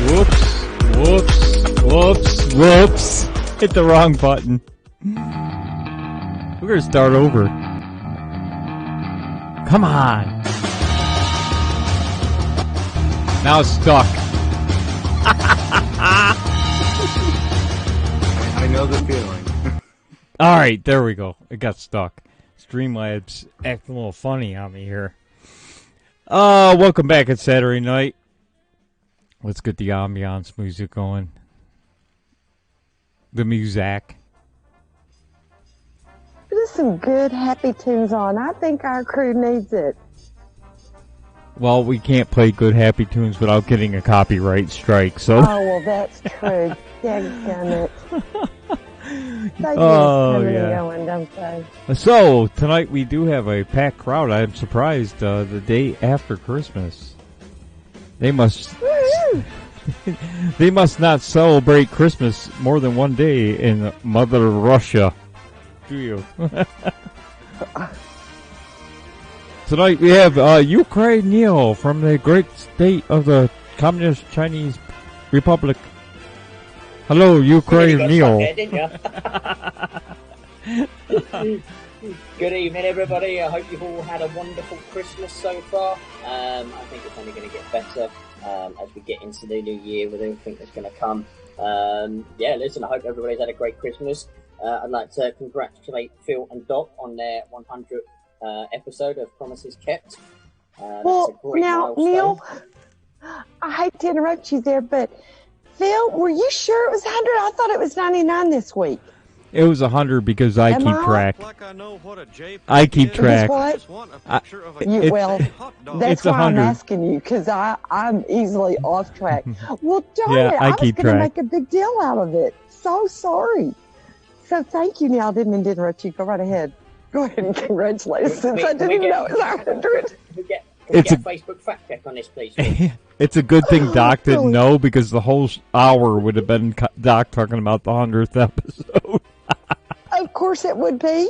Whoops, whoops, whoops, whoops. Hit the wrong button. We're gonna start over. Come on. Now it's stuck. I know the feeling. Alright, there we go. It got stuck. Streamlabs acting a little funny on me here. Welcome back. It's Saturday night. Let's get the ambiance music going. The music. There's some good happy tunes on. I think our crew needs it. Well, we can't play good happy tunes without getting a copyright strike, so... Oh, well, that's true. Daggone it. They Oh, yeah. Going, don't they? So, tonight we do have a packed crowd. I'm surprised the day after Christmas. They must... They must not celebrate Christmas more than one day in Mother Russia. Do you? Tonight we have Ukraine Neil from the great state of the Communist Chinese Republic. Hello, Ukraine Neil. Good evening, everybody. I hope you've all had a wonderful Christmas so far. I think it's only going to get better as we get into the new year with everything that's going to come. Listen, I hope everybody's had a great Christmas. I'd like to congratulate Phil and Doc on their 100th episode of Promises Kept. Well, now, Neil, I hate to interrupt you there, but Phil, were you sure it was 100? I thought it was 99 this week. It was 100 because I keep track. I keep track. Well, that's why I'm asking you, because I'm easily off track. Well, darn it, I was going to make a big deal out of it. So sorry. So thank you, Neil. I didn't mean to interrupt you. Go right ahead. Go ahead and congratulate us, since I didn't know it was 100. Can we get a Facebook fact check on this, please? It's a good thing Doc didn't know, because the whole hour would have been Doc talking about the 100th episode. Of course it would be.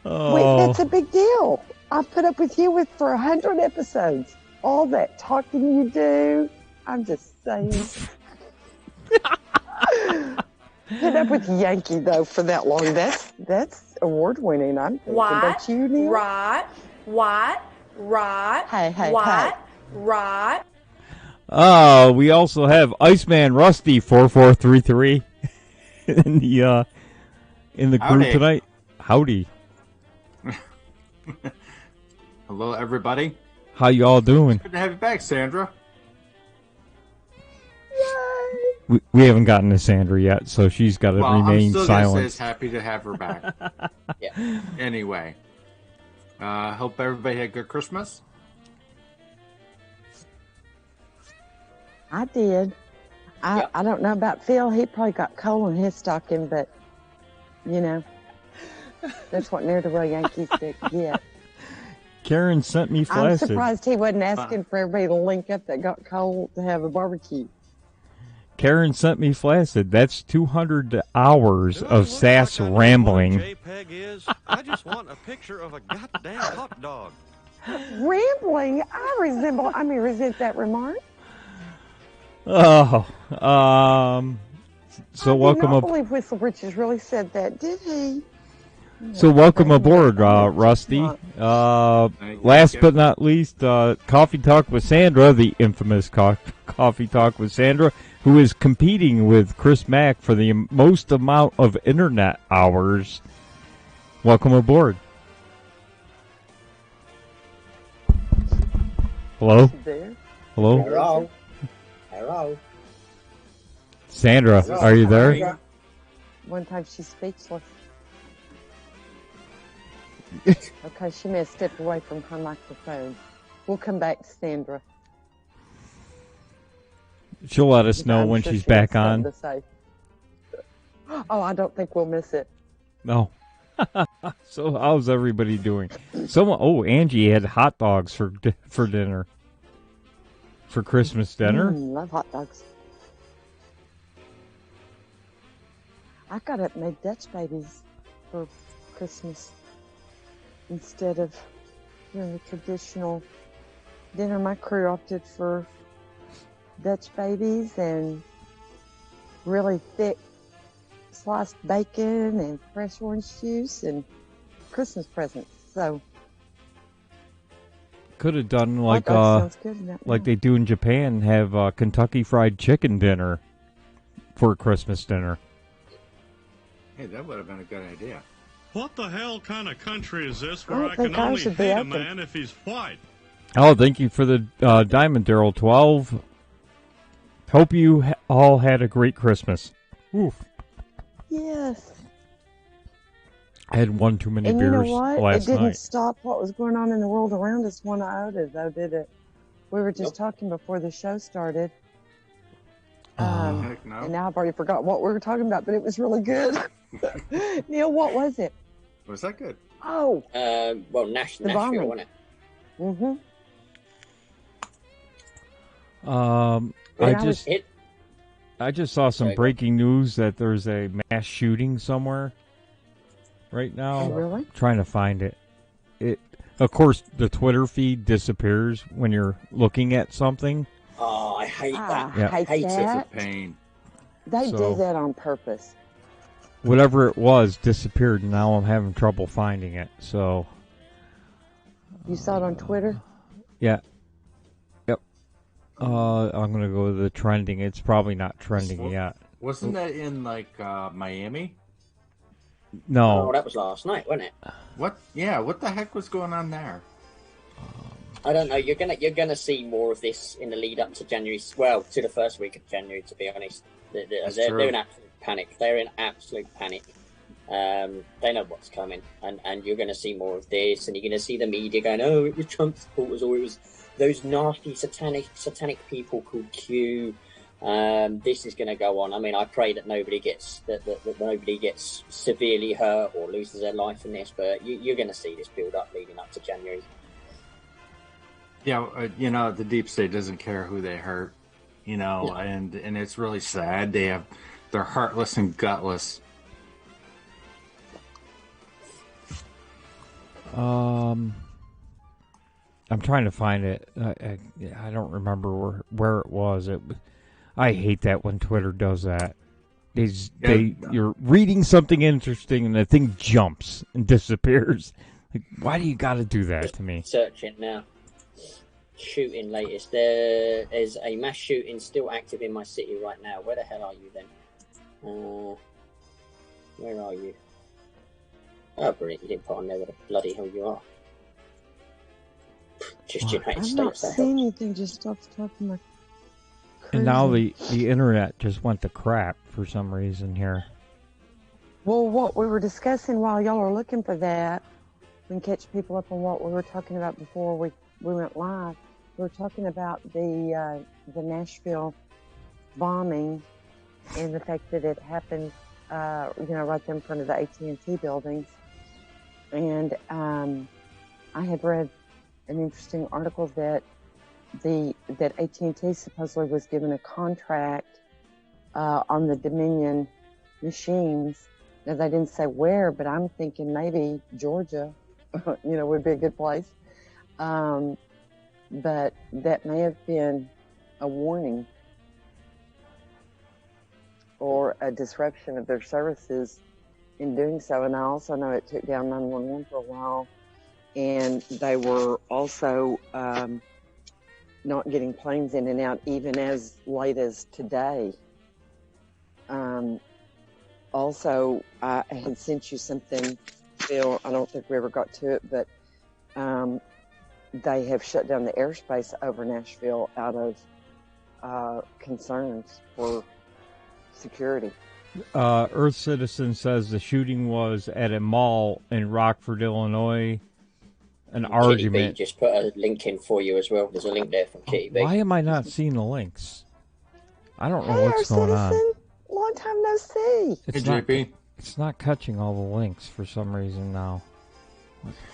Oh. Wait, that's a big deal. I've put up with you for 100 episodes. All that talking you do. I'm just saying. Put up with Yankee, though, for that long. That's award-winning, I'm thinking. Don't you, Neil? Right. Hey. We also have Iceman Rusty 4433 in the group tonight. Howdy. Hello, everybody. How you all doing? Good to have you back, Sandra. We haven't gotten to Sandra yet, so she's got to remain I'm still silent. Say happy to have her back. Yeah. Anyway, hope everybody had a good Christmas. I did. I don't know about Phil. He probably got coal in his stocking, but, you know, that's what near-to-well Yankees get. Karen sent me flaccid. I'm surprised he wasn't asking for everybody to link up that got coal to have a barbecue. Karen sent me flaccid. That's 200 hours of sass rambling. JPEG is. I just want a picture of a goddamn hot dog. Rambling? I resent that remark. Oh, so welcome I believe Whistle Britches really said that, did he? So welcome aboard, Rusty. Last but not least, Coffee Talk with Sandra, the infamous Coffee Talk with Sandra, who is competing with Chris Mack for the most amount of internet hours. Welcome aboard. Hello? Hello? Hello. Sandra, are you there? One time she's speechless. Okay, she may have stepped away from her microphone. We'll come back to Sandra. She'll let us know when she's back on. Oh, I don't think we'll miss it. No. So how's everybody doing? Angie had hot dogs for dinner. For Christmas dinner? Love hot dogs. I got up and made Dutch babies for Christmas instead of doing the traditional dinner. My crew opted for Dutch babies and really thick sliced bacon and fresh orange juice and Christmas presents. So could have done like good they do in Japan, have Kentucky Fried Chicken dinner for Christmas dinner. Hey, that would have been a good idea. What the hell kind of country is this where I can only hate a man if he's white? Oh, thank you for the Diamond, Daryl 12. Hope you all had a great Christmas. Oof. Yes. I had one too many and beers you know what? last It didn't night. stop what was going on in the world around us one iota, though, did it? We were just talking before the show started. Heck no. And now I've already forgot what we were talking about, but it was really good. Neil, what was it? Was that good? Oh. Well, Nashville, wasn't it? Mm-hmm. I just saw some breaking news that there's a mass shooting somewhere right now. Oh, really? Trying to find it. Of course, the Twitter feed disappears when you're looking at something. Oh, I hate that. I hate that. It's a pain. They do that on purpose. Whatever it was disappeared, and now I'm having trouble finding it. So. You saw it on Twitter? Yeah. Yep. I'm gonna go to the trending. It's probably not trending yet. Wasn't that in Miami? No. Oh, that was last night, wasn't it? What? Yeah. What the heck was going on there? I don't know. You're gonna see more of this in the lead up to January. Well, to the first week of January, to be honest. They're in absolute panic. They're in absolute panic. They know what's coming, and you're going to see more of this, and you're going to see the media going, "Oh, it was Trump supporters, or it was those nasty satanic people called Q." This is going to go on. I mean, I pray that nobody gets that nobody gets severely hurt or loses their life in this, but you're going to see this build up leading up to January. Yeah, the deep state doesn't care who they hurt, and it's really sad. They're heartless and gutless. I'm trying to find it. I don't remember where it was. I hate that when Twitter does that. You're reading something interesting and the thing jumps and disappears. Like, why do you got to do that to me? Searching now. Shooting latest. There is a mass shooting still active in my city right now. Where the hell are you then? Where are you? Oh, brilliant. You didn't put on there where the bloody hell you are. Just United States. I'm not seeing anything just off the top of my crazy. And now the internet just went to crap for some reason here. Well, what we were discussing while y'all are looking for that, we can catch people up on what we were talking about before we went live. We were talking about the Nashville bombing and the fact that it happened, right there in front of the AT&T buildings. And I had read an interesting article that AT&T supposedly was given a contract on the Dominion machines. Now, they didn't say where, but I'm thinking maybe Georgia, would be a good place. But that may have been a warning or a disruption of their services in doing so. And I also know it took down 911 for a while, and they were also not getting planes in and out even as late as today. Also, I had sent you something, Phil. I don't think we ever got to it, but they have shut down the airspace over Nashville out of concerns for security. Earth Citizen says the shooting was at a mall in Rockford, Illinois. An argument. Just put a link in for you as well. There's a link there from Kitty B. Why am I not seeing the links? I don't know what's going on. Long time no see. It's not catching all the links for some reason now.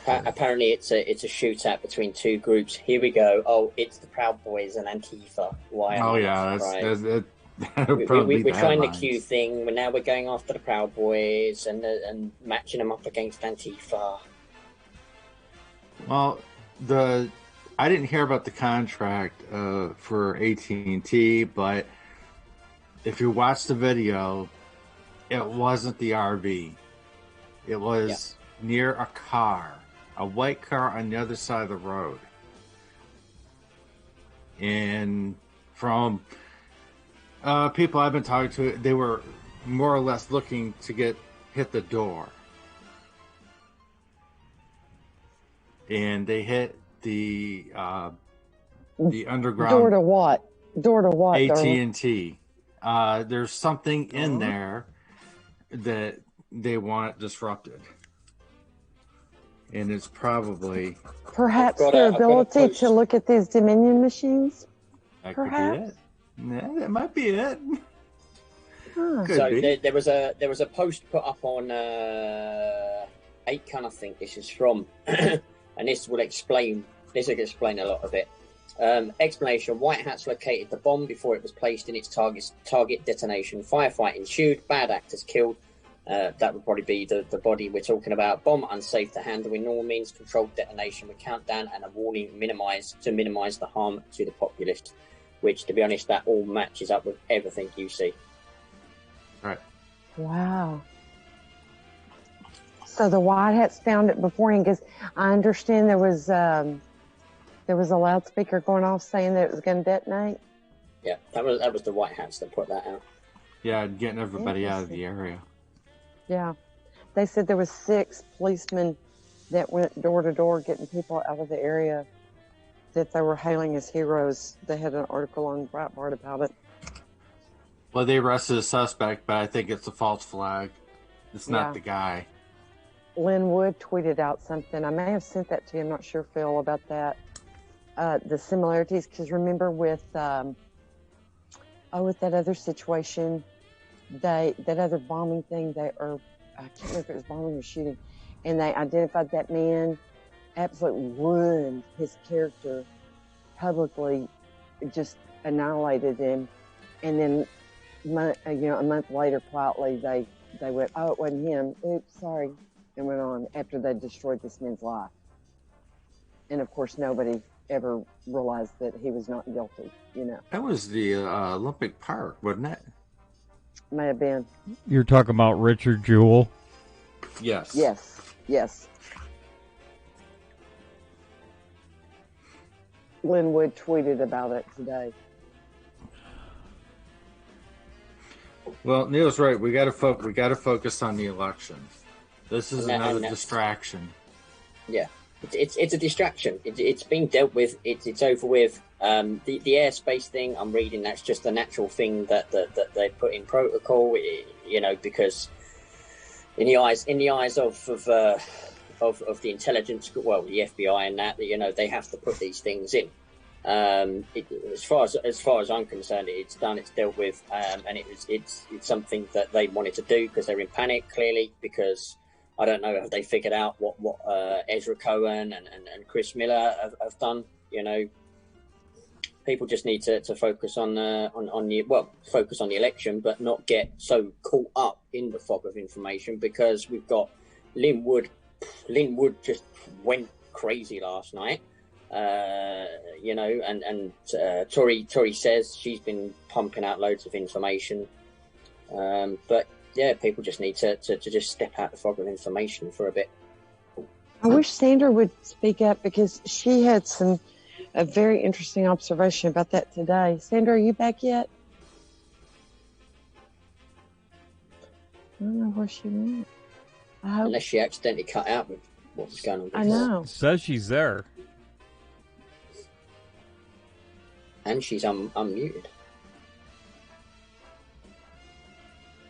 Apparently, it's a shootout between two groups. Here we go. Oh, it's the Proud Boys and Antifa. Why? We're trying the Q thing. Now we're going after the Proud Boys and matching them up against Antifa. Well, I didn't hear about the contract for AT&T, but if you watch the video, it wasn't the RV. It was near a car, a white car on the other side of the road. And from people I've been talking to, they were more or less looking to hit the door. And they hit the underground. Door to what? Door to what? AT&T. There's something in there that they want disrupted, and it's probably perhaps their ability to look at these Dominion machines. That perhaps could be it. Yeah, that might be it. So there was a post put up on 8can, I think this is from, and this will explain a lot of it. Explanation: White Hats located the bomb before it was placed in its target detonation. Firefight ensued. Bad actors killed. That would probably be the body we're talking about. Bomb unsafe to handle in normal means. Controlled detonation with countdown and a warning to minimize the harm to the populace. Which, to be honest, that all matches up with everything you see. Right. Wow. So the White Hats found it beforehand, because I understand there was a loudspeaker going off saying that it was going to detonate. Yeah, that was the White Hats that put that out. Yeah, getting everybody out of the area. Yeah, they said there was 6 policemen that went door to door getting people out of the area that they were hailing as heroes. They had an article on Breitbart about it. Well, they arrested a suspect, but I think it's a false flag. It's not the guy. Lynn Wood tweeted out something. I may have sent that to you. I'm not sure, Phil, about that. The similarities, because remember with that other situation, that other bombing thing, I can't remember if it was bombing or shooting, and they identified that man, absolutely ruined his character publicly, just annihilated him, and then a month later, quietly they went, "Oh, it wasn't him. Oops, sorry," and went on after they destroyed this man's life. And of course, nobody ever realized that he was not guilty. That was the Olympic Park, wasn't it? May have been. You're talking about Richard Jewell? Yes. Yes. Lynn Wood tweeted about it today. Well, Neil's right. We got to focus on the election. This is another distraction. Yeah, it's a distraction. It's been dealt with. It's over with. The airspace thing, I'm reading, that's just a natural thing that they put in protocol. Because in the eyes of the intelligence, well, the FBI and that, they have to put these things in. As far as I'm concerned, it's done. It's dealt with, and it's something that they wanted to do because they're in panic, clearly, because I don't know if they figured out what Ezra Cohen and Chris Miller have done. People just need to focus on focus on the election, but not get so caught up in the fog of information, because we've got Lynn Wood just went crazy last night. Tori says she's been pumping out loads of information, but yeah, people just need to just step out the fog of information for a bit. I wish Sandra would speak up, because she had a very interesting observation about that today. Sandra, are you back yet? I don't know where she went. Unless she accidentally cut out with what was going on before. I know. It says she's there. And she's unmuted.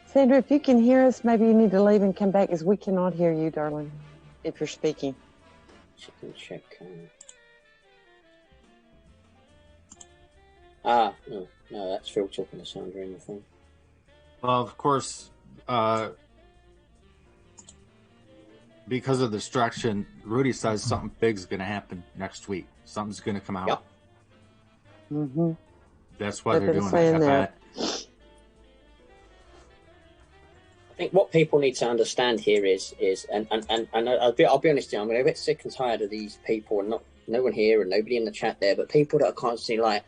Sandra, if you can hear us, maybe you need to leave and come back, because we cannot hear you, darling, if you're speaking. She can check. No, that's Phil talking to Sandra in the phone. Well, of course, because of the distraction, Rudy says something big's going to happen next week. Something's going to come out. Yep. Mm-hmm. That's why they're doing that. I think what people need to understand here is and I'll be honest with you, I'm a bit sick and tired of these people no one here and nobody in the chat there, but people that are constantly like,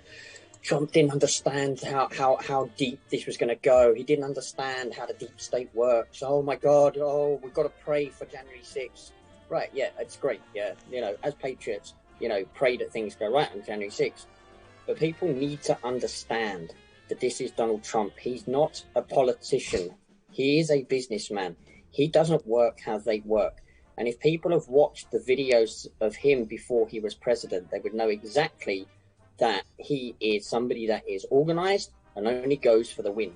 Trump didn't understand how deep this was going to go. He didn't understand how the deep state works. Oh my God! Oh, we've got to pray for January 6th. Right? Yeah, it's great. Yeah, as patriots, pray that things go right on January 6th. But people need to understand that this is Donald Trump. He's not a politician. He is a businessman. He doesn't work how they work. And if people have watched the videos of him before he was president, they would know exactly that he is somebody that is organized and only goes for the win.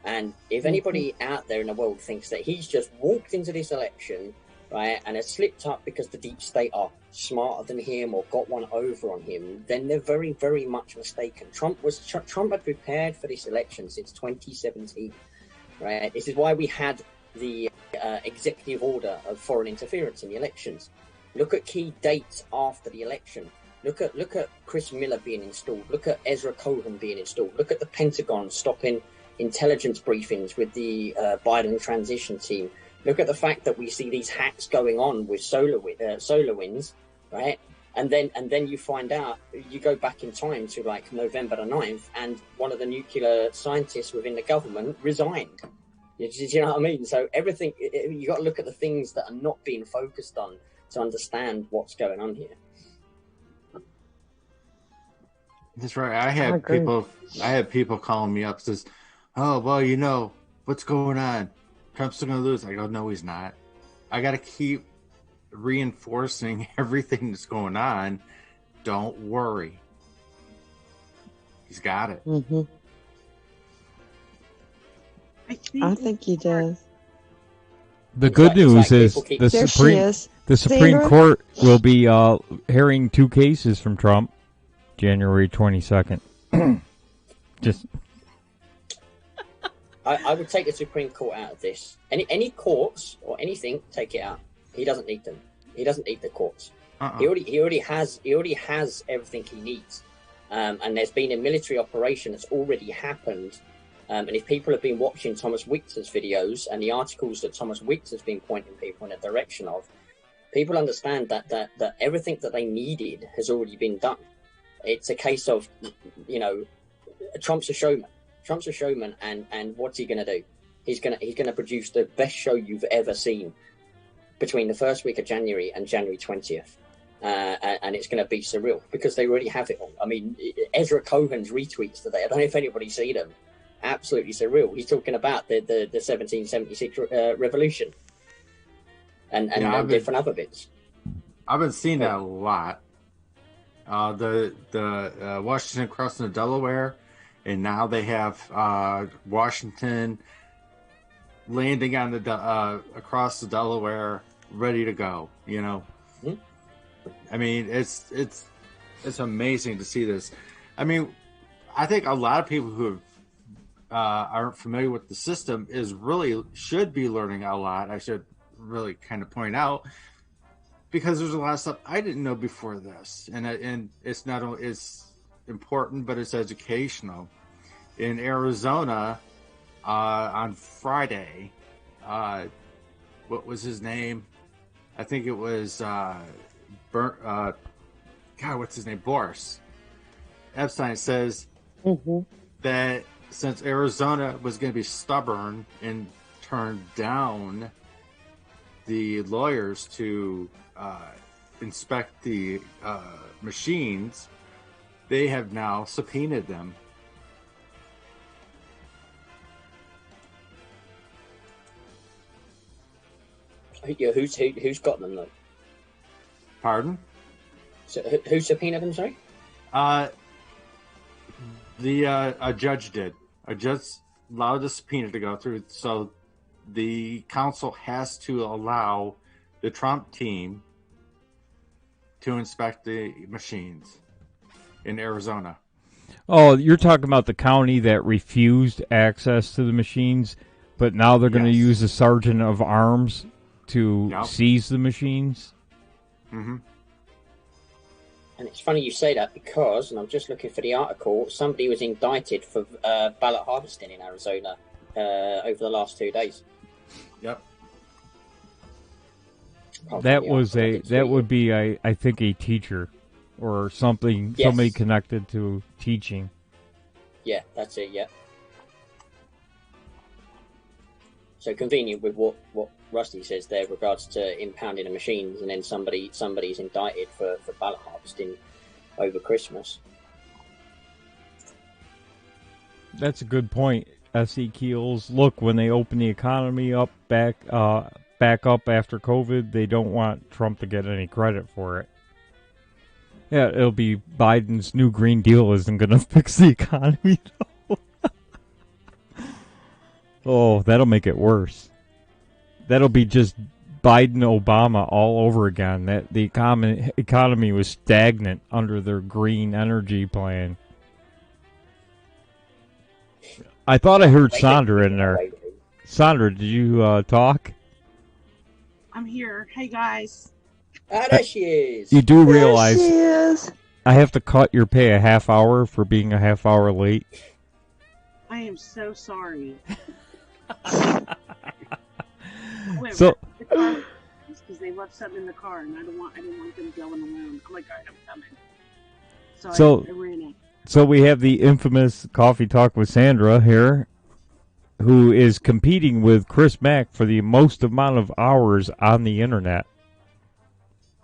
And if anybody out there in the world thinks that he's just walked into this election, right, and has slipped up because the deep state are smarter than him or got one over on him, then they're very, very much mistaken. Trump had prepared for this election since 2017, right? This is why we had the executive order of foreign interference in the elections. Look at key dates after the election. Look at Chris Miller being installed. Look at Ezra Cohen being installed. Look at the Pentagon stopping intelligence briefings with the Biden transition team. Look at the fact that we see these hacks going on with solar winds, right? And then you find out, you go back in time to like November the 9th, and one of the nuclear scientists within the government resigned. Do you know what I mean? So everything, you got to look at the things that are not being focused on to understand what's going on here. That's right. I had people calling me up, says, "Oh, well, what's going on? Trump's still going to lose." I go, "No, he's not. I got to keep reinforcing everything that's going on. Don't worry. He's got it." Mm-hmm. I think he does. The good news is the Supreme Court will be hearing 2 cases from Trump January 22nd. Just. I would take the Supreme Court out of this. Any courts or anything, take it out. He doesn't need them. He doesn't need the courts. He already has everything he needs. And there's been a military operation that's already happened. And if people have been watching Thomas Wictor's videos and the articles that Thomas Wictor's been pointing people in the direction of, people understand that everything that they needed has already been done. It's a case of, Trump's a showman. Trump's a showman, and what's he going to do? He's going to produce the best show you've ever seen between the first week of January and January 20th. And it's going to be surreal because they already have it all. I mean, Ezra Cohen's retweets today, I don't know if anybody see them. Absolutely surreal. He's talking about the 1776 revolution and different other bits. I've been seeing that a lot. The Washington crossing the Delaware, and now they have Washington landing on the across the Delaware, ready to go. Mm-hmm. I mean, it's amazing to see this. I mean, I think a lot of people who aren't familiar with the system should be learning a lot. I should really kind of point out, because there's a lot of stuff I didn't know before this, and it's not only it's important, but it's educational. In Arizona, on Friday, what was his name? I think it was what's his name? Boris Epstein says that since Arizona was going to be stubborn and turn down the lawyers to inspect the machines, they have now subpoenaed them. Yeah, who's got them though? Pardon? So who subpoenaed them? Sorry. A judge did. A judge allowed the subpoena to go through, so the council has to allow the Trump team to inspect the machines in Arizona. Oh, you're talking about the county that refused access to the machines, but now they're going to use a sergeant of arms to seize the machines? Mm-hmm. And it's funny you say that because, and I'm just looking for the article, somebody was indicted for ballot harvesting in Arizona over the last 2 days. Yep. That would be, I think, a teacher. or something, Yes. somebody connected to teaching. Yeah, that's it. Yeah. So convenient with what Rusty says there, regards to impounding the machines, and then somebody's indicted for ballot harvesting over Christmas. That's a good point. S.E. Keels, look, when they open the economy up back up after COVID, they don't want Trump to get any credit for it. Yeah, it'll be Biden's new Green Deal isn't going to fix the economy. Oh, that'll make it worse. That'll be just Biden, Obama all over again. That the economy was stagnant under their green energy plan. I thought I heard Sandra in there. Sandra, did you talk? I'm here. Hey, guys. Ah, there she is. You do realize There she is. I have to cut your pay a half hour for being a half hour late? I am so sorry. So, because they left something in the car, and I didn't want them going alone. I'm like, all right, I'm coming. So I ran in. So we have the infamous Coffee Talk with Sandra here, who is competing with Chris Mack for the most amount of hours on the internet.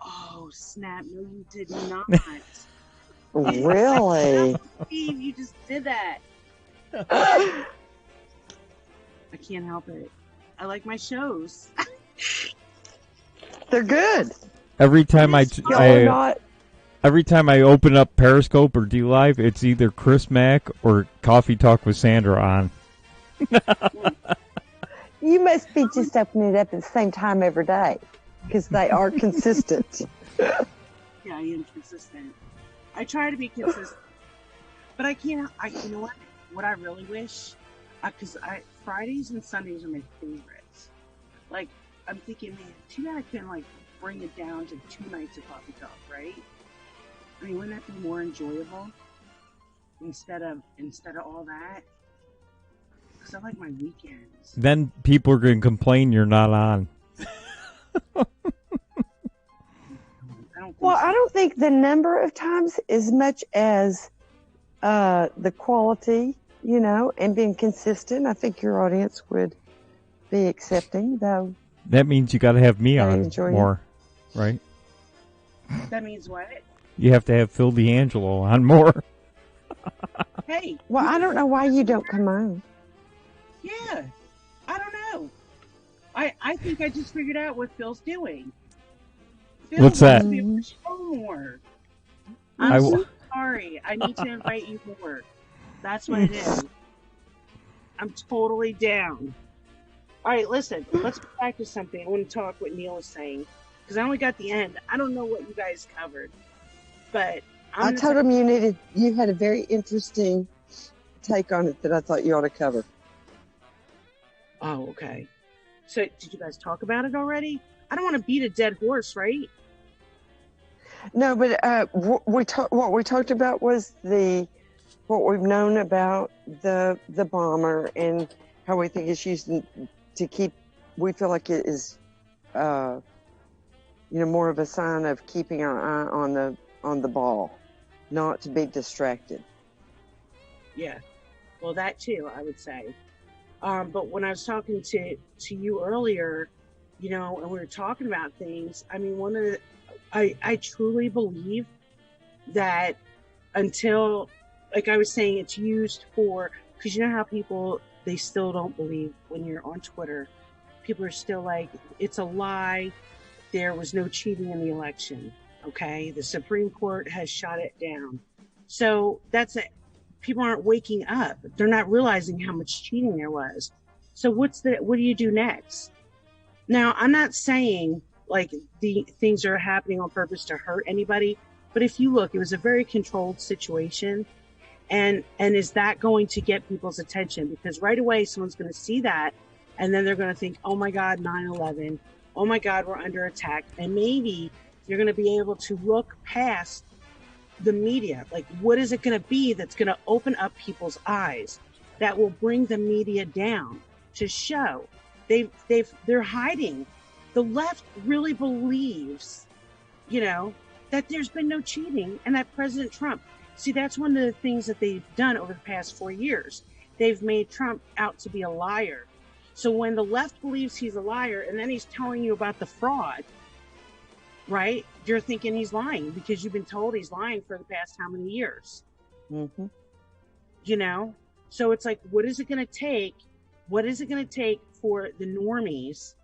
Oh, snap. No, you did not. Really? Steve, you just did that. I can't help it. I like my shows. They're good. Every time Every time I open up Periscope or DLive, it's either Chris Mack or Coffee Talk with Sandra on. You must be just opening it up at the same time every day, because they are consistent. Yeah, I am consistent. I try to be consistent, but I can't. You know what? What I really wish, because Fridays and Sundays are my favorites. Like, I'm thinking, man, too bad I couldn't bring it down to 2 nights of Coffee Talk, right? I mean, wouldn't that be more enjoyable instead of all that? Because I like my weekends. Then people are going to complain you're not on. I don't think the number of times as much as the quality, and being consistent. I think your audience would be accepting, though. That means you got to have me on more, right? That means what? You have to have Phil D'Angelo on more. Hey. Well, I don't know why you don't come on. Yeah. I don't know. I think I just figured out what Phil's doing. Phil What's that? wants to be able to show more. I'm so sorry. I need to invite you more. That's what it is. I'm totally down. All right, listen. Let's go back to something. I want to talk what Neil was saying, because I only got the end. I don't know what you guys covered, but I told him you had a very interesting take on it that I thought you ought to cover. Oh, okay. So, did you guys talk about it already? I don't want to beat a dead horse, right? No, but what we talked about was what we've known about the bomber and how we think it's used to keep. We feel like it is, more of a sign of keeping our eye on the ball, not to be distracted. Yeah, well, that too, I would say. But when I was talking to you earlier, and we were talking about things, I mean, I truly believe that until, like I was saying, it's used for, because you know how people, they still don't believe when you're on Twitter, people are still like, it's a lie, there was no cheating in the election, okay? The Supreme Court has shot it down. So that's it. People aren't waking up. They're not realizing how much cheating there was. So what do you do next? Now, I'm not saying like the things are happening on purpose to hurt anybody, but if you look, it was a very controlled situation. And is that going to get people's attention? Because right away, someone's going to see that, and then they're going to think, oh my God, 9/11. Oh my God, we're under attack. And maybe you're going to be able to look past the media. Like, what is it going to be that's going to open up people's eyes, that will bring the media down to show they're hiding. The left really believes, that there's been no cheating and that President Trump, see, that's one of the things that they've done over the past 4 years. They've made Trump out to be a liar. So when the left believes he's a liar and then he's telling you about the fraud, right? You're thinking he's lying because you've been told he's lying for the past how many years? Mm-hmm. You know? So it's like, what is it going to take? What is it going to take for the normies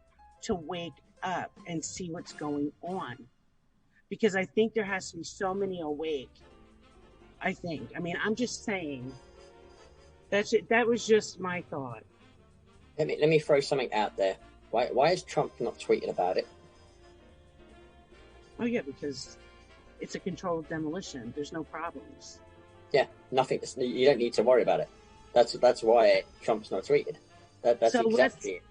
to wake up and see what's going on? Because I think there has to be so many awake. I think. I mean, I'm just saying. That's it. That was just my thought. Let me throw something out there. Why has Trump not tweeted about it? Oh yeah, because it's a controlled demolition. There's no problems. Yeah, nothing. You don't need to worry about it. That's why Trump's not tweeted. That's so exactly it.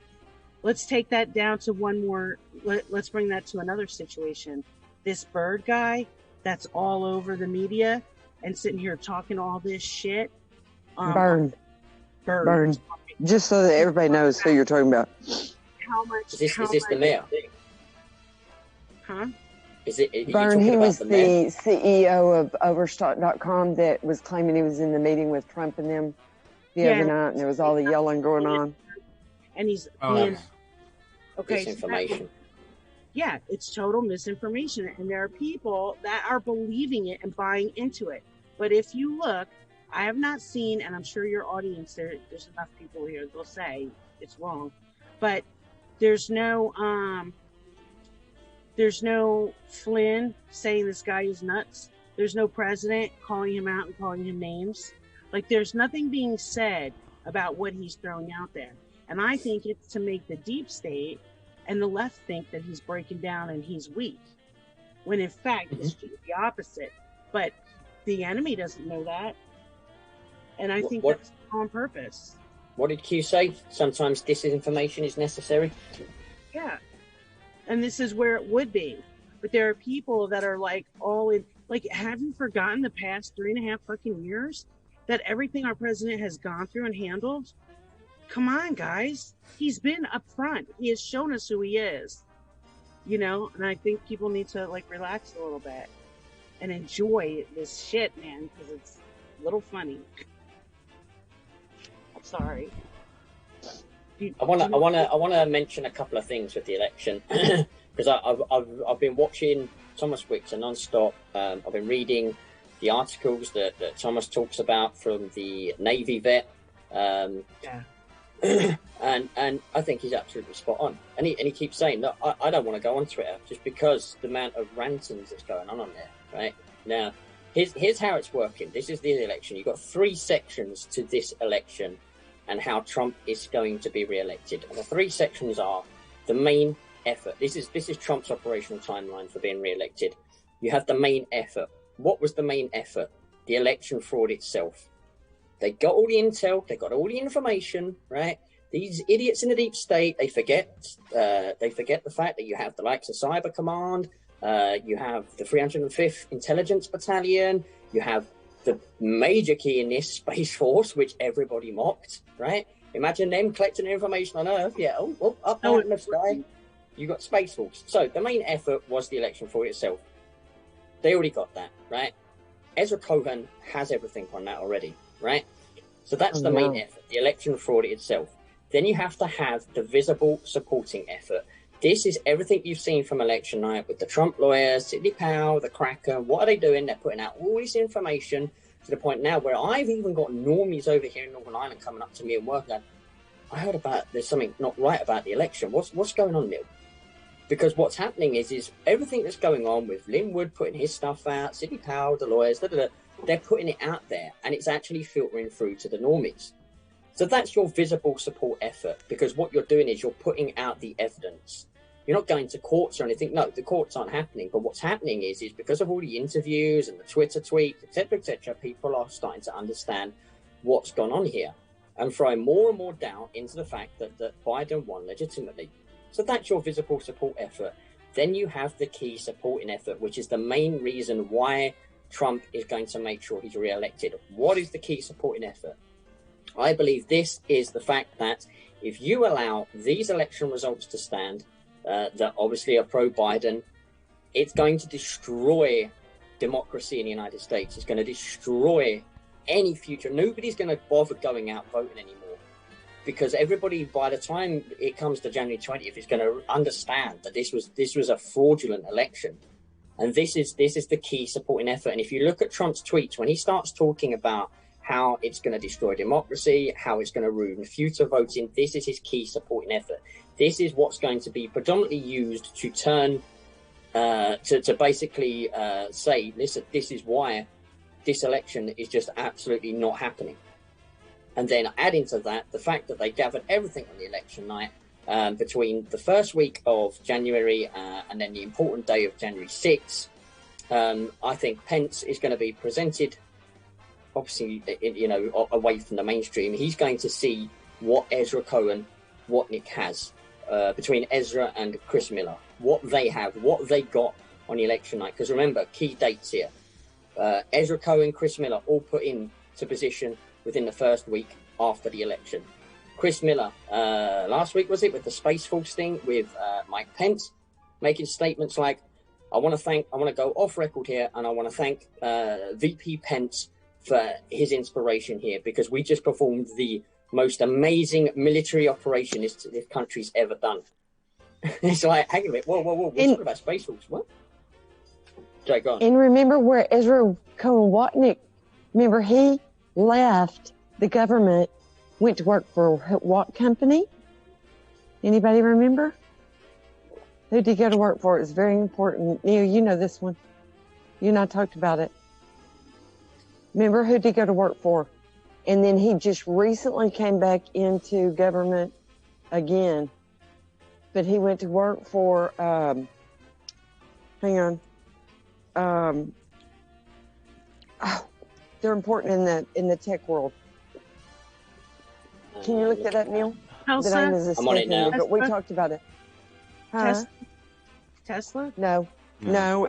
Let's take that down to one more. Let's bring that to another situation. This Bird guy that's all over the media and sitting here talking all this shit. Burn. Just so that everybody knows who you're talking about. How much? Is this the mayor? Huh? Byrne, he was the CEO of Overstock.com that was claiming he was in the meeting with Trump and them the other night, and there was all the yelling going on. And he's being misinformation. Yeah, it's total misinformation, and there are people that are believing it and buying into it. But if you look, I have not seen, and I'm sure your audience, there's enough people here, they'll say it's wrong, but there's no Flynn saying this guy is nuts. There's no president calling him out and calling him names. Like, there's nothing being said about what he's throwing out there. And I think it's to make the deep state and the left think that he's breaking down and he's weak, when in fact it's just the opposite. But the enemy doesn't know that. And I think that's on purpose. What did Q say? Sometimes disinformation is necessary. Yeah. And this is where it would be. But there are people that are like all in, like, have you forgotten the past 3.5 fucking years that everything our president has gone through and handled? Come on, guys. He's been up front. He has shown us who he is. You know, and I think people need to, like, relax a little bit and enjoy this shit, man, because it's a little funny. I'm sorry. I want to mention a couple of things with the election because I've been watching Thomas Wicks non-stop. I've been reading the articles that Thomas talks about from the Navy vet. And I think he's absolutely spot on. And he keeps saying that I don't want to go on Twitter just because the amount of rantings that's going on there. Right now, here's how it's working. This is the election. You've got 3 sections to this election and how Trump is going to be re-elected. And the 3 sections are the main effort. This is Trump's operational timeline for being re-elected. You have the main effort. What was the main effort? The election fraud itself. They got all the intel, they got all the information, right? These idiots in the deep state, they forget the fact that you have the likes of Cyber Command, you have the 305th Intelligence Battalion, you have the major key in this, Space Force, which everybody mocked, right? Imagine them collecting information on Earth. Yeah, up there in the sky, you got Space Force. So the main effort was the election fraud itself. They already got that, right? Ezra Cohen has everything on that already, right? So that's the main effort, the election fraud itself. Then you have to have the visible supporting effort. This is everything you've seen from election night with the Trump lawyers, Sidney Powell, the Cracker. What are they doing? They're putting out all this information to the point now where I've even got normies over here in Northern Ireland coming up to me and working. I heard about there's something not right about the election. What's going on, Neil? Because what's happening is everything that's going on with Lynn Wood putting his stuff out, Sidney Powell, the lawyers, they're putting it out there and it's actually filtering through to the normies. So that's your visible support effort, because what you're doing is you're putting out the evidence. You're not going to courts or anything. No, the courts aren't happening. But what's happening is because of all the interviews and the Twitter tweets, etc., people are starting to understand what's gone on here and throwing more and more doubt into the fact that Biden won legitimately. So that's your visible support effort. Then you have the key supporting effort, which is the main reason why Trump is going to make sure he's re-elected. What is the key supporting effort? I believe this is the fact that if you allow these election results to stand, that obviously are pro-Biden, It's going to destroy democracy in the United States. It's going to destroy any future. Nobody's going to bother going out voting anymore, because everybody, by the time it comes to January 20th, is going to understand that this was a fraudulent election. And this is the key supporting effort. And if you look at Trump's tweets, when he starts talking about how it's going to destroy democracy, how it's going to ruin future voting, this is his key supporting effort. This is what's going to be predominantly used to turn, to basically say, listen, this is why this election is just absolutely not happening. And then adding to that, the fact that they gathered everything on the election night, between the first week of January and then the important day of January 6th, I think Pence is going to be presented, obviously, away from the mainstream. He's going to see what Ezra Cohen, what Nick has, between Ezra and Chris Miller, what they have, what they got on the election night. Because remember, key dates here. Ezra Cohen, Chris Miller, all put into position within the first week after the election. Chris Miller, last week, was it, with the Space Force thing with Mike Pence, making statements like, I want to go off record here, and I want to thank VP Pence for his inspiration here, because we just performed the most amazing military operation this country's ever done. It's like, hang on a minute, whoa, we're talking about Space Force, what? Jay, go on. And remember where Ezra Cohen-Watnick, remember he left the government, went to work for what company? Anybody remember? Who did he go to work for? It was very important. Neil, you know this one. You and I talked about it. Remember who did he go to work for? And then he just recently came back into government again. But he went to work for, they're important in the tech world. Can you look that up, Neil? The name is I'm on it now. but we talked about it. Huh? Tesla? No,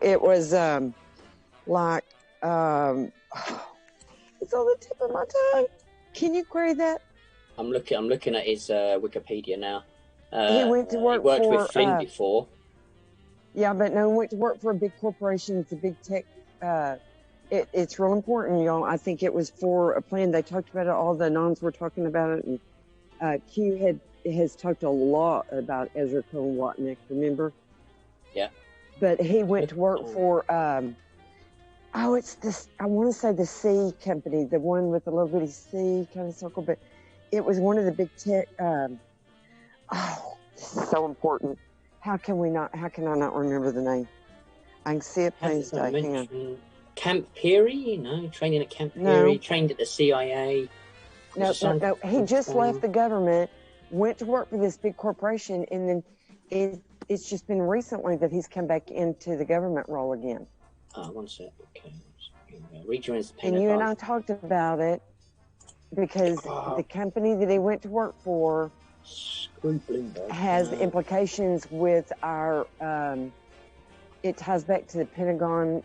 it was it's on the tip of my tongue. Can you query that? I'm looking at his Wikipedia now. He went to work he worked with Flynn before. Yeah, but no, he went to work for a big corporation. It's a big tech. It's real important, y'all. I think it was for a plan. They talked about it. All the nons were talking about it, and Q has talked a lot about Ezra Cohen-Watnick. Remember? Yeah. But he went to work for. It's this. I want to say the C company, the one with the little bitty C kind of circle, but it was one of the big tech. This is so important. How can I not remember the name? I can see it plain as day. Hang on. Camp Peary? No, training at Camp Peary, trained at the CIA. No. He just left the government, went to work for this big corporation, and then it's just been recently that he's come back into the government role again. One sec. Okay. Rejoins the and you and I talked about it because the company that he went to work for has implications with our. It ties back to the Pentagon,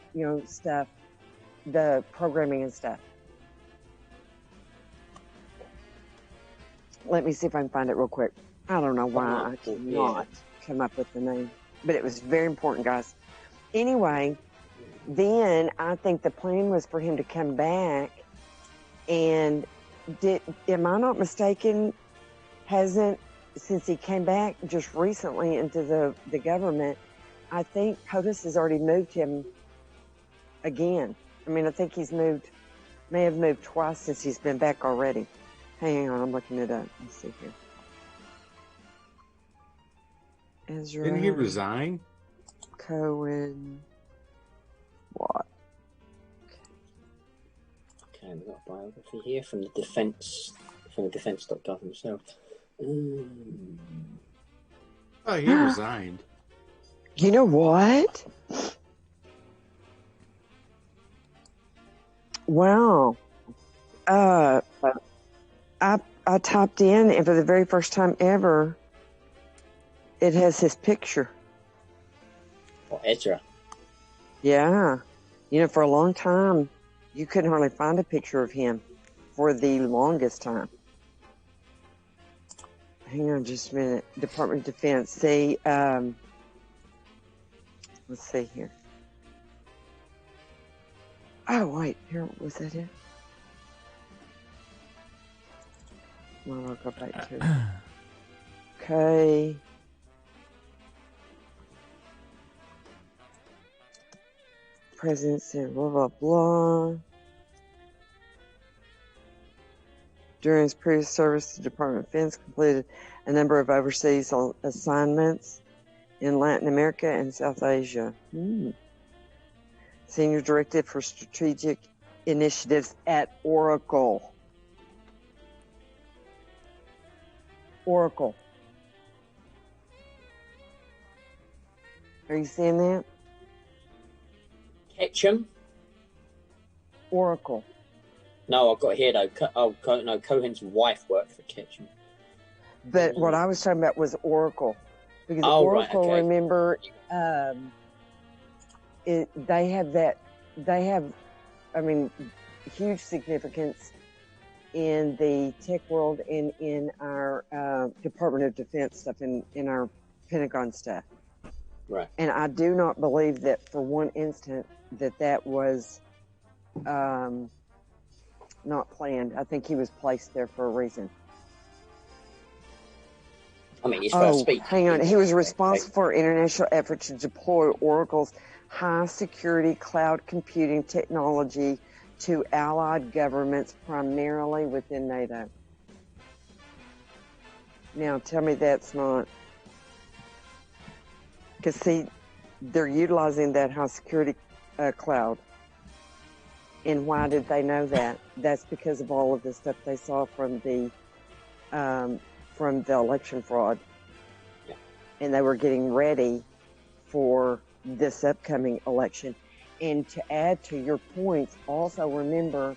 stuff, the programming and stuff. Let me see if I can find it real quick. I don't know why I cannot come up with the name, but it was very important, guys. Anyway, then I think the plan was for him to come back, and am I not mistaken? Since he came back just recently into the government, I think POTUS has already moved him again. I mean, I think may have moved twice since he's been back already. Hang on, I'm looking it up. Let's see here. Ezra. Didn't he resign? Cohen. What? Okay, we've got a biography here from the defense.gov himself. Oh, he resigned. You know what? Wow. I typed in, and for the very first time ever, it has his picture. Oh, Ezra. Yeah. For a long time, you couldn't hardly find a picture of him for the longest time. Hang on just a minute. Department of Defense. See, Let's see here. Oh, wait. Here, was that it? Well, I'll go back to it. Okay. President said blah, blah, blah. During his previous service, the Department of Defense completed a number of overseas assignments in Latin America and South Asia. Senior Director for Strategic Initiatives at Oracle. Oracle. Are you seeing that? Ketchum? Oracle. No, I've got here though. No, Cohen's wife worked for Ketchum. But what I was talking about was Oracle. Because Oracle, right, okay. remember, they have, I mean, huge significance in the tech world and in our Department of Defense stuff, in our Pentagon stuff. Right. And I do not believe that for one instant that was not planned. I think he was placed there for a reason. I mean, his first speech. Hang on. He was responsible for international effort to deploy Oracle's high-security cloud computing technology to allied governments, primarily within NATO. Now, tell me that's not... Because, see, they're utilizing that high-security cloud. And why did they know that? That's because of all of the stuff they saw from the election fraud. Yeah. And they were getting ready for this upcoming election. And to add to your points, also remember,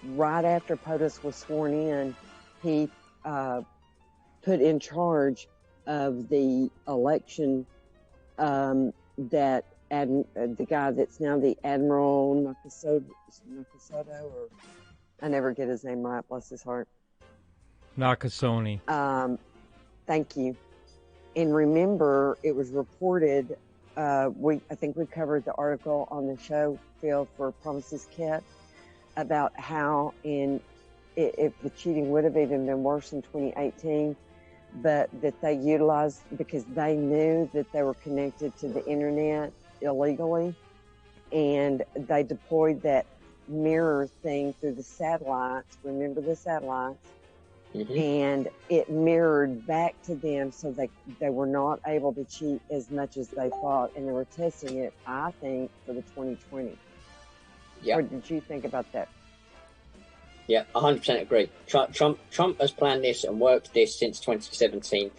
right after POTUS was sworn in, he put in charge of the election that the guy that's now the Admiral Nakasoto, or I never get his name right, bless his heart. Nakasone. Thank you. And remember, it was reported, I think we covered the article on the show, Phil, for Promises Kept, about how if the cheating would have even been worse in 2018, but that they utilized, because they knew that they were connected to the internet illegally, and they deployed that mirror thing through the satellites. Remember the satellites? Mm-hmm. And it mirrored back to them, so they were not able to cheat as much as they thought, and they were testing it, I think, for the 2020. Yeah. What did you think about that? Yeah, 100% agree. Trump has planned this and worked this since 2017,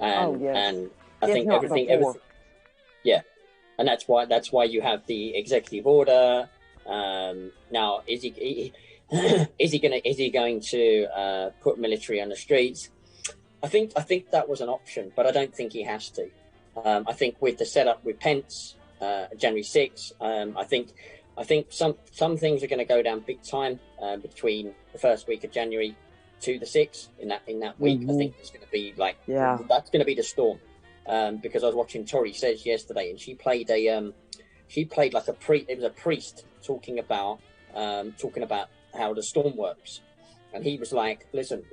and I think everything. Yeah, and that's why you have the executive order. Now, is he going to put military on the streets? I think that was an option, but I don't think he has to. I think with the setup with Pence, January 6th, I think some things are going to go down big time between the first week of January to the 6th. In that week, Mm-hmm. I think it's going to be that's going to be the storm. Because I was watching Tori Says yesterday, and she played like a priest. It was a priest talking about how the storm works, and he was like, "Listen,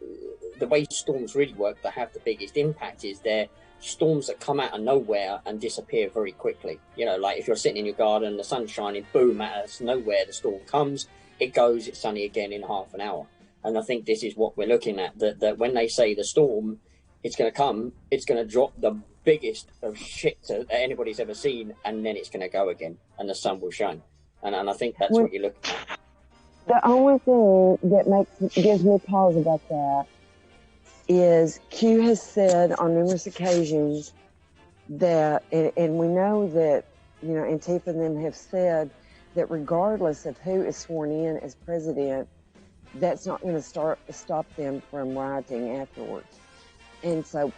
the way storms really work that have the biggest impact is they're storms that come out of nowhere and disappear very quickly. You know, like if you're sitting in your garden, the sun's shining, boom, out of nowhere, the storm comes, it goes, it's sunny again in half an hour." And I think this is what we're looking at, that when they say the storm, it's going to come, it's going to drop the biggest of shit that anybody's ever seen, and then it's going to go again, and the sun will shine. And I think that's what you're looking at. The only thing that gives me pause about that is Q has said on numerous occasions that, and we know that, you know, Antifa and them have said that regardless of who is sworn in as president, that's not going to stop them from rioting afterwards. And so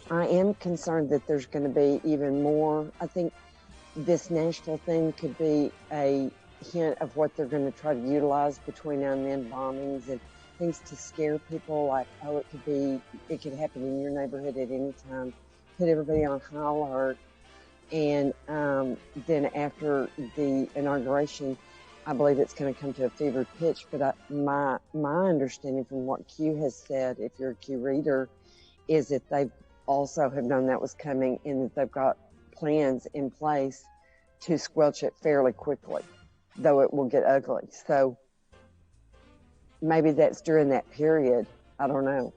I am concerned that there's going to be even more. I think this national thing could be a hint of what they're going to try to utilize between now and then, bombings and things to scare people, like, oh, it could happen in your neighborhood at any time, put everybody on high alert. And then after the inauguration, I believe it's going to come to a fevered pitch. But my understanding from what Q has said, if you're a Q reader, is that they also have known that was coming and that they've got plans in place to squelch it fairly quickly, though it will get ugly. So maybe that's during that period. I don't know.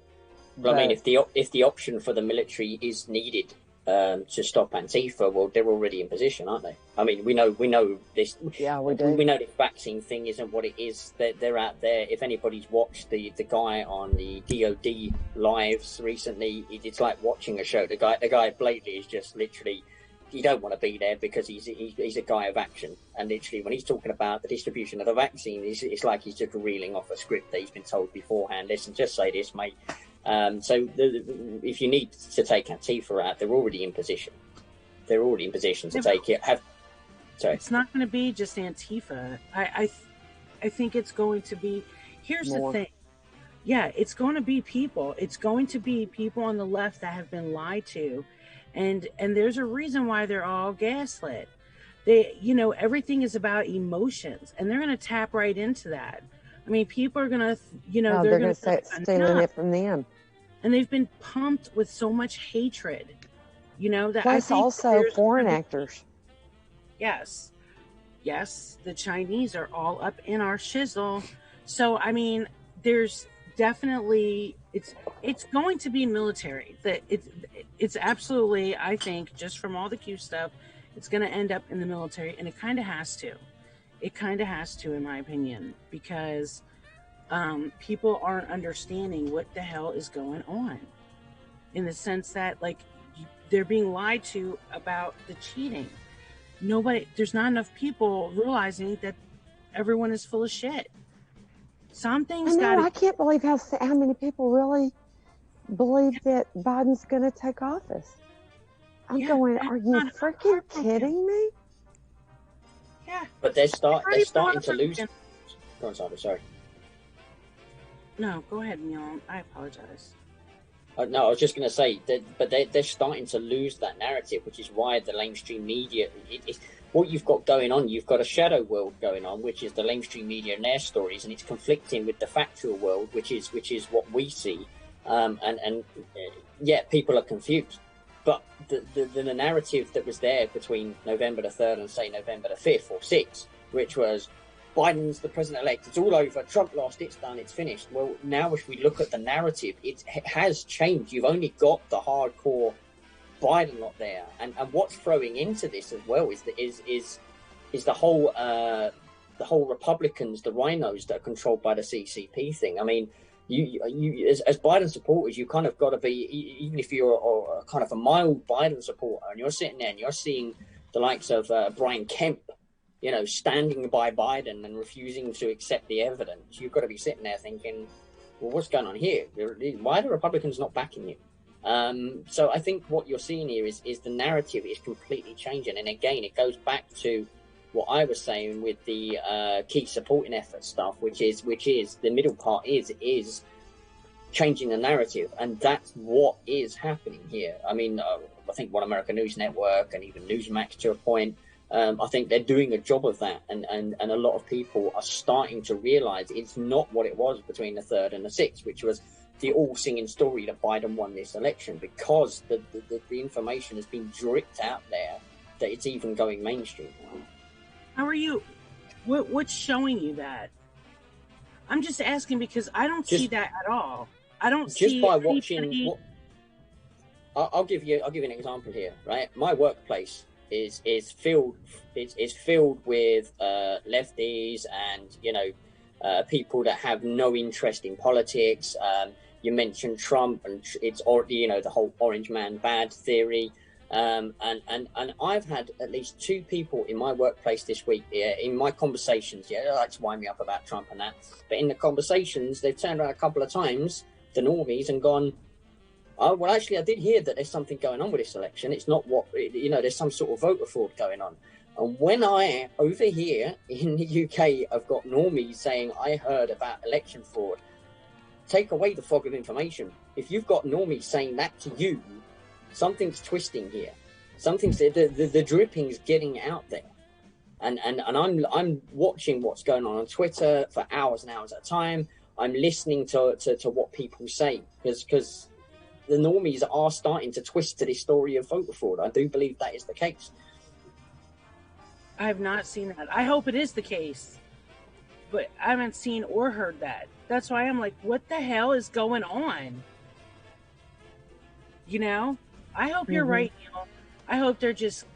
Well, I mean, if the option for the military is needed to stop Antifa, well, they're already in position, aren't they? I mean, we know this. Yeah, we do. We know this vaccine thing isn't what it is. They're out there. If anybody's watched the guy on the DOD lives recently, it's like watching a show. The guy blatantly is just literally, you don't want to be there because he's a guy of action. And literally, when he's talking about the distribution of the vaccine, it's like he's just reeling off a script that he's been told beforehand. Listen, just say this, mate. If you need to take Antifa out, they're already in position. They're already in position to take it. Sorry. It's not going to be just Antifa. I think it's going to be. Here's the thing. Yeah, it's going to be people. It's going to be people on the left that have been lied to, and there's a reason why they're all gaslit. Everything is about emotions, and they're going to tap right into that. I mean, people are going to, they're going to start stealing it from them. And they've been pumped with so much hatred, that plus also foreign actors. Yes. The Chinese are all up in our shizzle. So, I mean, there's definitely, it's going to be military. That it's absolutely, I think, just from all the Q stuff, it's going to end up in the military, and it kind of has to. It kind of has to, in my opinion, because people aren't understanding what the hell is going on, in the sense that, like, they're being lied to about the cheating. There's not enough people realizing that everyone is full of shit. Some things I can't believe how many people really believe that Biden's going to take office. I'm going, are you freaking kidding me? Yeah. But they're starting to lose. Go on, sorry. No, go ahead, Neil. I apologize. No, I was just going to say but they're starting to lose that narrative, which is why the mainstream media. What you've got going on, you've got a shadow world going on, which is the mainstream media and their stories, and it's conflicting with the factual world, which is what we see, people are confused. But the narrative that was there between November the 3rd and, say, November the 5th or 6th, which was Biden's the president-elect, it's all over, Trump lost, it's done, it's finished. Well, now if we look at the narrative, it has changed. You've only got the hardcore Biden lot there. And what's throwing into this as well is the whole Republicans, the rhinos that are controlled by the CCP thing. I mean, you as Biden supporters, you kind of got to be, even if you're a kind of a mild Biden supporter, and you're sitting there and you're seeing the likes of Brian Kemp, standing by Biden and refusing to accept the evidence, you've got to be sitting there thinking, well, what's going on here? Why are the Republicans not backing you? So I think what you're seeing here is the narrative is completely changing. And again, it goes back to what I was saying with the key supporting effort stuff, which is the middle part is changing the narrative, and that's what is happening here. I mean, I think One American News Network and even Newsmax to a point, I think they're doing a job of that, and a lot of people are starting to realize it's not what it was between the 3rd and the 6th, which was the all singing story that Biden won this election, because the information has been dripped out there that it's even going mainstream. How are you? What's showing you that? I'm just asking because I don't see that at all. I don't see just by watching. I'll give you an example here. Right, my workplace is filled with lefties and people that have no interest in politics. You mentioned Trump, and it's the whole orange man bad theory. And I've had at least 2 people in my workplace this week, in my conversations, they like to wind me up about Trump and that, but in the conversations, they've turned around a couple of times, the normies, and gone, oh, well, actually, I did hear that there's something going on with this election. It's not there's some sort of voter fraud going on. And when I, over here in the UK, I've got normies saying, I heard about election fraud, take away the fog of information. If you've got normies saying that to you, something's twisting here. the dripping's getting out there. And I'm watching what's going on Twitter for hours and hours at a time. I'm listening to what people say because the normies are starting to twist to this story of voter fraud. I do believe that is the case. I have not seen that. I hope it is the case, but I haven't seen or heard that. That's why I'm like, what the hell is going on? You know, I hope you're right, Neil. I hope they're just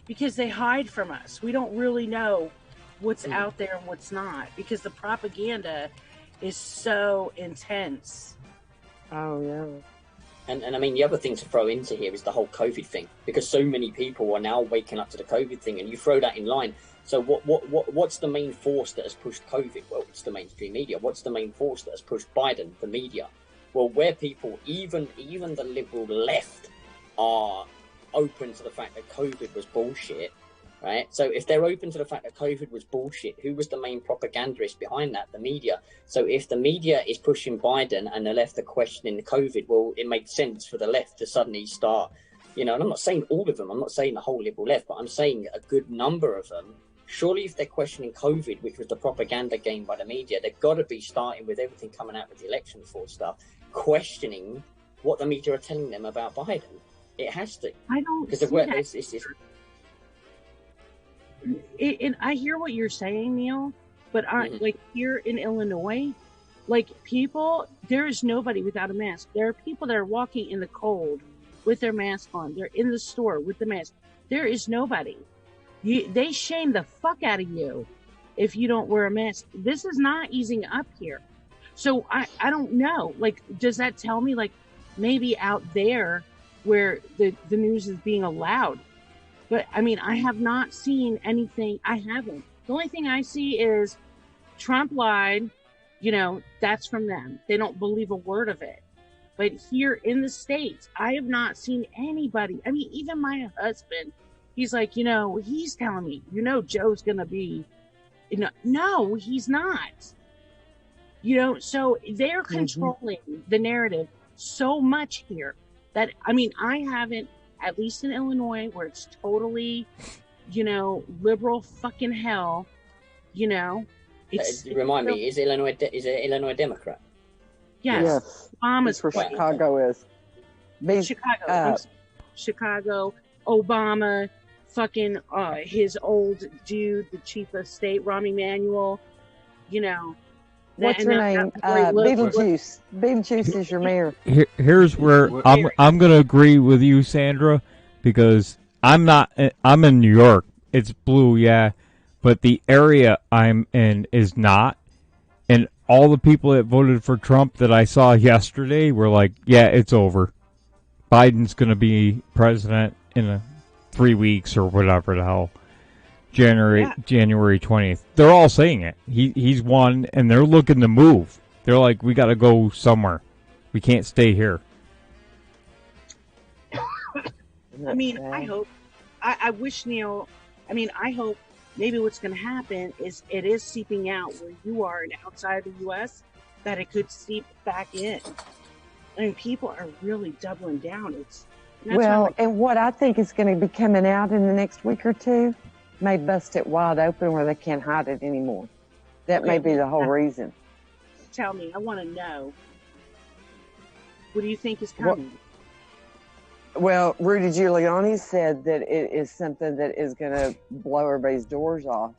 because they hide from us. We don't really know what's out there and what's not because the propaganda is so intense. Oh, yeah. And I mean, the other thing to throw into here is the whole COVID thing, because so many people are now waking up to the COVID thing, and you throw that in line. So what's the main force that has pushed COVID? Well, it's the mainstream media. What's the main force that has pushed Biden? The media. Well, where people, even the liberal left, are open to the fact that COVID was bullshit, right? So if they're open to the fact that COVID was bullshit, who was the main propagandist behind that? The media. So if the media is pushing Biden and the left are questioning the COVID, well, it makes sense for the left to suddenly start, and I'm not saying all of them, I'm not saying the whole liberal left, but I'm saying a good number of them. Surely if they're questioning COVID, which was the propaganda game by the media, they've got to be starting with everything coming out with the election fraud stuff, questioning what the media are telling them about Biden. It has to. I don't because and I hear what you're saying, Neil, but like here in Illinois, like people, there is nobody without a mask. There are people that are walking in the cold with their mask on. They're in the store with the mask. There is nobody. They shame the fuck out of you if you don't wear a mask. This is not easing up here. So I don't know. Like, does that tell me like maybe out there where the news is being allowed? But I mean, I have not seen anything. I haven't. The only thing I see is Trump lied. That's from them. They don't believe a word of it. But here in the States, I have not seen anybody. I mean, even my husband, he's like, he's telling me, Joe's going to be, no, he's not. So they're controlling the narrative so much here that, I mean, I haven't, at least in Illinois, where it's totally, liberal fucking hell, Remind me, is it Illinois Democrat? Yes. Obama's where Chicago is. Chicago, Obama, fucking his old dude, the chief of state, Rahm Emanuel, What's her name? Beetlejuice. Beetlejuice is your mayor. Here's where I'm going to agree with you, Sandra, because I'm in New York. It's blue, yeah, but the area I'm in is not. And all the people that voted for Trump that I saw yesterday were like, yeah, it's over. Biden's going to be president in 3 weeks or whatever the hell. January 20th. They're all saying it. He's won, and they're looking to move. They're like, we got to go somewhere. We can't stay here. I mean, I hope. I wish, Neil. I mean, I hope maybe what's going to happen is it is seeping out where you are and outside the U.S. that it could seep back in. I mean, people are really doubling down. And what I think is going to be coming out in the next week or two may bust it wide open where they can't hide it anymore. That may be the whole reason. Tell me, I want to know. What do you think is coming? Well, Rudy Giuliani said that it is something that is going to blow everybody's doors off.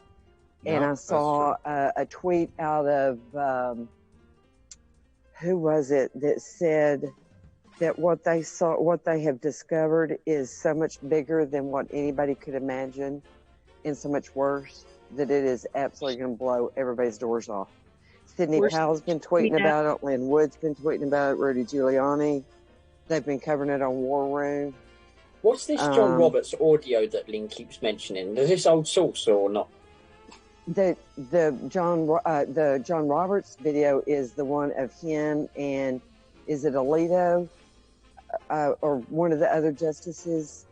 And I saw a tweet out of, who was it, that said that what they have discovered is so much bigger than what anybody could imagine, and so much worse that it is absolutely going to blow everybody's doors off. Sidney Powell's been tweeting about it. Lynn Wood's been tweeting about it. Rudy Giuliani. They've been covering it on War Room. What's this John Roberts audio that Lynn keeps mentioning? Is this old source or not? The John Roberts video is the one of him and is it Alito or one of the other justices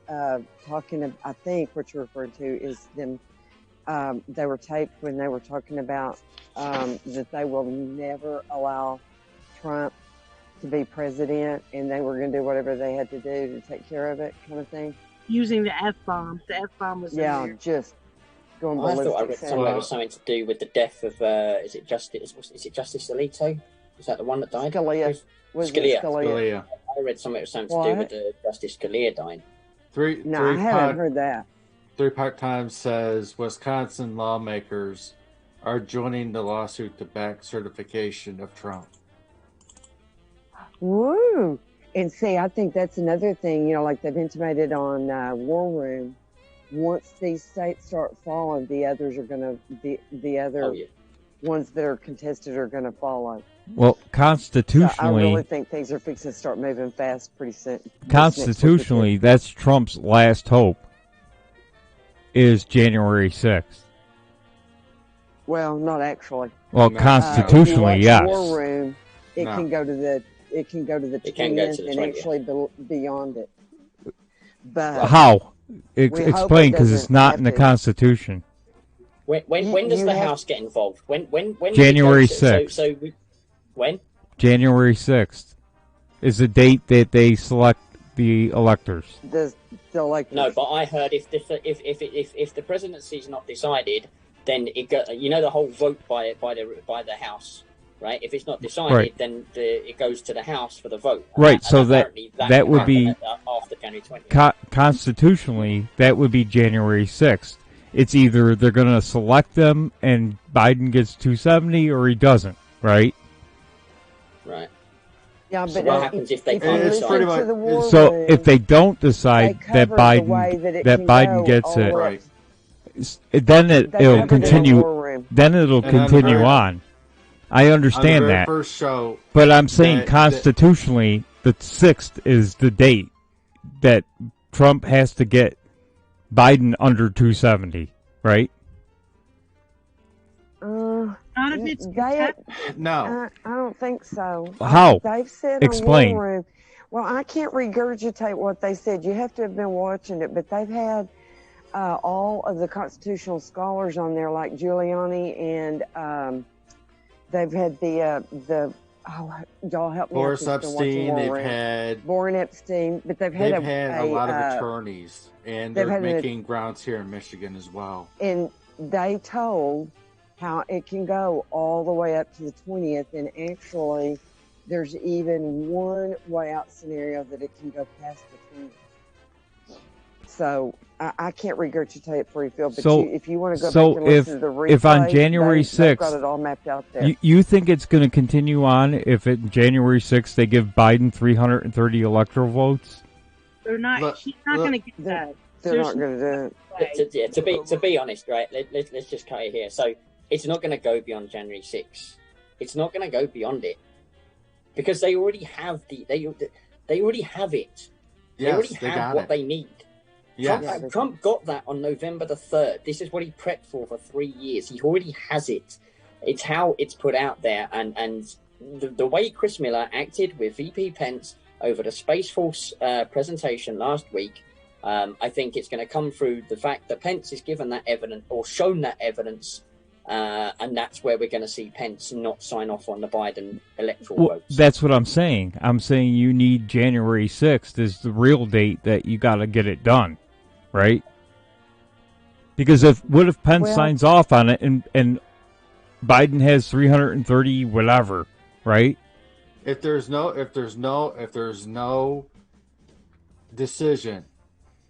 talking? I think what you're referring to is them. They were taped when they were talking about that they will never allow Trump to be president, and they were going to do whatever they had to do to take care of it, kind of thing. using the F-bomb. The F-bomb was in there. Just going I ballistic. thought I read somewhere it was something to do with the death of is it Justice Alito? Is that the one that died? Scalia. Scalia. I read somewhere it was something to do with the Justice Scalia dying. I haven't heard that. 3 Part Times says Wisconsin lawmakers are joining the lawsuit to back certification of Trump. Woo! And see, I think that's another thing, like they've intimated on War Room. Once these states start falling, the others are going to the other ones that are contested are going to follow. Well, constitutionally, so I really think things are fixing to start moving fast pretty soon. Constitutionally, that's Trump's last hope. Is January 6th. Well, not actually. Well, constitutionally, yes. War Room, it can go to the 20th and actually beyond it. But how? Explain, because it's not in the Constitution. When does the House get involved? When January 6th. When? January 6th is the date that they select the electors. The electors. No, but I heard if the presidency is not decided, then it go, the whole vote by the House, right? If it's not decided, then it goes to the House for the vote. Right. So that would be after January 20th. Constitutionally, that would be January 6th. It's either they're going to select them and Biden gets 270 or he doesn't, right? Right. Yeah, but so what happens if they can't decide? So if they don't decide that Biden gets it, right. Then it'll continue. Then it'll continue on. I understand that. First show, but I'm saying constitutionally, the 6th is the date that Trump has to get Biden under 270, right? Not if it's no. I don't think so. How? They've said Explain. War Room. Well, I can't regurgitate what they said. You have to have been watching it, but they've had all of the constitutional scholars on there, like Giuliani, and they've had y'all help me. Boris Epstein. They've had Warren Epstein, but they've had a lot of attorneys, and they're making grounds here in Michigan as well. And they told how it can go all the way up to the 20th, and actually, there's even one way out scenario that it can go past the 20th. So I can't regurgitate it for you, Phil. But if you want to go back and listen to the replay, if on January 6th, they've got it all mapped out there. You think it's going to continue on if in January 6th they give Biden 330 electoral votes? They're not. He's not going to get that. They're not going to do it. To be honest, right? Let's just cut it here. So it's not going to go beyond January 6th. It's not going to go beyond it because they already have they already have it. They already have what they need. Yes. Trump got that on November the 3rd. This is what he prepped for 3 years. He already has it. It's how it's put out there. And the way Chris Miller acted with VP Pence over the Space Force presentation last week, I think it's going to come through the fact that Pence is given that evidence or shown that evidence. And that's where we're going to see Pence not sign off on the Biden electoral votes. That's what I'm saying. I'm saying you need January 6th is the real date that you got to get it done, right? Because what if Pence signs off on it and Biden has 330 whatever, right? If there's no decision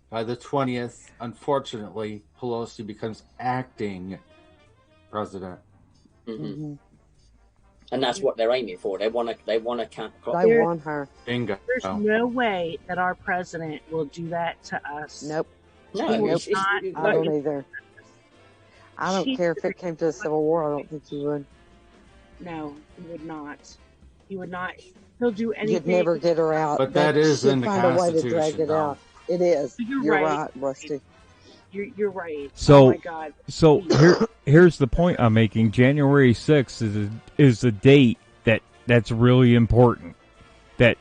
by the 20th, unfortunately, Pelosi becomes acting president. Mm-hmm. And that's what they're aiming for. They want They want her. Bingo. There's no way that our president will do that to us. Nope. No, I don't either. I don't care if it came to a civil war. I don't think he would. No, he would not. He would not. He'll do anything. You'd never get her out. But that is in the Constitution. Find a way to drag it though. out. It is. You're right, Rusty. You're right. So, oh my God. So here's the point I'm making. January 6th is the date that's really important. That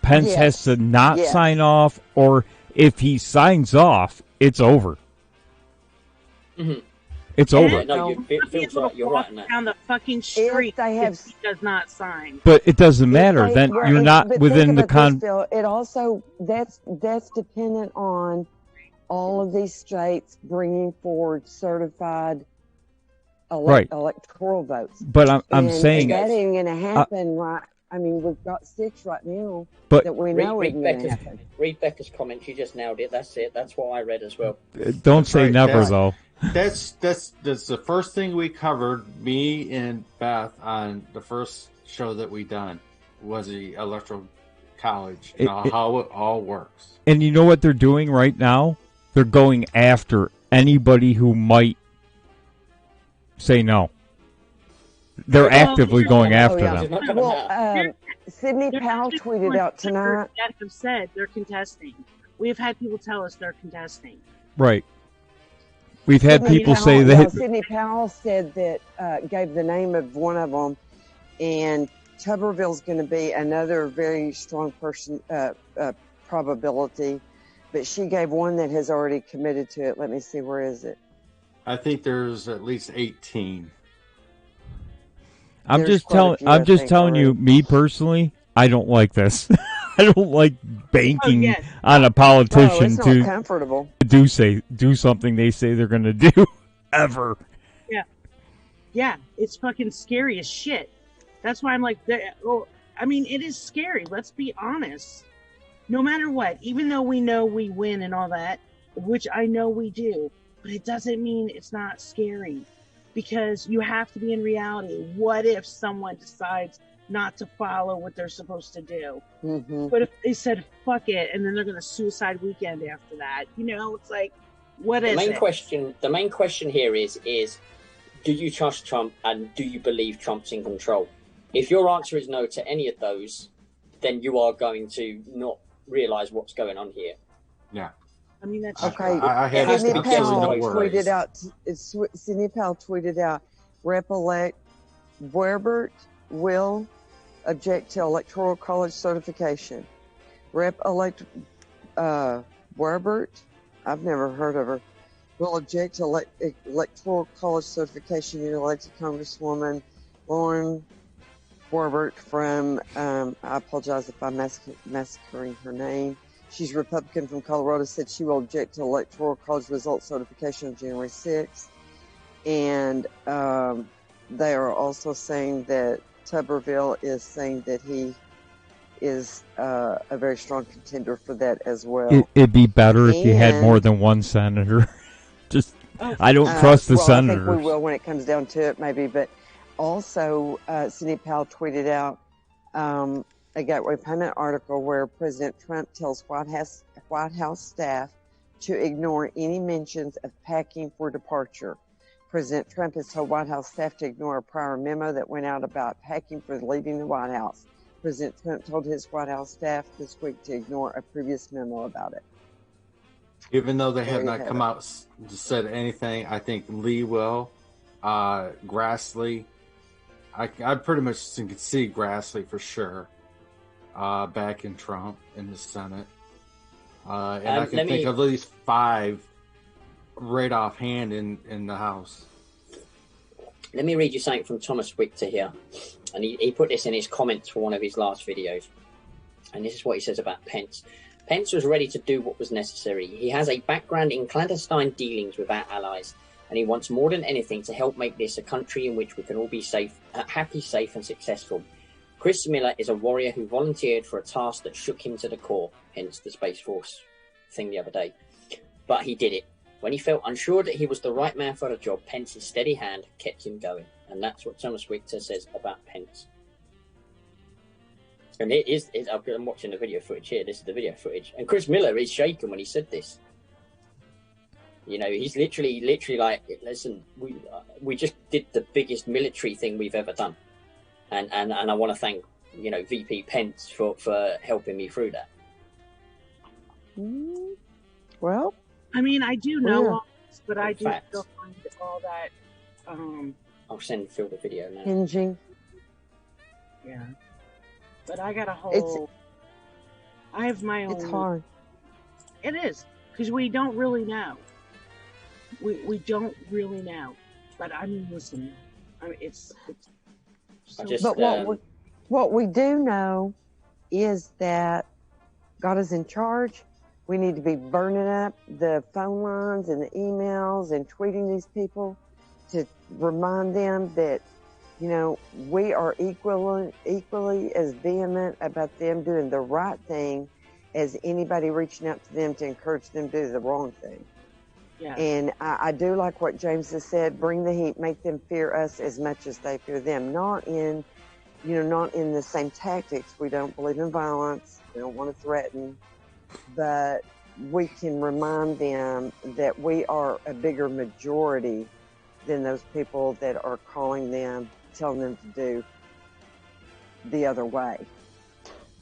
Pence has to not sign off, or if he signs off, it's over. Mm-hmm. It's over. No, you're right on that. Down the fucking street if he does not sign. But it doesn't matter. Then you're not within the It also that's dependent on all of these states bringing forward certified electoral votes. But I'm saying that ain't going to happen, right? I mean, we've got 6 right now that we know isn't going to happen. Read Becca's comment. She just nailed it. That's it. That's what I read as well. Don't say never, though. That's the first thing we covered, me and Beth, on the first show that we done, was the electoral college, how it all works. And you know what they're doing right now? They're going after anybody who might say no. They're actively going after them. Well, Sidney Powell tweeted out tonight that have said they're contesting. We've had people tell us they're contesting. Right. We've had people say that. Sidney Powell said that, gave the name of one of them, and Tuberville's going to be another very strong person probability, but she gave one that has already committed to it. Let me see, where is it? I think there's at least 18. I'm just telling you, me personally, I don't like this. I don't like banking on a politician comfortable. do something they say they're going to do ever. Yeah, it's fucking scary as shit. That's why I'm like, I mean, it is scary. Let's be honest. No matter what, even though we know we win and all that, which I know we do, but it doesn't mean it's not scary, because you have to be in reality. What if someone decides not to follow what they're supposed to do? Mm-hmm. But if they said fuck it, and then they're going to suicide weekend after that, it's like, what is it? The main question here is do you trust Trump, and do you believe Trump's in control? If your answer is no to any of those, then you are going to not realize what's going on here. Yeah. I mean, that's okay. Sidney Powell tweeted out, Rep-elect Werbert will object to Electoral College certification. Rep-elect Werbert, I've never heard of her, will object to Electoral College certification. Elected Congresswoman Lauren Werbert from, I apologize if I'm massacring her name. She's Republican from Colorado, said she will object to Electoral College results certification on January 6th. And they are also saying that Tuberville is saying that he is a very strong contender for that as well. It'd be better if you had more than one senator. I don't trust the senators. I think we will when it comes down to it, maybe. But also, Sidney Powell tweeted out a Gateway Pundit article where President Trump tells White House staff to ignore any mentions of packing for departure. President Trump has told White House staff to ignore a prior memo that went out about packing for leaving the White House. President Trump told his White House staff this week to ignore a previous memo about it. Even though they have not come out and said anything, I think Lee will. Grassley, I pretty much can see Grassley for sure. Back in Trump in the Senate. And I can think of at least 5 right offhand in the House. Let me read you something from Thomas Victor here. And he put this in his comments for one of his last videos. And this is what he says about Pence. Pence was ready to do what was necessary. He has a background in clandestine dealings with our allies. And he wants more than anything to help make this a country in which we can all be safe, happy, safe and successful. Chris Miller is a warrior who volunteered for a task that shook him to the core, hence the Space Force thing the other day. But he did it. When he felt unsure that he was the right man for the job, Pence's steady hand kept him going. And that's what Thomas Victor says about Pence. And I'm watching the video footage here. This is the video footage. And Chris Miller is shaken when he said this. He's literally like, listen, we just did the biggest military thing we've ever done. And I want to thank, VP Pence for helping me through that. Well, I mean, I do know all this, but I do still find all that. I'll send Phil the video now. Hinging. Yeah. But I got a whole... I have my own... It's hard. It is, because we don't really know. We don't really know. But I mean, listen, it's but what we do know is that God is in charge, We need to be burning up the phone lines and the emails and tweeting these people to remind them that, you know, we are equally as vehement about them doing the right thing as anybody reaching out to them to encourage them to do the wrong thing. Yeah. And I do like what James has said, bring the heat, make them fear us as much as they fear them. Not in the same tactics. We don't believe in violence. We don't want to threaten. But we can remind them that we are a bigger majority than those people that are calling them, telling them to do the other way.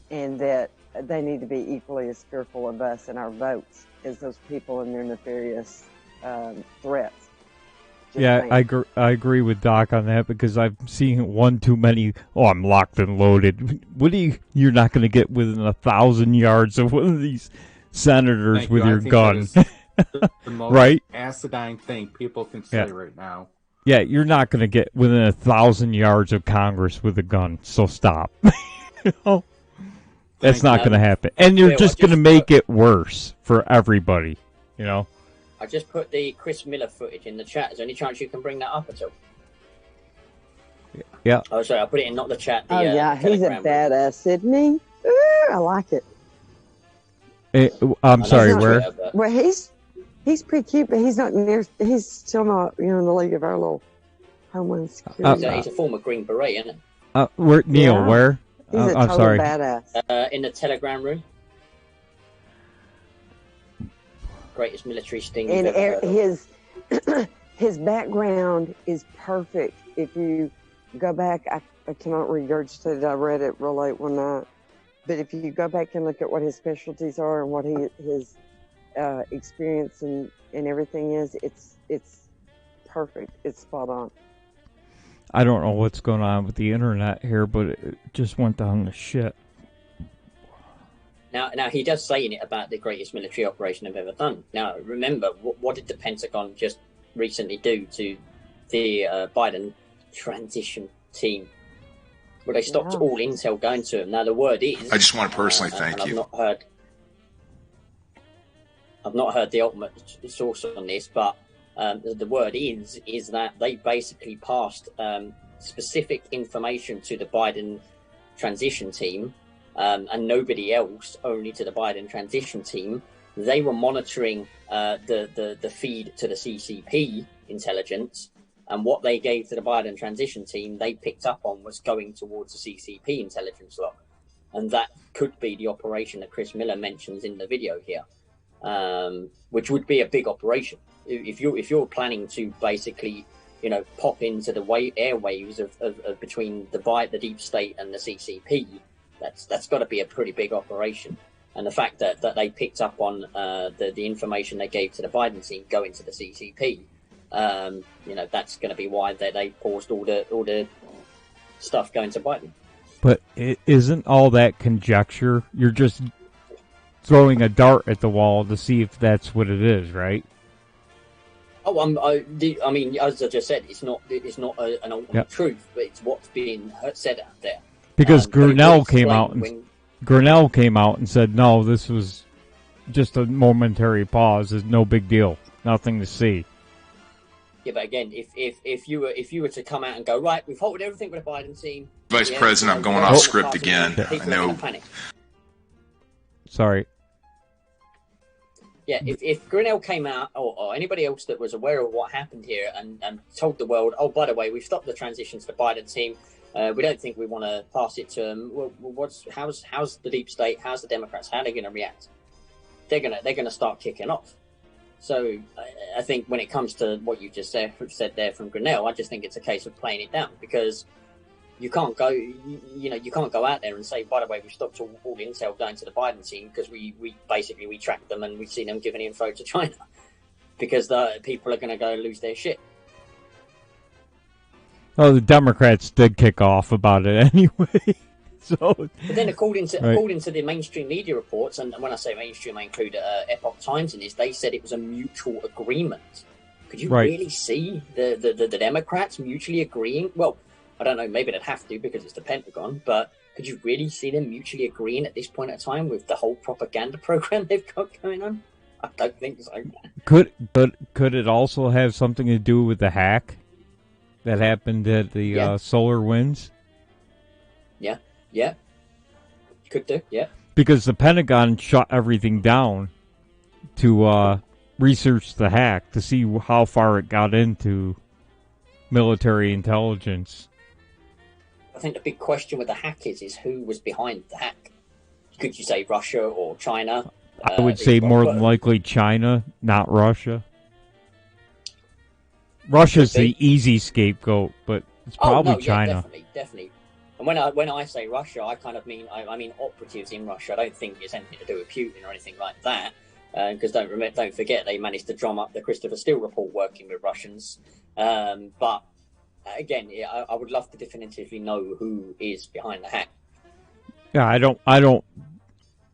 And that they need to be equally as fearful of us and our votes as those people and their nefarious threats. Yeah, I agree with Doc on that because I've seen one too many. Oh, I'm locked and loaded. You're not going to get within 1,000 yards of one of these senators with your gun, the most right? Acidine thing people can say right now. Yeah, you're not going to get within 1,000 yards of Congress with a gun. So stop. That's not going to happen, and you're just going to make it worse for everybody. You know. I just put the Chris Miller footage in the chat. Is there any chance you can bring that up at all? Yeah. Oh, sorry, I put it in not the chat. He's a badass, isn't he? I like it. I'm sorry, where? Well, he's pretty cute, but he's not near. He's still not, in the league of our little Homeland Security. He's a former Green Beret, isn't he? Where? He's a I'm total sorry. badass. In the Telegram room. Greatest military sting and you've ever heard his background is perfect. If you go back, I cannot regurgitate it. I read it real late one night, but if you go back and look at what his specialties are and what his experience and everything is, it's perfect. It's spot on. I don't know what's going on with the internet here, but it just went down to shit. Now he does say in it about the greatest military operation I've ever done. Now, remember, what did the Pentagon just recently do to the Biden transition team? Well, they stopped all intel going to him. Now, the word is... I just want to personally thank you. I've not heard the ultimate source on this, but the word is that they basically passed specific information to the Biden transition team, and nobody else, only to the Biden transition team. They were monitoring the feed to the CCP intelligence, and what they gave to the Biden transition team, they picked up on was going towards the CCP intelligence log, and that could be the operation that Chris Miller mentions in the video here, which would be a big operation if you're planning to basically, pop into the airwaves of between the deep state and the CCP. That's got to be a pretty big operation, and the fact that they picked up on the information they gave to the Biden team going to the CCP, that's going to be why they paused all the stuff going to Biden. But isn't all that conjecture? You're just throwing a dart at the wall to see if that's what it is, right? Oh, I mean, as I just said, it's not an ultimate truth, but it's what's being said out there. Because Grinnell came out and said, no, this was just a momentary pause. It's no big deal. Nothing to see. Yeah, but again, if you were to come out and go, right, we've halted everything with the Biden team. Vice President, I'm going off script again. I know. Sorry. Yeah, if Grinnell came out or anybody else that was aware of what happened here and told the world, oh, by the way, we've stopped the transition to the Biden team. We don't think we want to pass it to them. Well, how's the deep state? How's the Democrats? How are they going to react? They're gonna start kicking off. So I think when it comes to what you just said there from Grinnell, I just think it's a case of playing it down, because you can't go you can't go out there and say, by the way, we've stopped all intel going to the Biden team because we tracked them and we've seen them giving info to China, because the people are going to go lose their shit. Oh, the Democrats did kick off about it anyway. But then, according to the mainstream media reports, and when I say mainstream, I include Epoch Times in this, they said it was a mutual agreement. Could you really see the Democrats mutually agreeing? Well, I don't know, maybe they'd have to because it's the Pentagon, but Could you really see them mutually agreeing at this point in time with the whole propaganda program they've got going on? I don't think so. Could it also have something to do with the hack that happened at the Solar Winds? Yeah. Could do, yeah. Because the Pentagon shut everything down to research the hack to see how far it got into military intelligence. I think the big question with the hack is who was behind the hack? Could you say Russia or China? I would say more than likely China, not Russia. Russia's the easy scapegoat, but it's probably China. Definitely. And when I say Russia, I kind of mean I mean operatives in Russia. I don't think it's anything to do with Putin or anything like that. Because don't forget they managed to drum up the Christopher Steele report working with Russians. But again, I would love to definitively know who is behind the hack. Yeah, I don't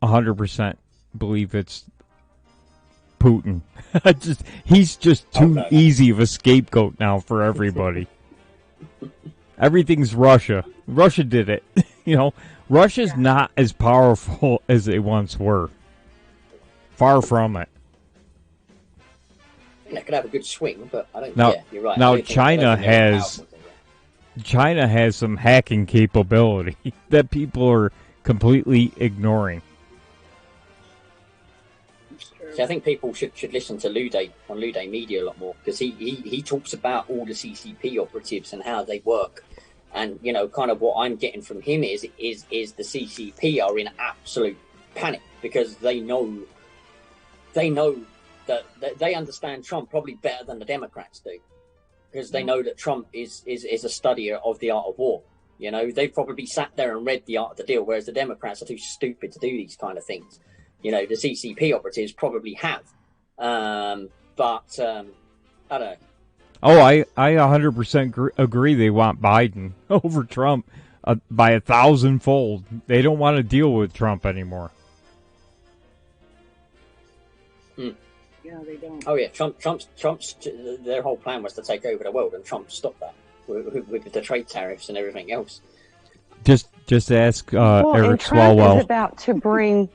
100% believe it's Putin. He's just too easy of a scapegoat now for everybody. Everything's Russia. Russia did it. Russia's not as powerful as they once were. Far from it. I think they could have a good swing, but I don't. Yeah, you're right. Now China has some hacking capability that people are completely ignoring. See, I think people should listen to Luday on Luday Media a lot more, because he talks about all the CCP operatives and how they work, and kind of what I'm getting from him is the CCP are in absolute panic because they know that they understand Trump probably better than the Democrats do, because they know that Trump is a studier of the art of war. They've probably sat there and read The Art of the Deal, whereas the Democrats are too stupid to do these kind of things. The CCP operatives probably have. But I don't know. Oh, I 100% agree they want Biden over Trump by 1,000-fold. They don't want to deal with Trump anymore. Yeah, they don't. Oh yeah, Trump's their whole plan was to take over the world, and Trump stopped that with the trade tariffs and everything else. Just ask Eric Swalwell. Trump is about to bring.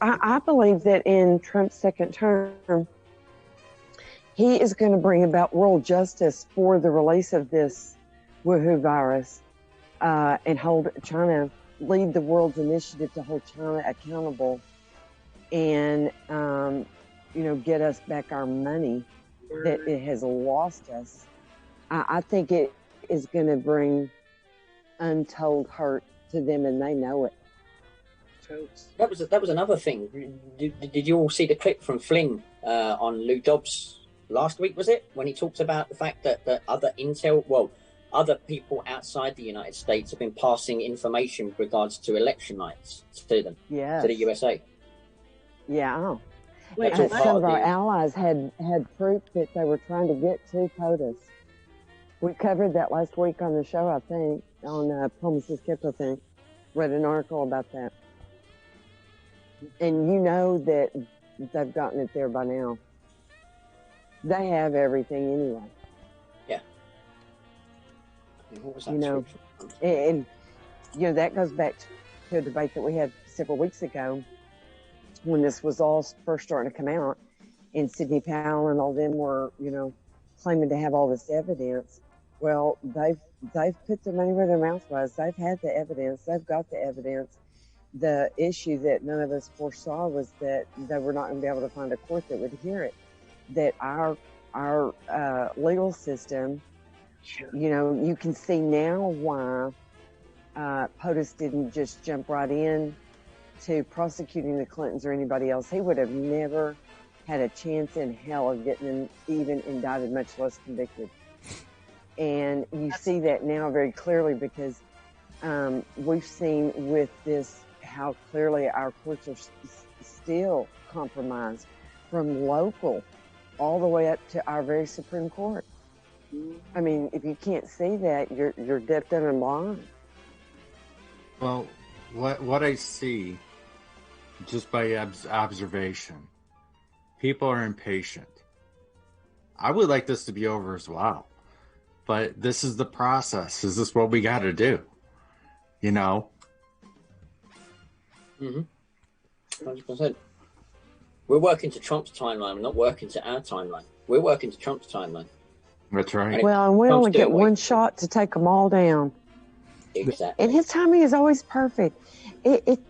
I believe that in Trump's second term, he is going to bring about world justice for the release of this Wuhan virus, and lead the world's initiative to hold China accountable, and get us back our money that it has lost us. I think it is going to bring untold hurt to them, and they know it. That was another thing. Did you all see the clip from Flynn on Lou Dobbs last week? Was it when he talked about the fact that other people outside the United States have been passing information with regards to election nights to them, to the USA? Yeah. Some of our allies had proof that they were trying to get to POTUS. We covered that last week on the show, I think, on Promises Kept, I think. Read an article about that. And that they've gotten it there by now. They have everything anyway. Yeah. What was that? And that goes back to a debate that we had several weeks ago when this was all first starting to come out, and Sidney Powell and all them were, claiming to have all this evidence. Well, they've put their money where their mouth was. They've had the evidence. They've got the evidence. The issue that none of us foresaw was that they were not going to be able to find a court that would hear it. That our legal system, you can see now why POTUS didn't just jump right in to prosecuting the Clintons or anybody else. He would have never had a chance in hell of getting them even indicted, much less convicted. And you see that now very clearly because we've seen with this how clearly our courts are still compromised, from local all the way up to our very Supreme Court. I mean, if you can't see that, you're deaf, dumb, and blind. Well, what I see, just by observation, people are impatient. I would like this to be over as well, but this is the process. Is this what we got to do? 100%. We're working to Trump's timeline. We're not working to our timeline. We're working to Trump's timeline. That's right. Well, and we only get one shot to take them all down. Exactly. And his timing is always perfect.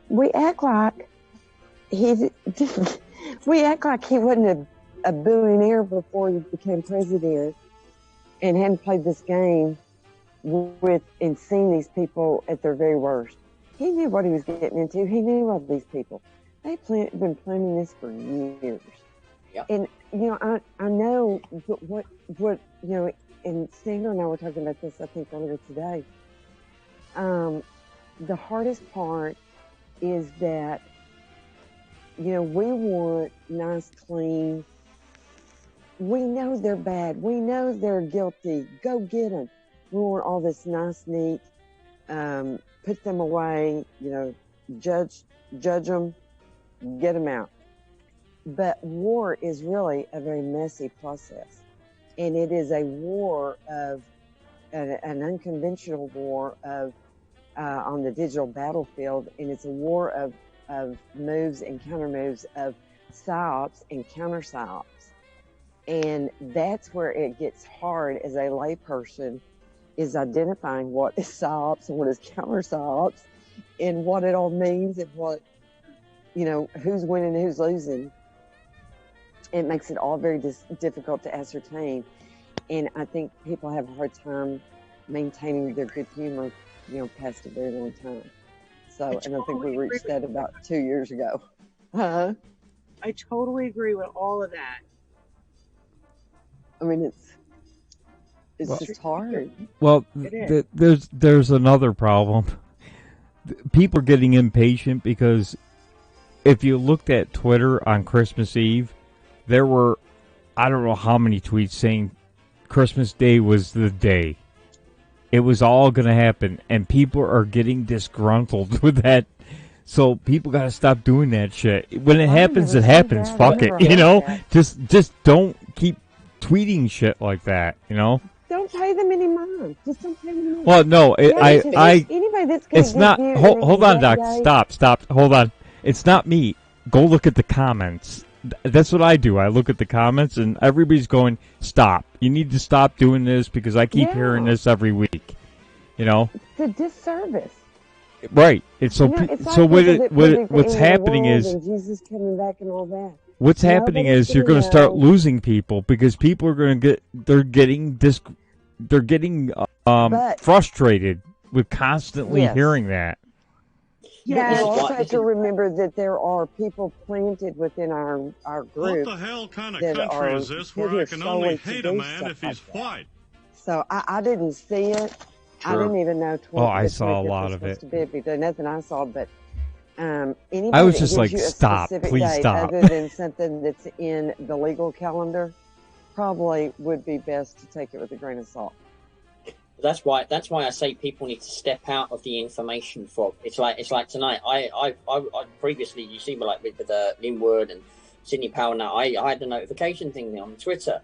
We act like he wasn't a billionaire before he became president and hadn't played this game with and seen these people at their very worst. He knew what he was getting into. He knew all these people. They've been planning this for years. Yep. And, I know what, and Sandra and I were talking about this, I think, earlier today. The hardest part is that, we want nice, clean. We know they're bad. We know they're guilty. Go get them. We want all this nice, neat, put them away, judge them, get them out. But war is really a very messy process. And it is a war of, an unconventional war of, on the digital battlefield. And it's a war of moves and counter moves, of psyops and counter psyops. And that's where it gets hard as a layperson, is identifying what is psyops and what is counter psyops and what it all means and what, who's winning and who's losing. It makes it all very difficult to ascertain. And I think people have a hard time maintaining their good humor, past a very long time. So, and I think we reached that about 2 years ago. Huh? I totally agree with all of that. I mean, it's just hard. Well, there's another problem. People are getting impatient because if you looked at Twitter on Christmas Eve, there were, I don't know how many tweets saying Christmas Day was the day. It was all going to happen, and people are getting disgruntled with that. So people got to stop doing that shit. When it happens, it happens. Fuck it, Just don't keep tweeting shit like that, Don't pay them any mind. Just don't pay them any mind. Well, no, anybody that's it's not. Hold on, Doc. Stop. Hold on. It's not me. Go look at the comments. That's what I do. I look at the comments, and everybody's going, "Stop! You need to stop doing this because I keep hearing this every week." It's a disservice. Right. It's so. What's happening is Jesus coming back and all that. What's happening is you're going to start losing people because people are going to getting frustrated with constantly hearing that. Yeah, you also have to remember that there are people planted within our group. What the hell kind of country is this where I can only hate a man if he's white? So I didn't see it. Sure. I didn't even know. I saw a lot of it. There's nothing I saw, but anybody I was just that like, gives you a stop, specific please date stop. Other than something that's in the legal calendar, probably would be best to take it with a grain of salt. That's why I say people need to step out of the information fog. It's like tonight. I previously, you see me like with Linwood and Sidney Powell. Now I had the notification thing on Twitter,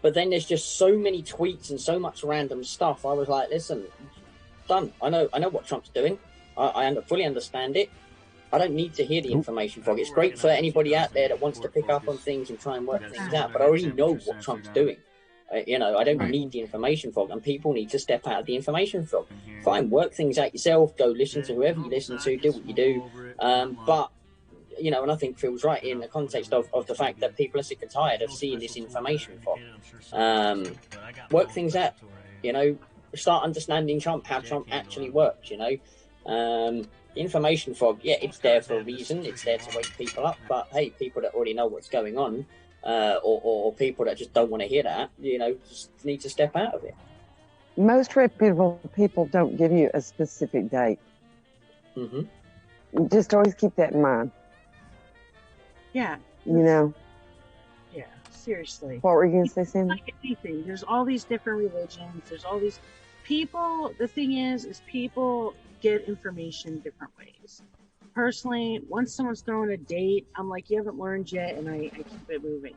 but then there's just so many tweets and so much random stuff. I was like, listen, done. I know what Trump's doing. I fully understand it. I don't need to hear the information fog. It's great for anybody out there that wants to pick up on things and try and work things out. But I already know what Trump's doing. I don't need the information fog, and people need to step out of the information fog. Fine, work things out yourself. Go listen to whoever you listen to. Do what you do. But and I think Phil's right in the context of the fact that people are sick and tired of seeing this information fog. Work things out. Start understanding Trump, how Trump actually works. The information fog, it's there for a reason. It's there to wake people up. But hey, people that already know what's going on. Or people that just don't want to hear that, just need to step out of it. Most reputable people don't give you a specific date. Mm-hmm. Just always keep that in mind. Yeah. Yeah, seriously. What were you going to say, Sandy? Like anything. There's all these different religions. There's all these people. The thing is people get information different ways. Personally, once someone's throwing a date, I'm like, you haven't learned yet, and I keep it moving.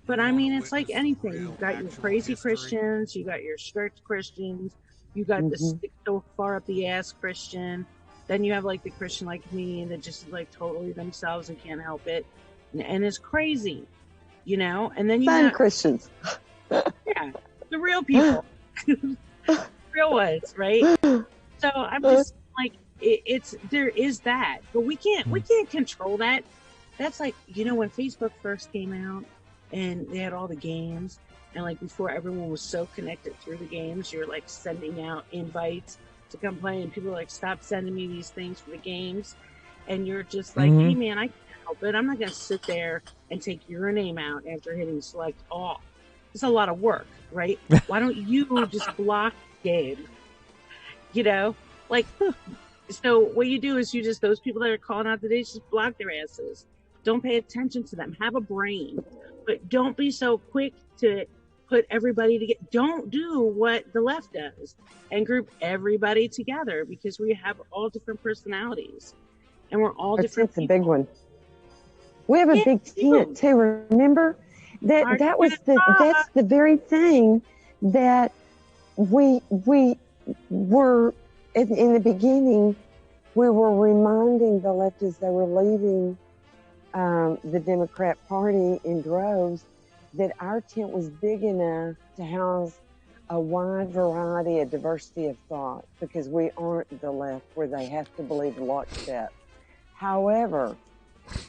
But I mean, it's like anything. You've got your crazy Christians, you got your strict Christians, you got the stick so far up the ass Christian. Then you have like the Christian like me that just is like totally themselves and can't help it, and it's crazy, you know. And then you Fun have Christians. yeah, the real people, real ones, right? So I'm just like, it's there is that, but we can't control that. That's like, you know, when Facebook first came out and they had all the games, and like before everyone was so connected through the games, you're like sending out invites to come play, and people are like, stop sending me these things for the games, and you're just like, hey man, I can't help it. I'm not gonna sit there and take your name out after hitting select all. It's a lot of work, right? Why don't you just block the game? You know, like, so what you do is you just, those people that are calling out today, just block their asses. Don't pay attention to them. Have a brain, but don't be so quick to put everybody together. Don't do what the left does and group everybody together, because we have all different personalities and we're all different. It's a big one. We have a big tent too. Remember that's the very thing that we were in the beginning. We were reminding the leftists they were leaving the Democrat Party in droves, that our tent was big enough to house a wide variety, a diversity of thought, because we aren't the left where they have to believe lockstep. However,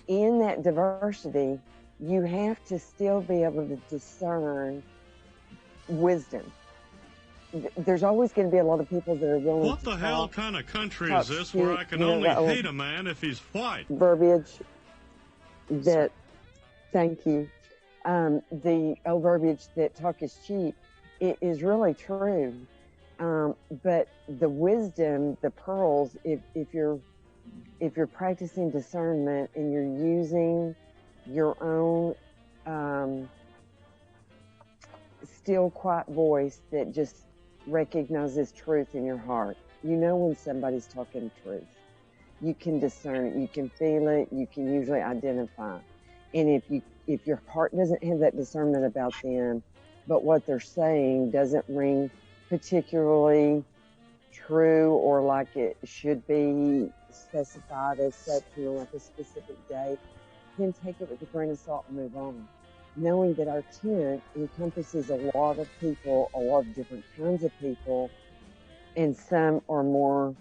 in that diversity, you have to still be able to discern wisdom. There's always going to be a lot of people that are willing What to the hell kind of country is this where I can only hate a man if he's white? Verbiage that, thank you. The old verbiage that talk is cheap, it is really true. But the wisdom, the pearls, if you're practicing discernment and you're using your own still quiet voice that just recognizes truth in your heart, you know when somebody's talking truth. You can discern it, you can feel it, you can usually identify. And if your heart doesn't have that discernment about them, but what they're saying doesn't ring particularly true or like it should be specified as such, you know, like a specific day, then take it with a grain of salt and move on. Knowing that our tent encompasses a lot of people, a lot of different kinds of people, and some are more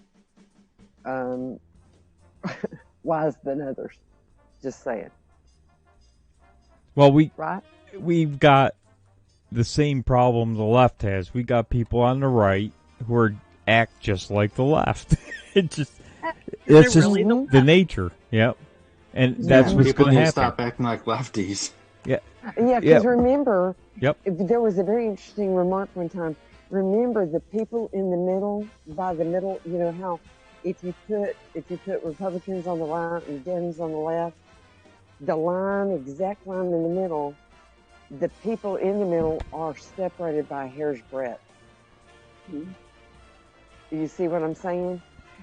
wise than others. Just saying. Well, we've got the same problem the left has. We got people on the right who act just like the left. It's just really the nature. Yep. And that's what's going to happen. Stop acting like lefties. Yeah. Yeah, because remember, there was a very interesting remark one time. Remember the people in the middle, by the middle, you know how if you put Republicans on the right and Dems on the left, the exact line in the middle, the people in the middle are separated by a hair's breadth. You see what I'm saying?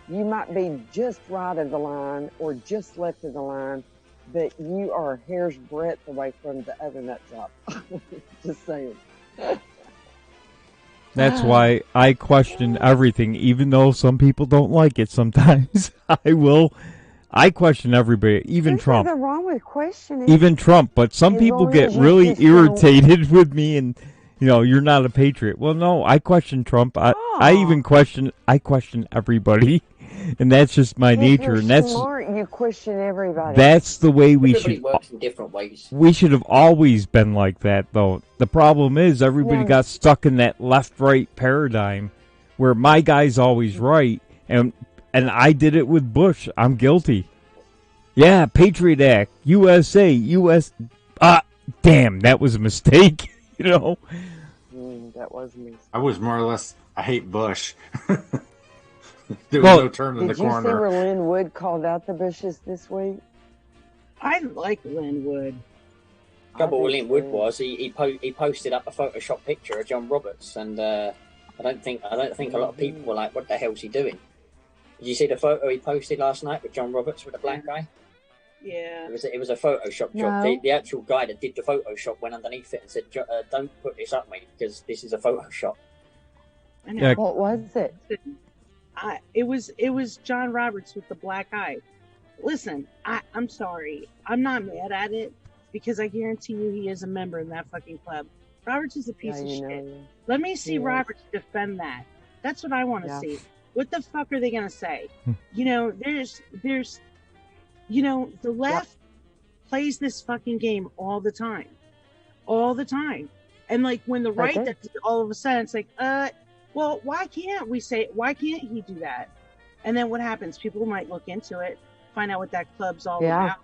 You might be just right of the line or just left of the line, but you are a hair's breadth away from the other nut job. Just saying. That's why I question everything, even though some people don't like it sometimes. I question everybody, even Trump. There's nothing wrong with questioning. Even Trump, but some people get really irritated with me and, you know, you're not a patriot. Well, no, I question Trump. I question everybody. And that's just my nature. And that's smart, you question everybody. That's the way we should. Works in different ways. We should have always been like that, though. The problem is everybody got stuck in that left-right paradigm, where my guy's always right, and I did it with Bush. I'm guilty. Yeah, Patriot Act, USA, U.S. Damn, that was a mistake. You know. That was me. I was more or less. I hate Bush. There was no turn in the corner. Did you see where Lynn Wood called out the Bushes this week? I like Lynn Wood. Trouble with Lynn Wood was he posted up a Photoshop picture of John Roberts, and I don't think a lot of people were like, "What the hell's he doing?" Did you see the photo he posted last night with John Roberts with a black guy? Yeah. It was a Photoshop job. The actual guy that did the Photoshop went underneath it and said, "Don't put this up, mate, because this is a Photoshop." I know. What was it? it was John Roberts with the black eye. Listen, I'm sorry. I'm not mad at it because I guarantee you he is a member in that fucking club. Roberts is a piece of shit. Let me see Roberts defend that. That's what I want to see. What the fuck are they going to say? There's the left plays this fucking game all the time. All the time. And like when the right does it, all of a sudden it's like, well, why can't he do that? And then what happens? People might look into it, find out what that club's all about.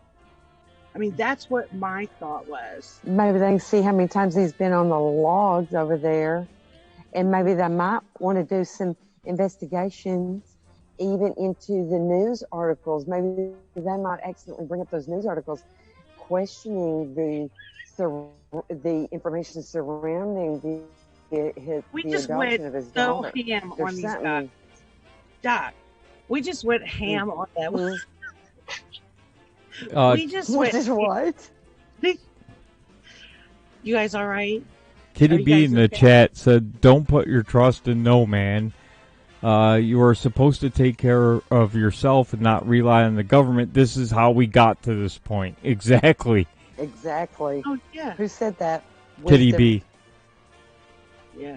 I mean, that's what my thought was. Maybe they can see how many times he's been on the logs over there. And maybe they might want to do some investigations even into the news articles. Maybe they might accidentally bring up those news articles questioning the information surrounding the adoption of his daughter. We just went so ham on these guys. Doc, we just went ham on them. We just went... what? You guys all right? Kitty B in the chat said, don't put your trust in no man. You are supposed to take care of yourself and not rely on the government. This is how we got to this point. Exactly. Exactly. Oh, yeah. Who said that? Kitty B. Yeah.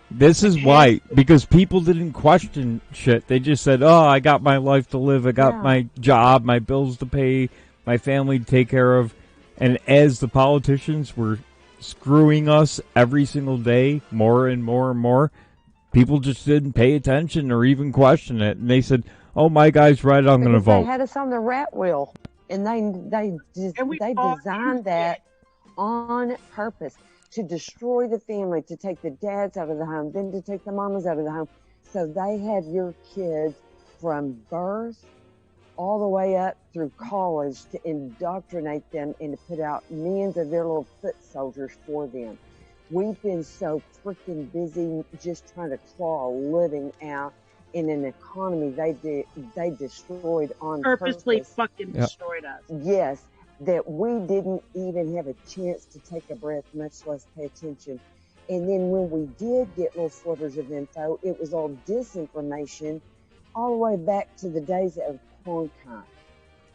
This is why, because people didn't question shit. They just said, oh, I got my life to live. I got my job, my bills to pay, my family to take care of. And as the politicians were screwing us every single day, more and more and more, people just didn't pay attention or even question it. And they said, oh, my guy's right, I'm going to vote. They had us on the rat wheel. And they designed that on purpose to destroy the family, to take the dads out of the home, then to take the mamas out of the home. So they had your kids from birth all the way up through college to indoctrinate them and to put out millions of their little foot soldiers for them. We've been so freaking busy just trying to claw a living out in an economy they destroyed on purposely purpose. Fucking destroyed us. Yes, that we didn't even have a chance to take a breath, much less pay attention. And then when we did get little slivers of info, it was all disinformation all the way back to the days of Cronkite.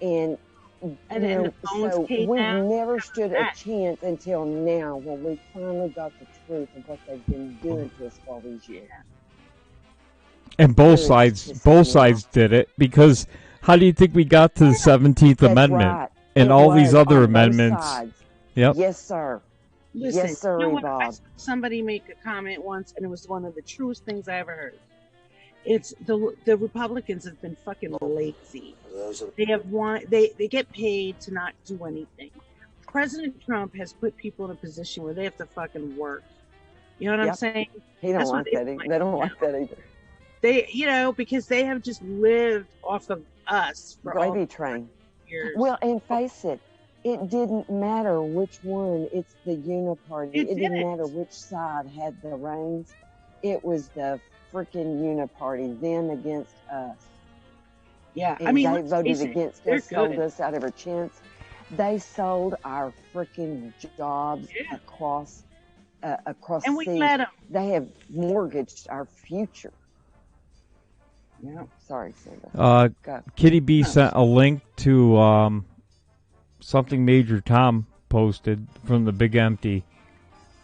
And so we've never stood a chance until now when we finally got the truth of what they've been doing to us for all these years. And both sides did it, because how do you think we got to the 17th Amendment? Right. And all these other amendments. Yep. Yes, sir. Listen, yes, sir, Bob. I saw somebody make a comment once, and it was one of the truest things I ever heard. It's the Republicans have been fucking lazy. They have they get paid to not do anything. President Trump has put people in a position where they have to fucking work. You know what I'm saying? He don't like that either. They don't like that either. They, because they have just lived off of us for gravy train. Years. Well, and face it, it didn't matter which one. It's the uniparty. It didn't matter which side had the reins. It was the freaking uniparty, them against us. Yeah, and they voted against us, sold us out of our chance. They sold our freaking jobs across and we seas. let them. They have mortgaged our future. Yeah. Sorry, Sandra. Kitty B sent a link to something Major Tom posted from the Big Empty,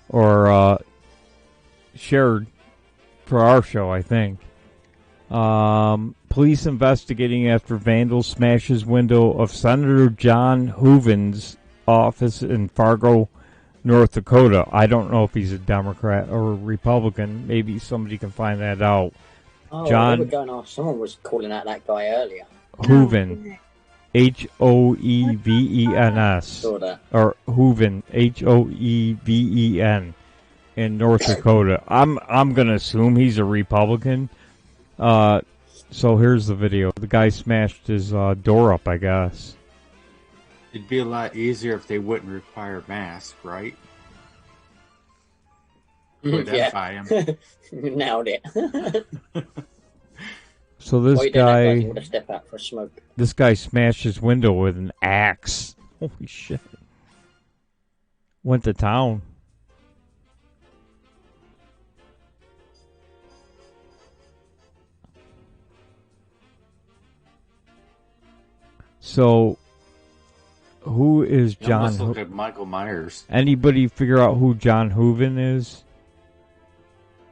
or shared for our show, I think. Police investigating after vandals smashes window of Senator John Hooven's office in Fargo, North Dakota. I don't know if he's a Democrat or a Republican. Maybe somebody can find that out. Oh, John, they were going off. Someone was calling out that guy earlier. Hooven, Hoevens, or Hooven, Hoeven, in North Dakota. I'm gonna assume he's a Republican. So here's the video. The guy smashed his door up, I guess. It'd be a lot easier if they wouldn't require masks, right? Identify him. Nailed it. So this guy, step out for a smoke. This guy smashed his window with an axe. Holy shit! Went to town. So, who is John? Let's look at Michael Myers. Anybody figure out who John Hooven is?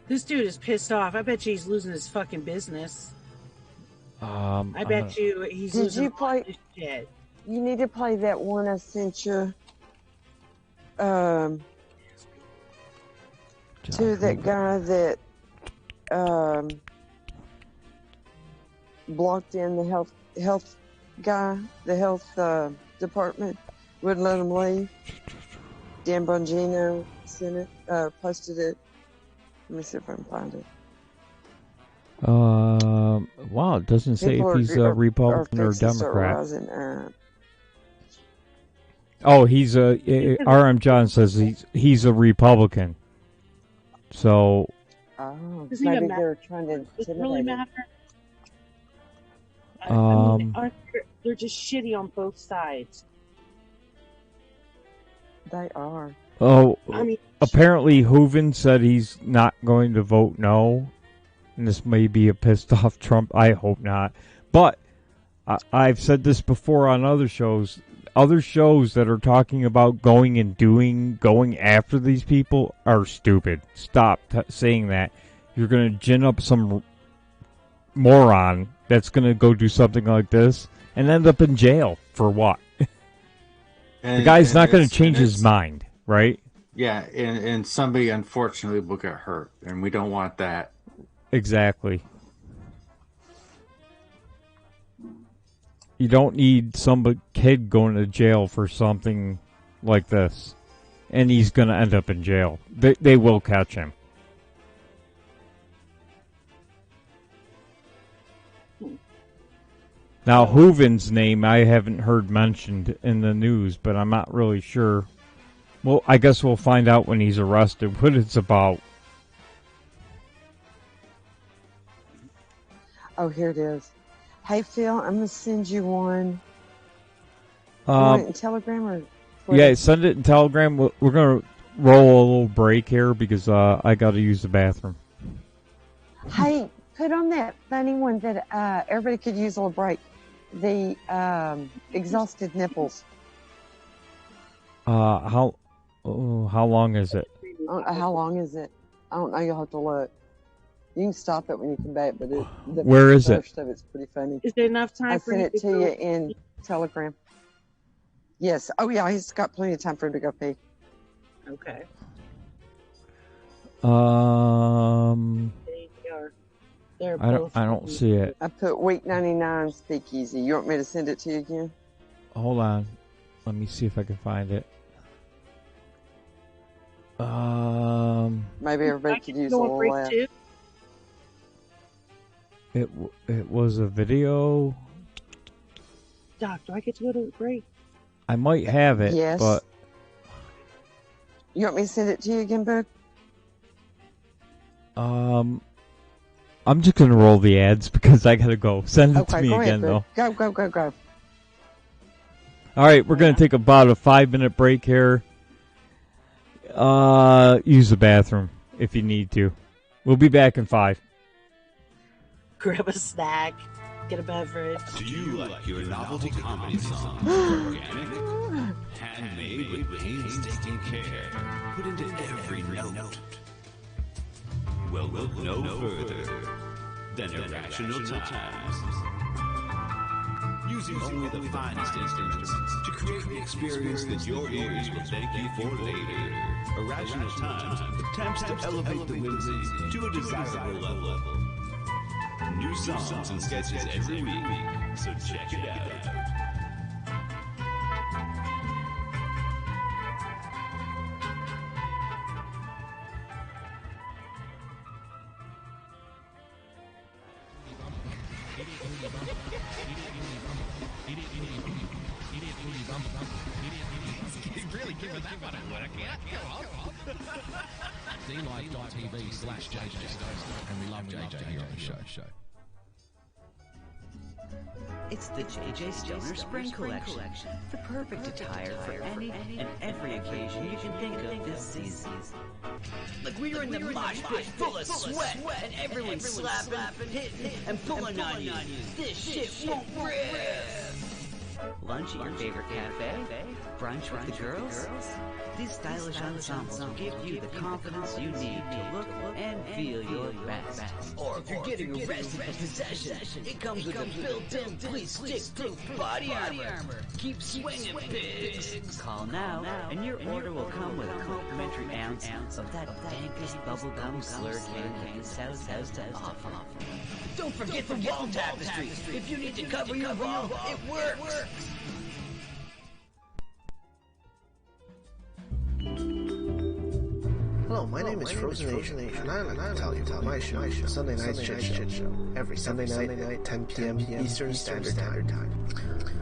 This dude is pissed off. I bet you he's losing his fucking business. I bet you he's losing all his shit. You need to play that one I sent you. To that guy that blocked in the health guy, the health department, wouldn't let him leave. Dan Bongino sent it, posted it. Let me see if I can find it. Wow, it doesn't say if he's a Republican or Democrat. Oh, he's a R.M. John says he's a Republican. So, maybe they're trying to intimidate. Does it really matter? I mean, they're just shitty on both sides. They are. Oh, apparently Hooven said he's not going to vote no. And this may be a pissed off Trump. I hope not. But I've said this before on other shows. Other shows that are talking about going after these people are stupid. Stop saying that. You're going to gin up some moron that's going to go do something like this and end up in jail for what? The guy's not going to change his mind, right? Yeah, and somebody unfortunately will get hurt, and we don't want that. Exactly. You don't need some kid going to jail for something like this. And he's going to end up in jail. They will catch him. Now, Hooven's name I haven't heard mentioned in the news, but I'm not really sure. Well, I guess we'll find out when he's arrested what it's about. Oh, here it is. Hey, Phil, I'm going to send you one. You Um, want it in Telegram or Twitter? Yeah, send it in Telegram. We're going to roll a little break here because I got to use the bathroom. Hey, put on that funny one that everybody could use a little break. The exhausted nipples. How long is it? I don't know how long is it. I don't know. You'll have to look. You can stop it when you come back, but Where is it? Of it's pretty funny. Is there enough time I for sent you it to you in Telegram. Yes. Oh yeah, he's got plenty of time for him to go pee. Okay. I don't see it. I put week 99 Speakeasy. You want me to send it to you again? Hold on. Let me see if I can find it. Maybe everybody could use a little laugh. It was a video. Doc, do I get to go to a break? I might have it, yes. But you want me to send it to you again, bud? I'm just gonna roll the ads because I gotta go. Send it to me again, though. Go. All right, we're gonna take about a 5-minute break here. Use the bathroom if you need to. We'll be back in 5. Grab a snack, get a beverage. Do you like your novelty comedy songs organic, handmade with painstaking care, put into every note? Well, look no further than Irrational Times. Using only the finest instruments to create the experience that your ears will thank you for later. Irrational Times attempts to elevate the whimsy to a desirable level. New songs and sketches every week, so check it out. DLive.tv/JJ and we love JJ here on the show. It's the JJ Stoner Spring Collection. The perfect attire for any and every occasion you can think of this season. Like we were in the mosh pit full of sweat, and everyone's slapping, hitting, and pulling on you. This shit won't rip. Lunch at your favorite cafe? Brunch with the girls? These stylish ensembles will give you the confidence you need to look and feel your best. Or if you're getting arrested for possession, it comes with a built-in police stick-proof body armor. Keep swinging, pigs! Call now, and your order will come with a complimentary ounce of that dankest bubblegum slurred hand that this house has to offer. Don't forget the wall tapestry. If you need to cover your wall, it works. Hello, my name is Frozen Asian, and I'd like to tell you about my show, Sunday Night Shit Show, every Sunday night, 10 p.m. Eastern Standard Time.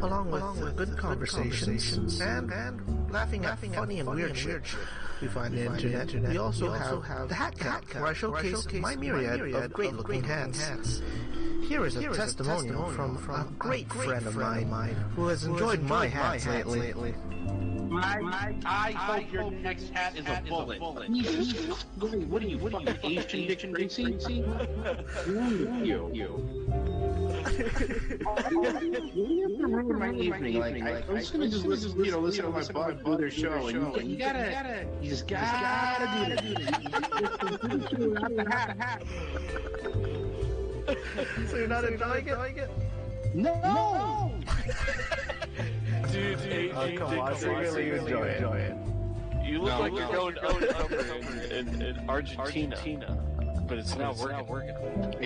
Along with good conversations and laughing at funny and weird shit we find on the internet. We also have the Hat Cat, where I showcase my myriad of great-looking hats. Here is a testimonial from a great friend of mine who has enjoyed my hats lately. I hope your next hat is a bullet. What are you, fucking Asian Dick Tracy? You. You have to ruin my evening. Like, I was gonna just listen to my bud do their show, and you just gotta do that. So you're not enjoying it? No! Dude, come on, seriously, you enjoy it. You look like you're going undercover in Argentina, but it's not working. I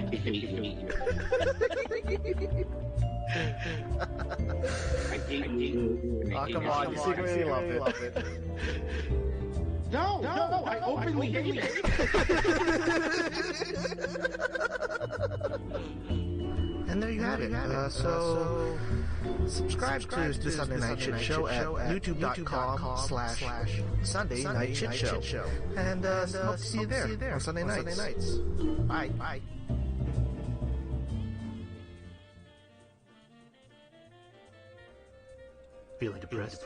hate you. Oh, come on, you secretly love it. No, I openly hate it. And there you have it. So subscribe to the Sunday Night Shit Show at youtube.com/Sunday Night Shit Show. And hope to see you there on Sunday nights. Bye. Feeling depressed?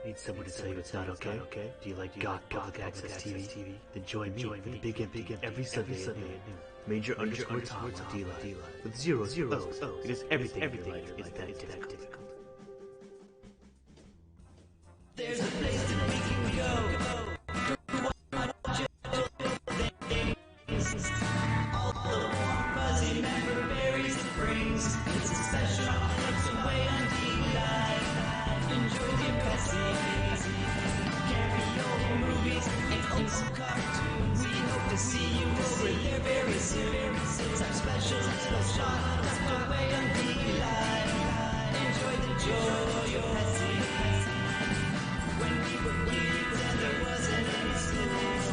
Need someone to tell you it's not okay? Do you like God Public Access TV? Then join me for the Big Empty every Sunday at noon. Major underscore Tom on D-Live. With zero O's. Because everything in life is that difficult. There's a place that we can go. All the warm, fuzzy member berries it brings. It's a special place away on D-Live. Enjoy the Pepsi, campy movies, and also cartoons. We hope to see you over there very soon. It's our special little shot tucked away on D-Live. Enjoy the joy of Pepsi. When we were kids and there wasn't any school,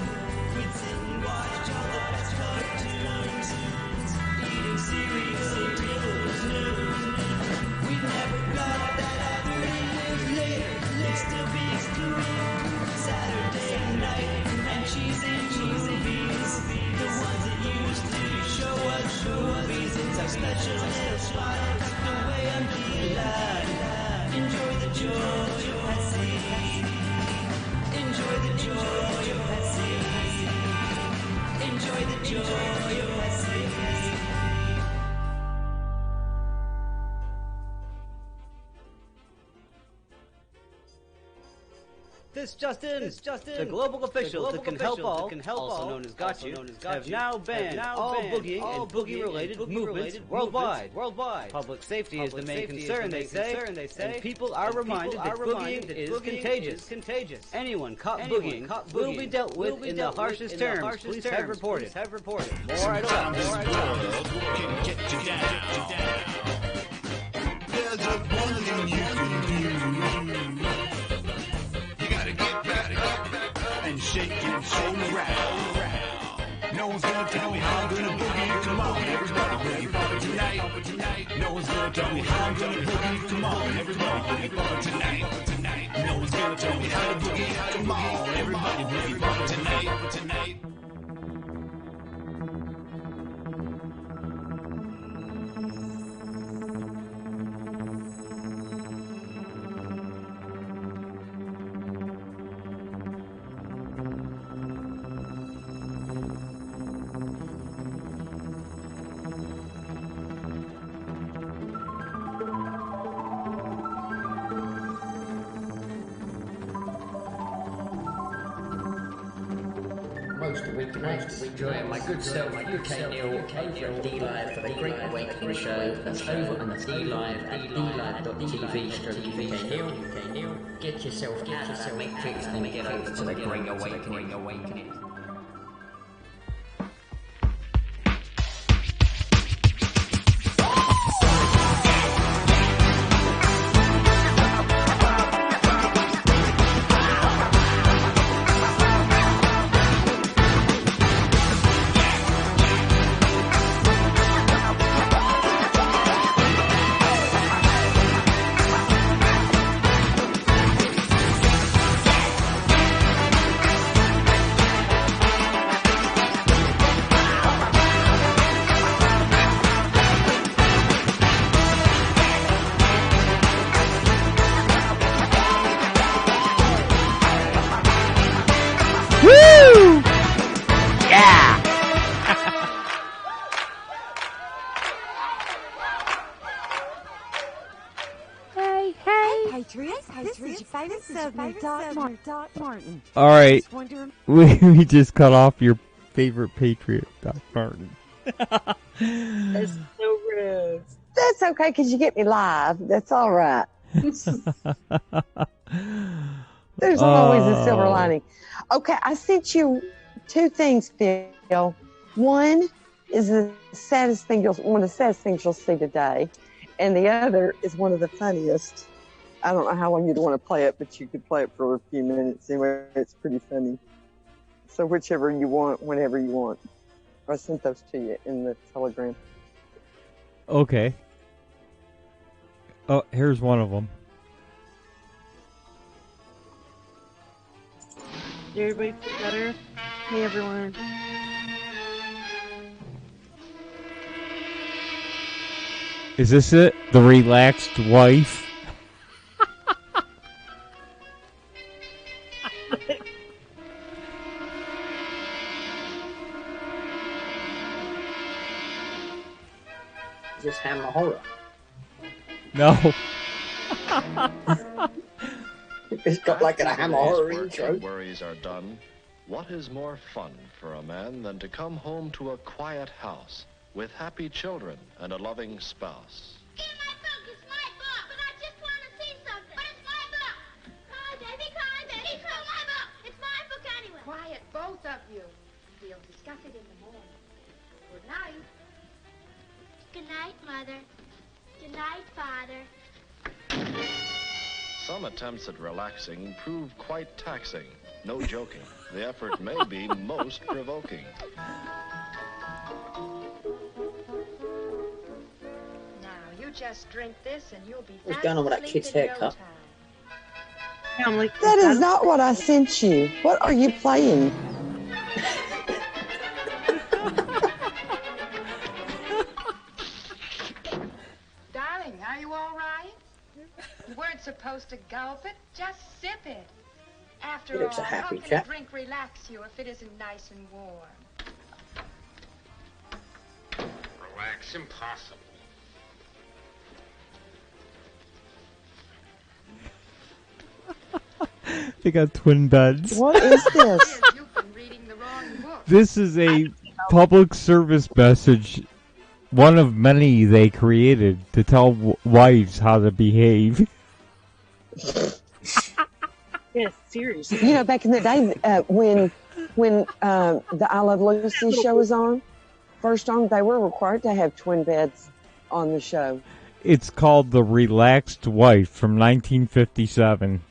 we'd sit and watch all the best cartoons, eating cereal till it was noon. We never got that out 30 years later. They'd still be excluded Saturday night and cheesy movies, the ones that used to show us movies. It's our special little spot tucked away on D-Live. Enjoy the joy of Pepsi. Enjoy the joy of Pepsi. Enjoy the joy of Pepsi. This Justin, the global officials that can help all, also known as Got You, have now banned all boogieing and boogie-related movements worldwide. Public safety is the main concern, they say, and people are reminded that boogieing is contagious. Anyone caught boogieing will be dealt with in the harshest terms. Police have reported. More idle can get you down. There's a one thing you can do. You gotta get back and shake it all around. No one's gonna tell me how I'm gonna boogie. Come on, everybody, boogie bumper tonight. No one's gonna tell me how I'm gonna boogie. Come on, everybody, boogie bumper tonight. No one's gonna tell me how to boogie. Come on, everybody, boogie bumper tonight. most of week enjoying my good self, UK Neil, over at D-Live for the Great Awakening show. That's over on the D-Live at dlive.tv/UK Neil. Get yourself out of that matrix and get over to the Great Awakening. Martin. All right, we just cut off your favorite Patriot, Doc Martin. That's so rude. That's okay, because you get me live. That's all right. There's always a silver lining. Okay, I sent you two things, Phil. One is one of the saddest things you'll see today, and the other is one of the funniest. I don't know how long you'd want to play it, but you could play it for a few minutes. Anyway, it's pretty funny. So whichever you want, whenever you want. I sent those to you in the Telegram. Okay. Oh, here's one of them. Did everybody feel better? Hey, everyone. Is this it? The relaxed wife? Is this Hammer Horror? No. It's got like a Hammer Horror intro. Worries are done. What is more fun for a man than to come home to a quiet house with happy children and a loving spouse? Quiet, both of you. We'll discuss it in the morning. Good night. Good night, Mother. Good night, Father. Some attempts at relaxing prove quite taxing. No joking. The effort may be most provoking. Now, you just drink this and you'll be What's going on with that kid's haircut? That is not what I sent you. What are you playing? Darling, are you all right? You weren't supposed to gulp it. Just sip it. After all, how can a drink relax you if it isn't nice and warm? Relax, impossible. They got twin beds. What is this? You've been reading the wrong book. This is a public service message, one of many they created to tell wives how to behave. Yes, seriously. You know, back in the day, when the I Love Lucy show was on, first on, they were required to have twin beds on the show. It's called The Relaxed Wife from 1957.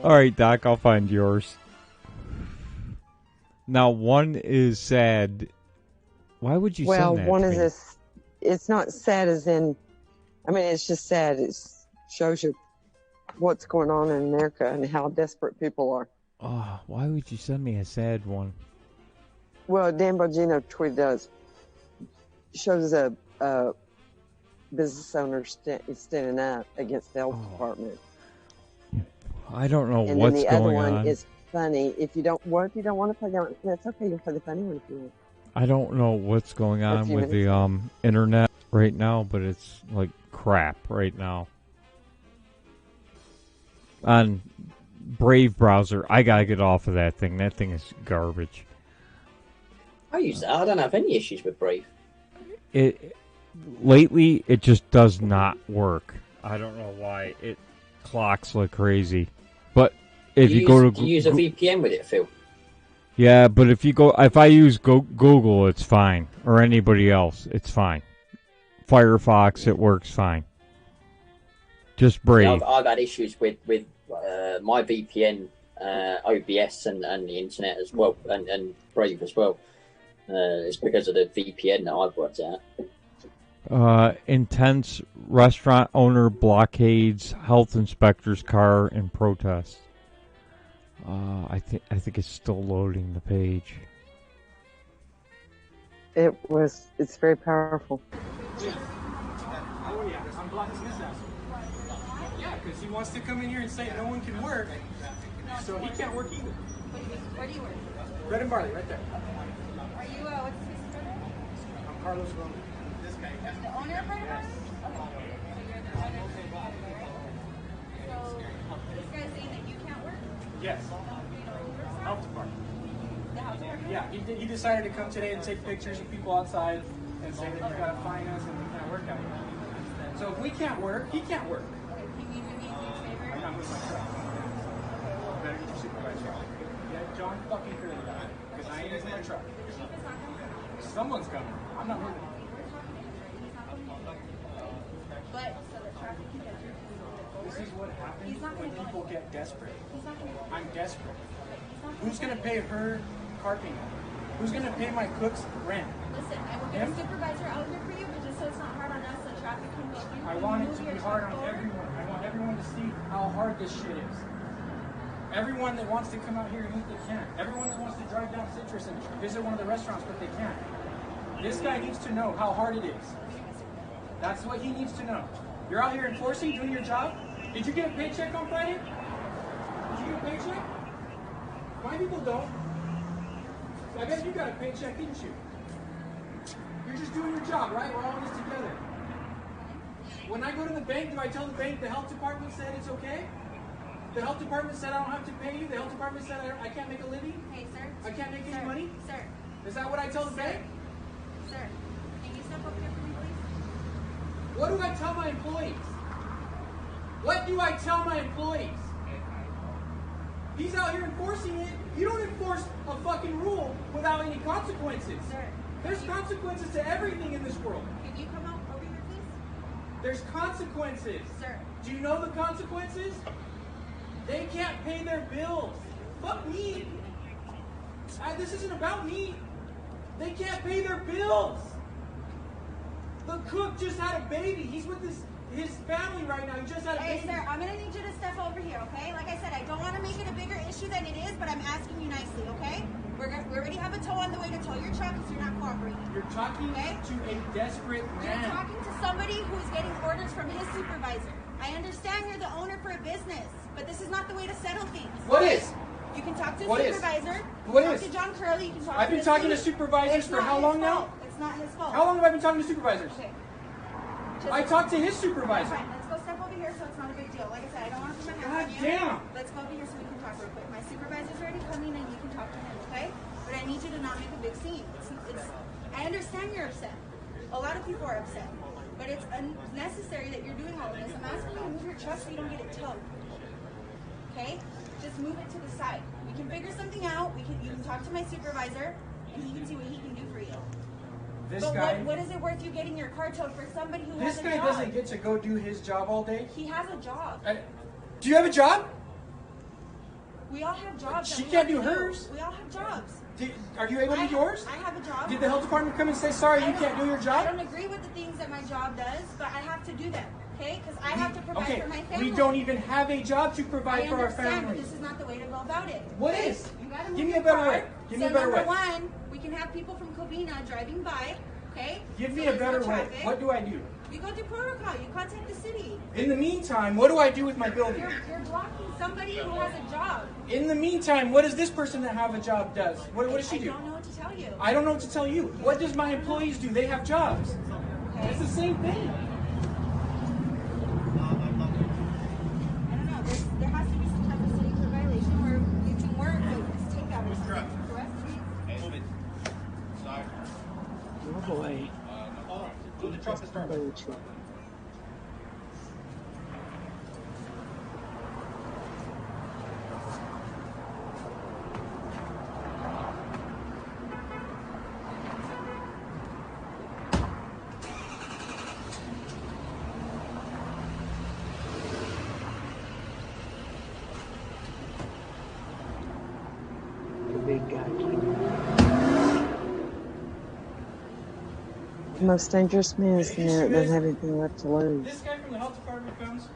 All right, Doc, I'll find yours. Now, one is sad. Why would you send that one to is me? this. It's not sad as in. I mean, it's just sad. It shows you what's going on in America and how desperate people are. Oh, why would you send me a sad one? Well, Dan Bongino tweeted us. Shows a business owner standing up against the health department. I don't know and what's then the going other one on. is funny. If you don't want to play that one, that's okay. You'll play the funny one if you want. I don't know what's going on with the internet right now, but it's like crap right now. On Brave browser. I gotta get off of that thing. That thing is garbage. I use that. I don't have any issues with Brave. Lately, it just does not work. I don't know why. It clocks like crazy. But if you go to... Do you use a VPN with it, Phil? Yeah, but if I use Google, it's fine. Or anybody else, it's fine. Firefox, it works fine. Just Brave. Yeah, I've had issues with my VPN, OBS, and the internet as well, and Brave as well. It's because of the VPN that I've worked out. Intense restaurant owner blockades health inspector's car in protest. I think it's still loading the page. It's very powerful. Yeah. Oh yeah, I'm blocking his ass. Yeah, because he wants to come in here and say no one can work, so he can't work either. Where do you work? Bread and barley, right there. Are you, what's his name? I'm Carlos Roman. This guy. The owner of Bread and Barley? So this guy's saying that you can't work? Yes. Health department. The health department? Yeah, he decided to come today and take pictures of people outside and say that you gotta fine us and we can't work out here. So if we can't work, he can't work. Can you do me a huge favor? I'm not moving my truck. Better get your supervisor. Get John fucking Curly out, because I ain't using my truck. Someone's coming. I'm not moving. But so the traffic can get through. This is what happens He's not when gonna people get desperate. He's not going to. I'm desperate. Who's going to pay her car payment? Who's going to pay my cook's rent? Listen, I will get a supervisor out here for you, but just so it's not hard on us, so traffic can go through. I want it to be hard on everyone. I want everyone to see how hard this shit is. Everyone that wants to come out here and eat, they can't. Everyone that wants to drive down Citrus and visit one of the restaurants, but they can't. This guy needs to know how hard it is. That's what he needs to know. You're out here enforcing, doing your job. Did you get a paycheck on Friday? Did you get a paycheck? My people don't. I bet you got a paycheck, didn't you? You're just doing your job, right? We're all in this together. When I go to the bank, do I tell the bank the health department said it's okay? The health department said I don't have to pay you. The health department said I can't make a living. Hey, sir. I can't make any money. Sir. Is that what I tell the bank? Sir, can you step up here for me, please? What do I tell my employees? What do I tell my employees? He's out here enforcing it. You don't enforce a fucking rule without any consequences. Sir. There's consequences to everything in this world. Can you come out over here, please? There's consequences. Sir. Do you know the consequences? They can't pay their bills. Fuck me. This isn't about me. They can't pay their bills. The cook just had a baby. He's with his family right now. He just had a baby. Hey, sir, I'm going to need you to step over here, okay? Like I said, I don't want to make it a bigger issue than it is, but I'm asking you nicely, okay? We already have a tow on the way to tow your truck because you're not cooperating. You're talking to a desperate man. You're talking to somebody who's getting orders from his supervisor. I understand you're the owner for a business, but this is not the way to settle things. What is? You can talk to a What supervisor. What talk is? to John Curley. You can talk I've been talking to supervisors for how long now? It's not his fault. How long have I been talking to supervisors? Okay. I talked to his supervisor. Fine, let's go step over here so it's not a big deal. Like I said, I don't want to put my hands on you. Damn. Let's go over here so we can talk real quick. My supervisor's already coming and you can talk to him, okay? But I need you to not make a big scene. I understand you're upset. A lot of people are upset. But it's unnecessary that you're doing all of this. I'm asking you to move your truck so you don't get it towed. Okay? Just move it to the side. We can figure something out. You can talk to my supervisor and he can see what he can do for you. What is it worth you getting your car towed for somebody who has a job? This guy doesn't get to go do his job all day. He has a job. Do you have a job? We all have jobs. She can't do hers. We all have jobs. Are you able to do yours? I have a job. Did the health department come and say, sorry, you can't do your job? I don't agree with the things that my job does, but I have to do them, okay? Because I have to provide for my family. We don't even have a job to provide for our family. I understand, but this is not the way to go about it. What is? You gotta move Give me your a better car. way. Give me a better way. Number one, we can have people from Covina driving by, okay? Give me a better way. What do I do? You go do protocol. You contact the city. In the meantime, what do I do with my building? You're blocking somebody who has a job. In the meantime, what does this person that have a job does? What does she do? I don't know what to tell you. I don't know what to tell you. What does my employees do? They have jobs. Okay. It's the same thing. I don't know. There has to be some type of city provider play with you. The most dangerous man is the man that doesn't have anything left to lose. This guy from the health department comes.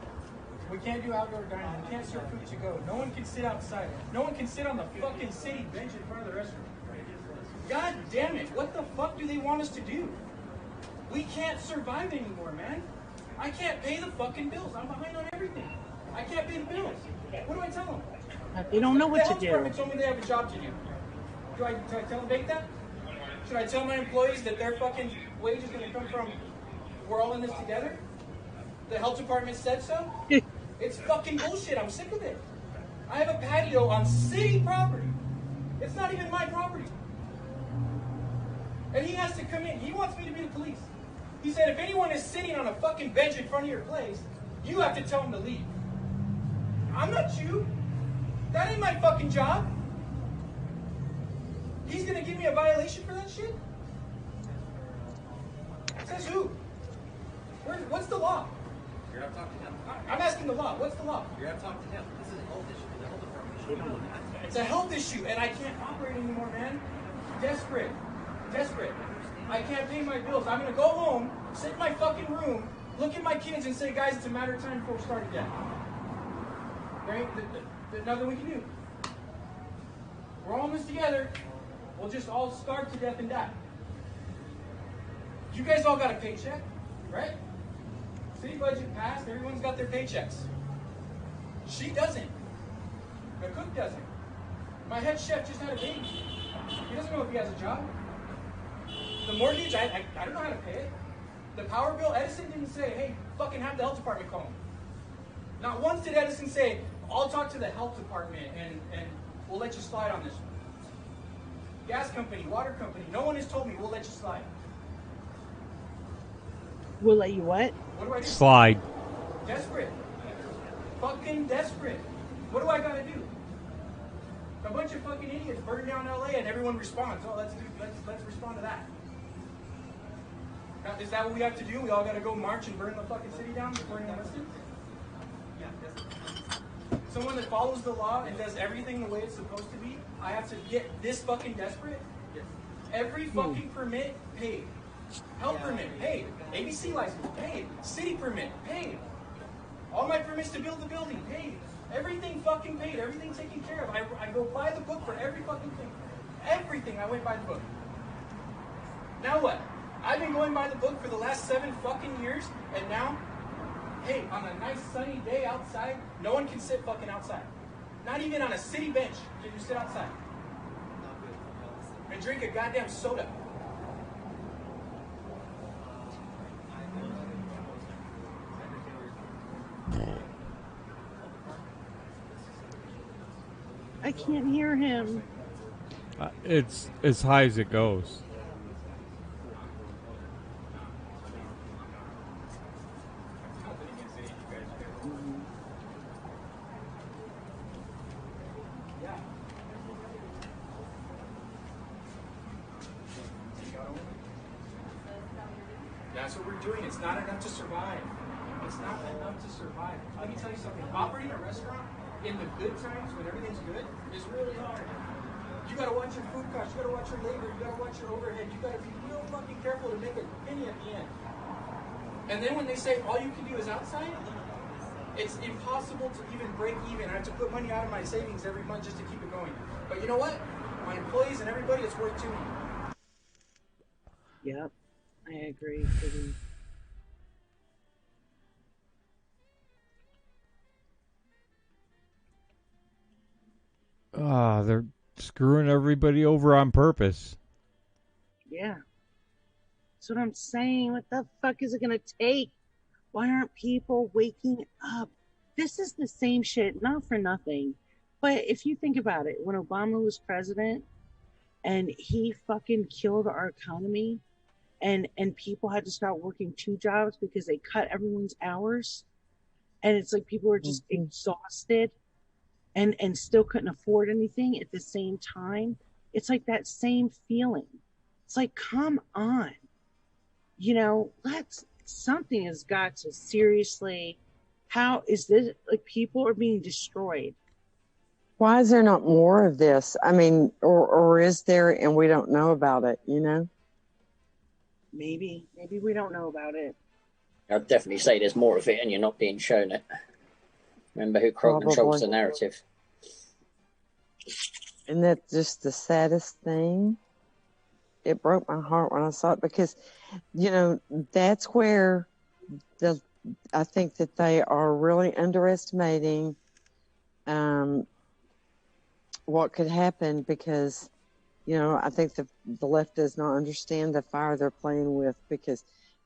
We can't do outdoor dining. We can't serve food to go. No one can sit outside. No one can sit on the fucking city bench in front of the restaurant. God damn it. What the fuck do they want us to do? We can't survive anymore, man. I can't pay the fucking bills. I'm behind on everything. I can't pay the bills. What do I tell them? They don't know what to do. The health department told me they have a job to do. Do I tell them bake that? Should I tell my employees that their fucking wage is going to come from, we're all in this together? The health department said so? It's fucking bullshit. I'm sick of it. I have a patio on city property. It's not even my property. And he has to come in. He wants me to be the police. He said if anyone is sitting on a fucking bench in front of your place, you have to tell them to leave. I'm not you. That ain't my fucking job. He's gonna give me a violation for that shit? Says who? What's the law? You're gonna talk to him. I'm asking the law. What's the law? You're gonna talk to him. This is a health issue. The health department. It's a health issue, and I can't operate anymore, man. Desperate. Desperate. I can't pay my bills. I'm gonna go home, sit in my fucking room, look at my kids, and say, guys, it's a matter of time before we start again. Right? There's nothing we can do. We're all in this together. We'll just all starve to death and die. You guys all got a paycheck, right? City budget passed. Everyone's got their paychecks. She doesn't. The cook doesn't. My head chef just had a baby. He doesn't know if he has a job. The mortgage, I don't know how to pay it. The power bill, Edison didn't say, hey, fucking have the health department call me. Not once did Edison say, I'll talk to the health department and we'll let you slide on this one. Gas company, water company, no one has told me we'll let you slide. We'll let you what? What do I do? Slide. Desperate. Fucking desperate. What do I gotta do? A bunch of fucking idiots burn down LA and everyone responds. Oh, let's respond to that. Now, is that what we have to do? We all gotta go march and burn the fucking city down before anyone listens? Yeah, someone that follows the law and does everything the way it's supposed to be, I have to get this fucking desperate? Yes. Every fucking permit paid. Health permit paid. ABC license paid. City permit paid. All my permits to build the building paid. Everything fucking paid. Everything taken care of. I go by the book for every fucking thing. Everything I went by the book. Now what? I've been going by the book for the last 7 fucking years, and now, hey, on a nice sunny day outside, no one can sit fucking outside. Not even on a city bench can you sit outside. And drink a goddamn soda. I can't hear him. It's as high as it goes. That's what we're doing. It's not enough to survive. It's not enough to survive. Let me tell you something. Operating a restaurant in the good times, when everything's good, is really hard. You gotta watch your food costs, you gotta watch your labor, you gotta watch your overhead, you gotta be real fucking careful to make a penny at the end. And then when they say all you can do is outside, it's impossible to even break even. I have to put money out of my savings every month just to keep it going. But you know what? My employees and everybody, it's worth to me. Yep, I agree. They're screwing everybody over on purpose. Yeah. That's what I'm saying. What the fuck is it going to take? Why aren't people waking up? This is the same shit, not for nothing. But if you think about it, when Obama was president and he fucking killed our economy, and people had to start working 2 jobs because they cut everyone's hours, and it's like people were just exhausted and still couldn't afford anything at the same time. It's like that same feeling. It's like, come on, something has got to seriously, how is this, like, people are being destroyed. Why is there not more of this? I mean, or is there and we don't know about it, Maybe we don't know about it. I'd definitely say there's more of it and you're not being shown it. Remember who controls the narrative. And that's just the saddest thing. It broke my heart when I saw it because, that's where I think that they are really underestimating what could happen because, I think the left does not understand the fire they're playing with because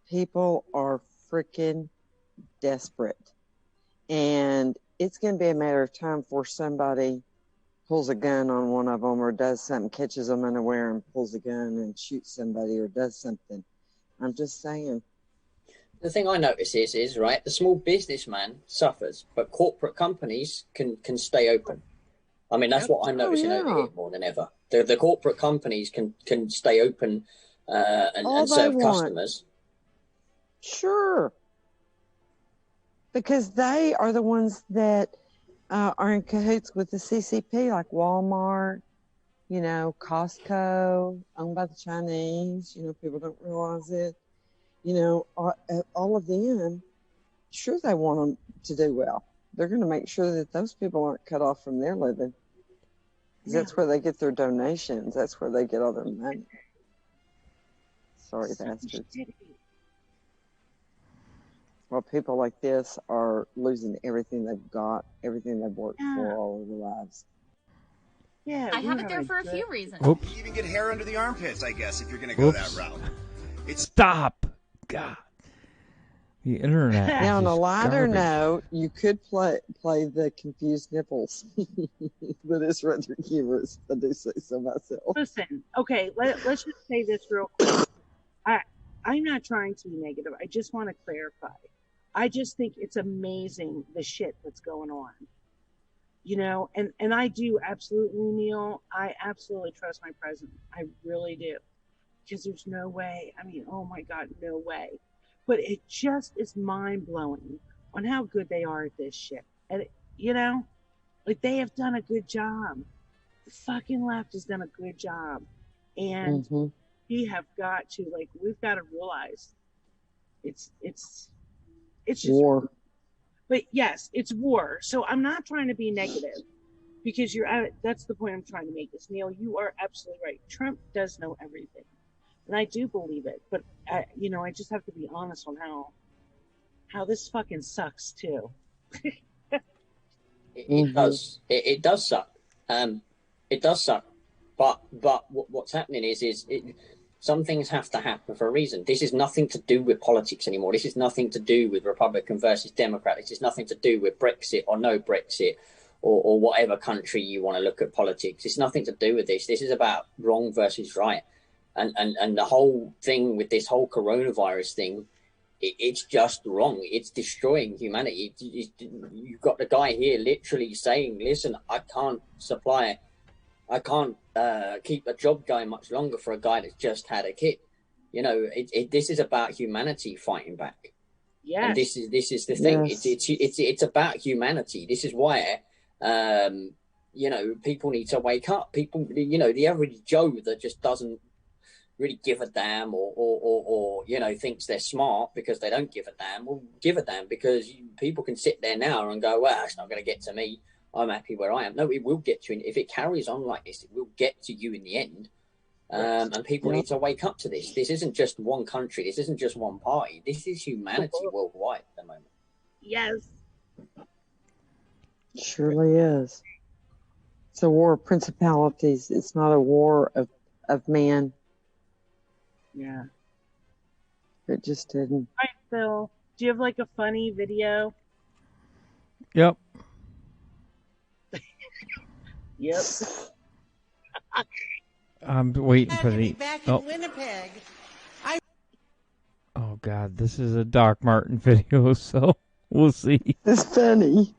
people are freaking desperate. And it's going to be a matter of time before somebody pulls a gun on one of them or does something, catches them unaware and pulls a gun and shoots somebody or does something. I'm just saying. The thing I notice is right, the small businessman suffers, but corporate companies can stay open. I mean, that's what I'm noticing over here more than ever. The corporate companies can stay open and serve customers. Sure. Because they are the ones that are in cahoots with the CCP, like Walmart, Costco, owned by the Chinese. People don't realize it. All of them, sure, they want them to do well. They're going to make sure that those people aren't cut off from their living. That's where they get their donations. That's where they get all their money. Sorry, bastards. Well, people like this are losing everything they've got, everything they've worked for all of their lives. Yeah, I have it there for a few reasons. Oops. You even get hair under the armpits, I guess, if you're going to go that route. Stop! God. The internet. Now, on a lighter garbage. note, you could play the confused nipples, but it's rather humorous. I do say so myself. Listen, okay, let's just say this real quick. I'm not trying to be negative. I just want to clarify. I just think it's amazing the shit that's going on. And I do absolutely, Neil. I absolutely trust my president. I really do. Because there's no way. I mean, oh my God, no way. But it just is mind-blowing on how good they are at this shit. And, like, they have done a good job. The fucking left has done a good job. And we have got to, like, we've got to realize it's just war. But yes, it's war. So I'm not trying to be negative because that's the point I'm trying to make this. Neil, you are absolutely right. Trump does know everything. And I do believe it, but I just have to be honest on how this fucking sucks too. It does. It does suck. It does suck. But what's happening is some things have to happen for a reason. This is nothing to do with politics anymore. This is nothing to do with Republican versus Democrat. This is nothing to do with Brexit or no Brexit or whatever country you want to look at politics. It's nothing to do with this. This is about wrong versus right. And the whole thing with this whole coronavirus thing, it's just wrong. It's destroying humanity. You've got the guy here literally saying, listen, I can't keep a job going much longer for a guy that's just had a kid. This is about humanity fighting back. Yeah. And this is the thing. Yes. It's about humanity. This is why people need to wake up. People, the average Joe that just doesn't really give a damn or thinks they're smart because they don't give a damn, will give a damn because people can sit there now and go, well, it's not going to get to me. I'm happy where I am. No, it will get to you. If it carries on like this, it will get to you in the end. And people need to wake up to this. This isn't just one country. This isn't just one party. This is humanity worldwide at the moment. Yes. It surely is. It's a war of principalities. It's not a war of man. Yeah. It just didn't. All right, Phil, do you have like a funny video? Yep. Yep. I'm waiting for the. Back in Winnipeg. Oh, God, this is a Doc Martin video, so we'll see. It's funny.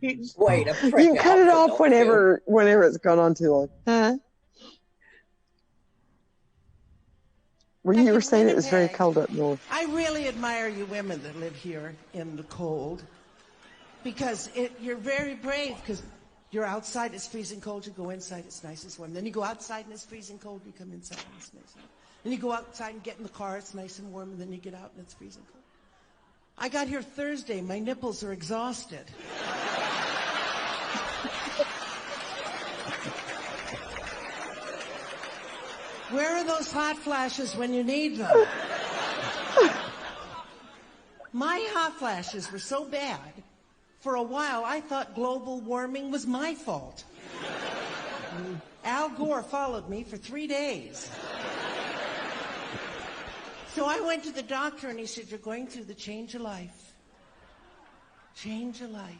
Wait, you can cut it off whenever it's gone on too long. Huh? Well, you were saying it was very cold up north. I really admire you women that live here in the cold, because you're very brave, because you're outside, it's freezing cold, you go inside, it's nice and warm. Then you go outside and it's freezing cold, you come inside and it's nice and warm. Then you go outside and get in the car, it's nice and warm, and then you get out and it's freezing cold. I got here Thursday, my nipples are exhausted. Where are those hot flashes when you need them? My hot flashes were so bad, for a while I thought global warming was my fault. Al Gore followed me for 3 days. So I went to the doctor and he said, you're going through the change of life. Change of life.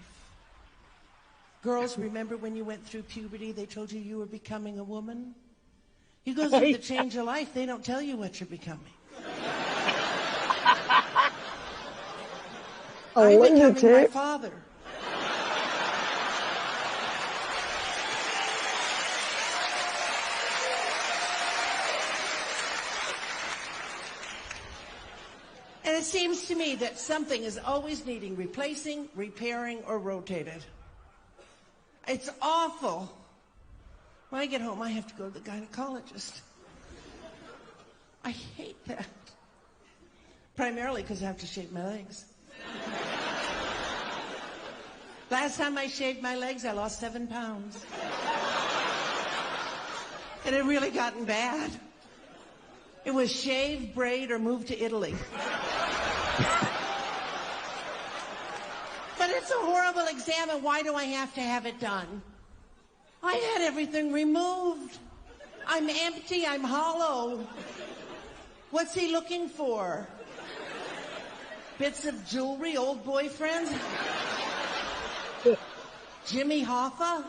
Girls, remember when you went through puberty, they told you you were becoming a woman? You go through the change of life, they don't tell you what you're becoming. I'm becoming my father. And it seems to me that something is always needing replacing, repairing, or rotated. It's awful. When I get home, I have to go to the gynecologist. I hate that. Primarily because I have to shave my legs. Last time I shaved my legs, I lost 7 pounds. It had really gotten bad. It was shave, braid, or move to Italy. But it's a horrible exam, and why do I have to have it done? I had everything removed. I'm empty, I'm hollow. What's he looking for? Bits of jewelry, old boyfriends? Jimmy Hoffa?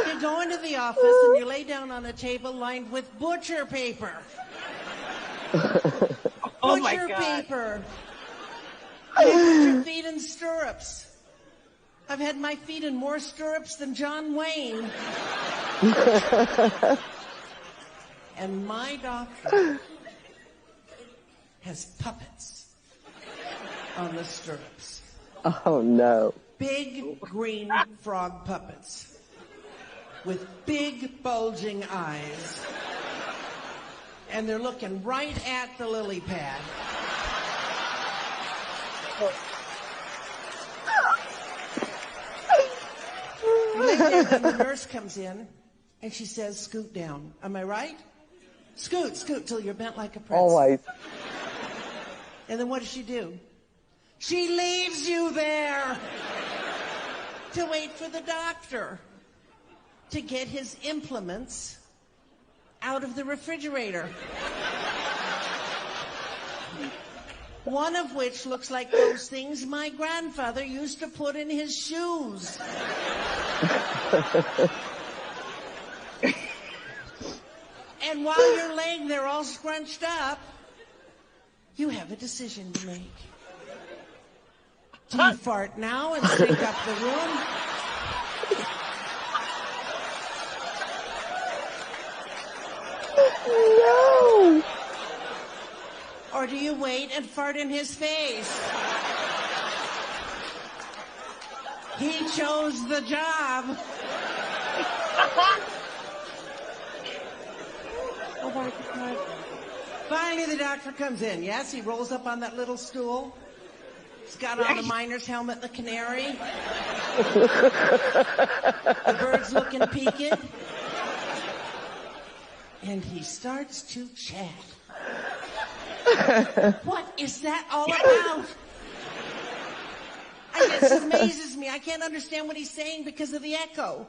You go into the office and you lay down on a table lined with butcher paper. Oh my Butcher God. paper. You put your feet in stirrups. I've had my feet in more stirrups than John Wayne. And my doctor has puppets on the stirrups. Oh, no. Big green frog puppets with big bulging eyes. And they're looking right at the lily pad. And the nurse comes in and she says, scoot down. Am I right? Scoot till you're bent like a prince. Always. And then what does she do? She leaves you there to wait for the doctor to get his implements out of the refrigerator. One of which looks like those things my grandfather used to put in his shoes. And while you're laying there all scrunched up, you have a decision to make. Do you fart now and stink up the room? No! Or do you wait and fart in his face? He chose the job. Oh my God. Finally, the doctor comes in. Yes, he rolls up on that little stool. He's got on the miner's helmet and the canary. The bird's looking peaked. And he starts to chat. What is that all about? It just amazes me. I can't understand what he's saying because of the echo.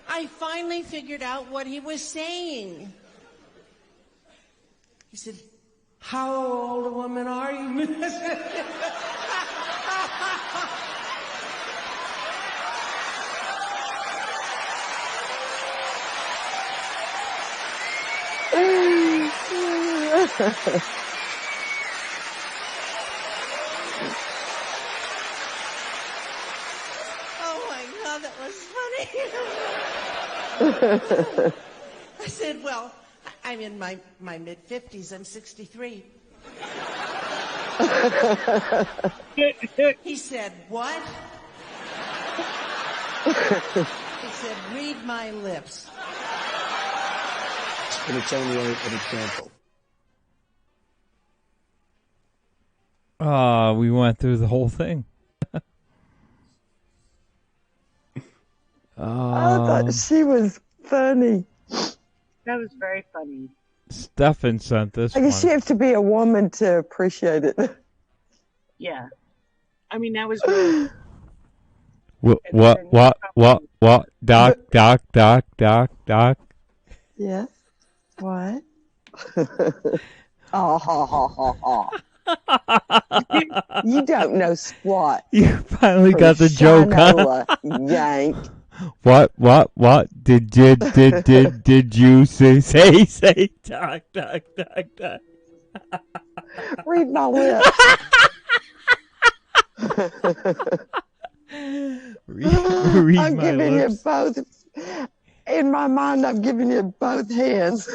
I finally figured out what he was saying. He said, "How old a woman are you?" Oh my God, that was funny. I said, well, I'm in my mid-50s. I'm 63. He said, what? He said, read my lips. And it's only an example. We went through the whole thing. I thought she was funny. That was very funny. Stefan sent this I guess one. you have to be a woman to appreciate it. Yeah. I mean, that was really... What? Doc. Yes. What? Oh, ha, ha, ha, ha. You don't know squat. You finally got the joke, huh? Yank. What? Did you say? Doc. Read my lips. Read I'm my giving lips. you both. In my mind, I'm giving you both hands.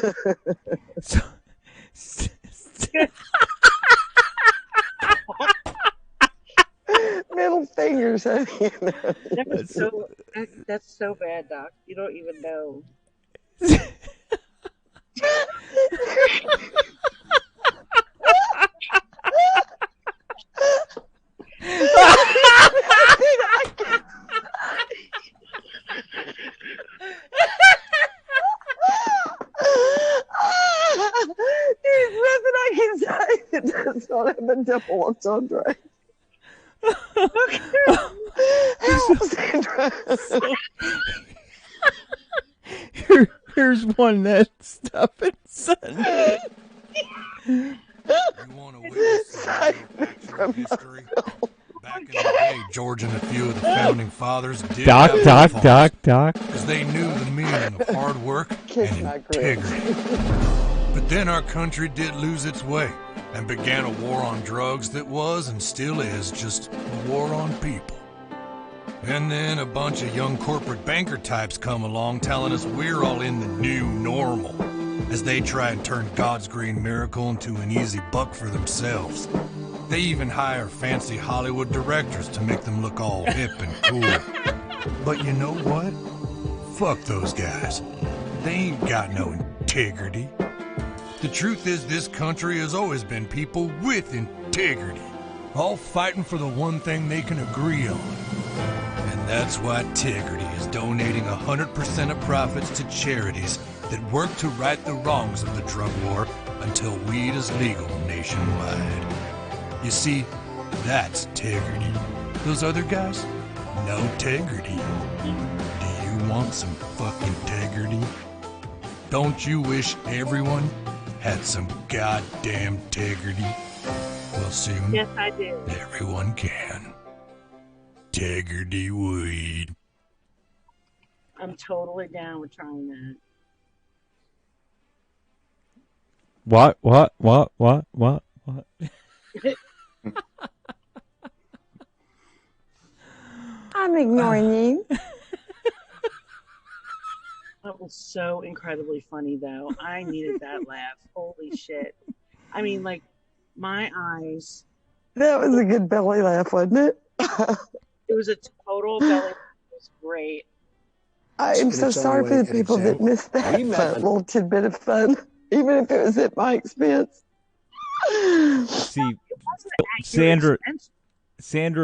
Middle fingers. That's so bad, Doc. You don't even know. There's nothing I can say that does not have a double entendre. Help, Sandra. Here's one that Stefan sent. You want to witness some history? Back in the day, George and a few of the founding fathers did Doc. because they knew the meaning of hard work and integrity. But then our country did lose its way and began a war on drugs that was and still is just a war on people. And then a bunch of young corporate banker types come along telling us we're all in the new normal as they try and turn God's green miracle into an easy buck for themselves. They even hire fancy Hollywood directors to make them look all hip and cool. But you know what? Fuck those guys. They ain't got no integrity. The truth is this country has always been people with integrity, all fighting for the one thing they can agree on. And that's why Integrity is donating 100% of profits to charities that work to right the wrongs of the drug war until weed is legal nationwide. You see, that's integrity. Those other guys, no integrity. Do you want some fucking integrity? Don't you wish everyone had some goddamn integrity? Well, soon, Yes, I do. everyone can. Integrity weed. I'm totally down with trying that. What? I'm ignoring you. That was so incredibly funny, though. I needed that laugh. Holy shit. I mean, like, my eyes. That was a good belly laugh, wasn't it? It was a total belly laugh. It was great. I am so sorry for the people that missed that little tidbit of fun, even if it was at my expense. See, Sandra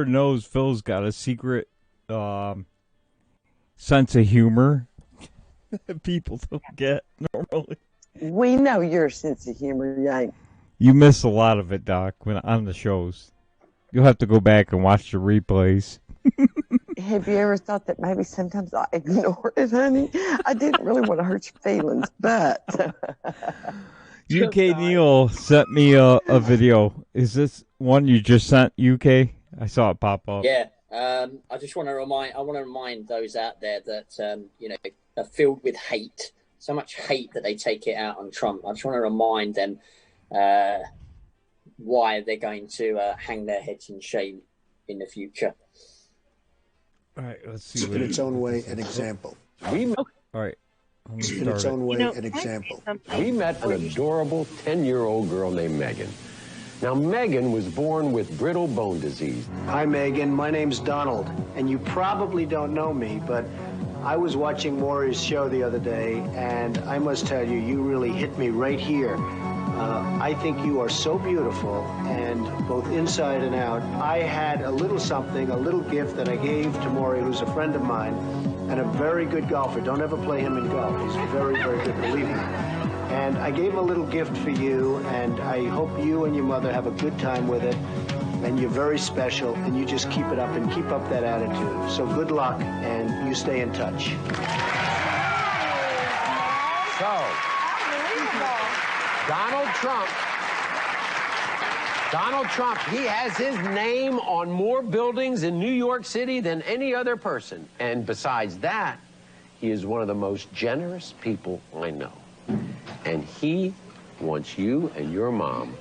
knows Phil's got a secret sense of humor that people don't get normally. We know your sense of humor, Yank. You miss a lot of it, Doc, when on the shows. You'll have to go back and watch the replays. Have you ever thought that maybe sometimes I ignore it, honey? I didn't really want to hurt your feelings, but... UK Neil sent me a video. Is this one you just sent, UK? I saw it pop up. Yeah. I just want to remind those out there that are filled with hate, so much hate that they take it out on Trump. I just want to remind them why they're going to hang their heads in shame in the future. All right, let's see. In its own way, an example. All right. In its own way, an example. We met an adorable 10-year-old girl named Megan. Now, Megan was born with brittle bone disease. Hi, Megan. My name's Donald, and you probably don't know me, but I was watching Maury's show the other day, and I must tell you, you really hit me right here. I think you are so beautiful, and both inside and out. I had a little something, a little gift that I gave to Maury, who's a friend of mine, and a very good golfer. Don't ever play him in golf. He's very, very good, believe me. And I gave him a little gift for you, and I hope you and your mother have a good time with it. And you're very special, and you just keep it up and keep up that attitude. So good luck, and you stay in touch. So, Donald Trump, he has his name on more buildings in New York City than any other person. And besides that, he is one of the most generous people I know. And he wants you and your mom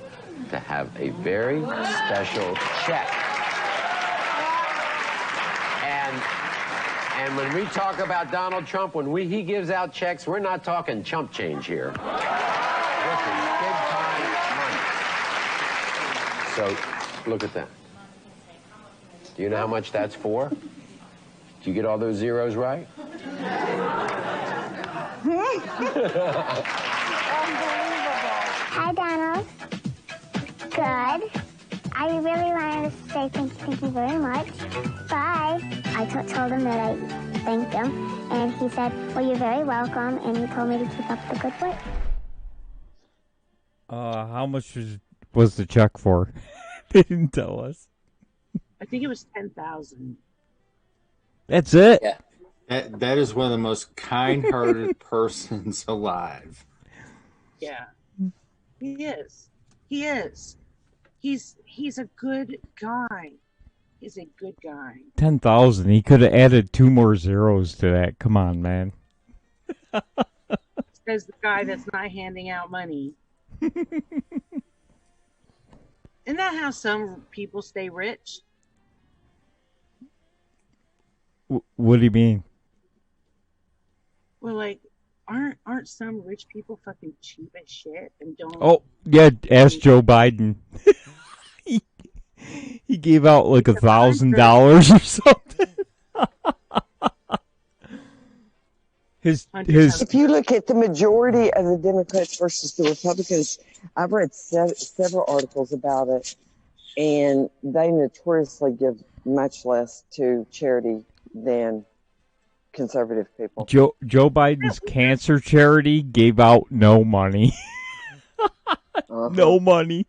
to have a very special check. And when we talk about Donald Trump, when he gives out checks, we're not talking chump change here. This is big time money. So, look at that. Do you know how much that's for? Did you get all those zeros right? Hi, Donald. Good. I really wanted to say thank you very much. Bye. I told him that I thanked him, and he said, well, you're very welcome, and he told me to keep up the good work. How much was the check for? They didn't tell us. I think it was 10,000. That's it? Yeah. That is one of the most kind-hearted persons alive. Yeah. He is. He is. He's a good guy. He's a good guy. 10,000. He could have added 2 more zeros to that. Come on, man. Says the guy that's not handing out money. Isn't that how some people stay rich? What do you mean? Well, like, aren't some rich people fucking cheap as shit and don't? Oh, yeah, ask Joe Biden. he gave out like $1,000 or something. If you look at the majority of the Democrats versus the Republicans, I've read several articles about it, and they notoriously give much less to charity than conservative people. Joe Biden's cancer charity gave out no money. No money.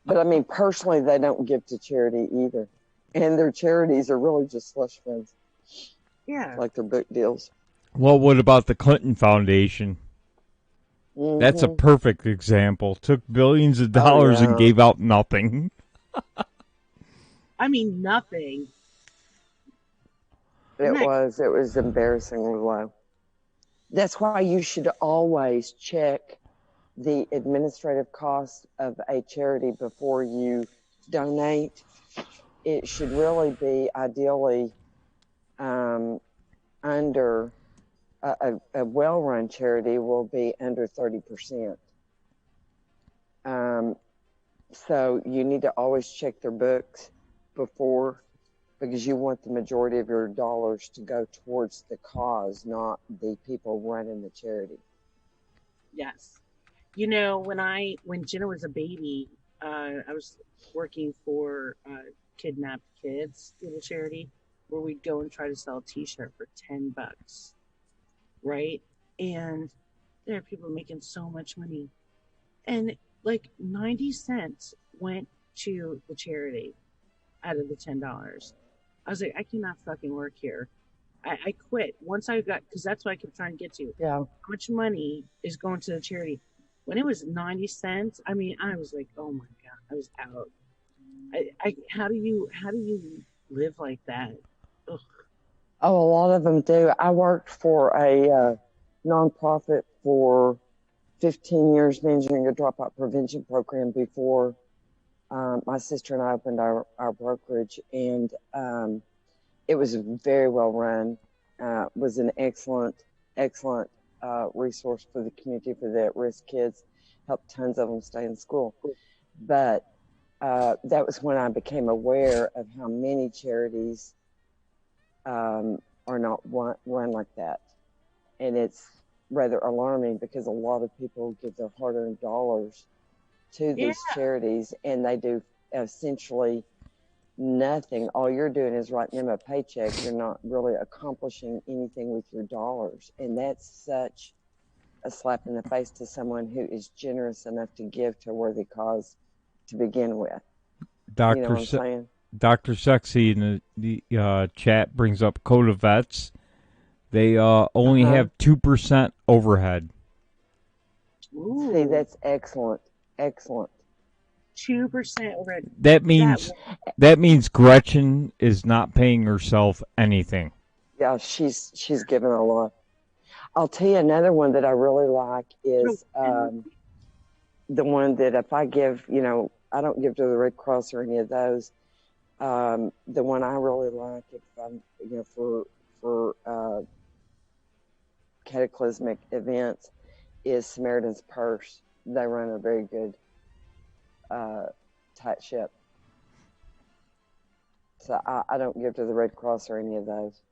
But I mean, personally, they don't give to charity either. And their charities are really just slush funds. Yeah. Like their book deals. Well, what about the Clinton Foundation? Mm-hmm. That's a perfect example. Took billions of dollars and gave out nothing. I mean, nothing. It was embarrassingly low. That's why you should always check the administrative cost of a charity before you donate. It should really be ideally under a well-run charity will be under 30%. So you need to always check their books before, because you want the majority of your dollars to go towards the cause, not the people running the charity. Yes. You know, when Jenna was a baby, I was working for Kidnapped Kids, little charity, where we'd go and try to sell a T-shirt for $10, right? And there are people making so much money, and like 90 cents went to the charity out of the $10. I was like, I cannot fucking work here. I quit once I got, because that's what I kept trying to get to. Yeah. How much money is going to the charity? When it was 90 cents, I mean, I was like, oh my God, I was out. How do you live like that? Ugh. Oh, a lot of them do. I worked for a nonprofit for 15 years managing a dropout prevention program before my sister and I opened our brokerage, and it was very well run. Was an excellent resource for the community for the at-risk kids. Helped tons of them stay in school. But that was when I became aware of how many charities are not run like that. And it's rather alarming because a lot of people give their hard-earned dollars to these charities, and they do essentially nothing. All you're doing is writing them a paycheck. You're not really accomplishing anything with your dollars. And that's such a slap in the face to someone who is generous enough to give to a worthy cause to begin with. Dr. You know what I'm saying? Dr. Sexy in the chat brings up Coda Vets. They only have 2% overhead. Ooh. See, that's excellent. Excellent. 2% overhead. That means Gretchen is not paying herself anything. Yeah, she's given a lot. I'll tell you another one that I really like is the one that if I give, I don't give to the Red Cross or any of those. The one I really like, if I'm, for cataclysmic events, is Samaritan's Purse. They run a very good tight ship. So I don't give to the Red Cross or any of those.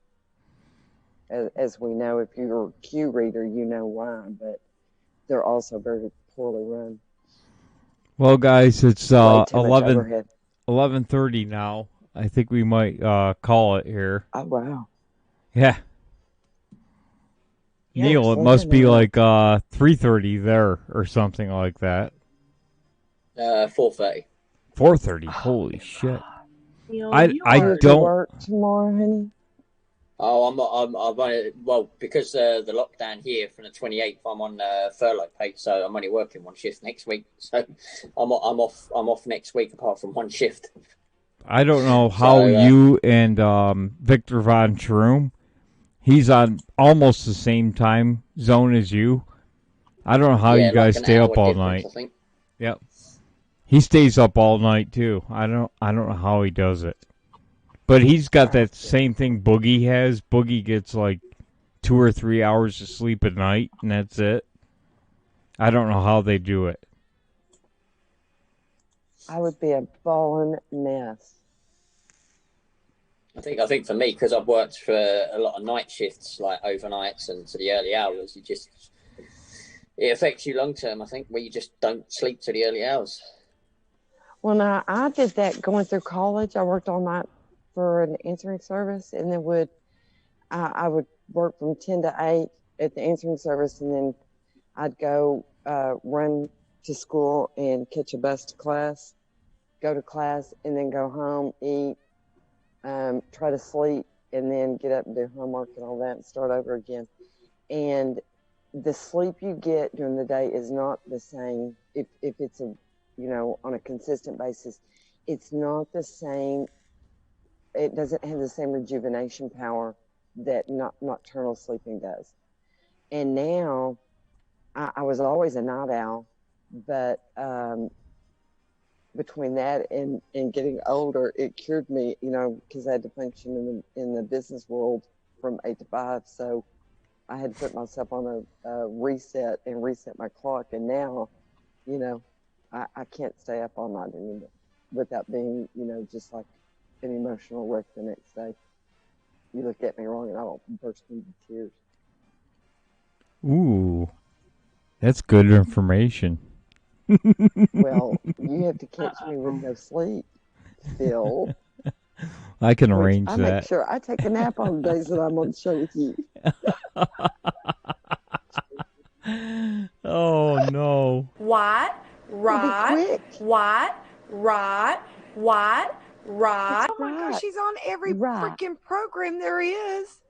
As we know, if you're a Q reader, you know why, but they're also very poorly run. Well, guys, it's 11:30 now. I think we might call it here. Oh, wow. Yeah. Neil, it must be like 3:30 there or something like that. 4:30. 4:30. Holy shit! I don't work tomorrow, honey. Oh, I'm well, because the lockdown here from the 28th, I'm on furlough pay, so I'm only working one shift next week. So I'm off next week apart from one shift. I don't know how you and Victor Von Schroom, he's on almost the same time zone as you. I don't know how you guys stay up all night. I think. Yep. He stays up all night too. I don't know how he does it. But he's got that same thing Boogie has. Boogie gets like 2 or 3 hours of sleep at night, and that's it. I don't know how they do it. I would be a fallen mess. I think for me, because I've worked for a lot of night shifts, like overnights and to the early hours, it affects you long term. I think where you just don't sleep to the early hours. Well, now I did that going through college. I worked all night for an answering service, and then I would work from 10 to 8 at the answering service, and then I'd go run to school and catch a bus to class, go to class, and then go home, eat, try to sleep, and then get up and do homework and all that and start over again. And the sleep you get during the day is not the same if it's on a consistent basis. It's not the same. It doesn't have the same rejuvenation power that nocturnal sleeping does. And now, I was always a night owl, but between that and getting older, it cured me, because I had to function in the business world from 8 to 5. So I had to put myself on a reset and reset my clock. And now, I can't stay up all night anymore without being, just like an emotional wreck the next day. You look at me wrong and I'll burst into tears. Ooh, that's good information. Well, you have to catch me with no sleep, Phil. I can arrange that. I that. make sure I take a nap on the days that I'm on the show with you. Oh, no. What? Rod? What? Rod? What? Rod? Oh my gosh, she's on every freaking program there is.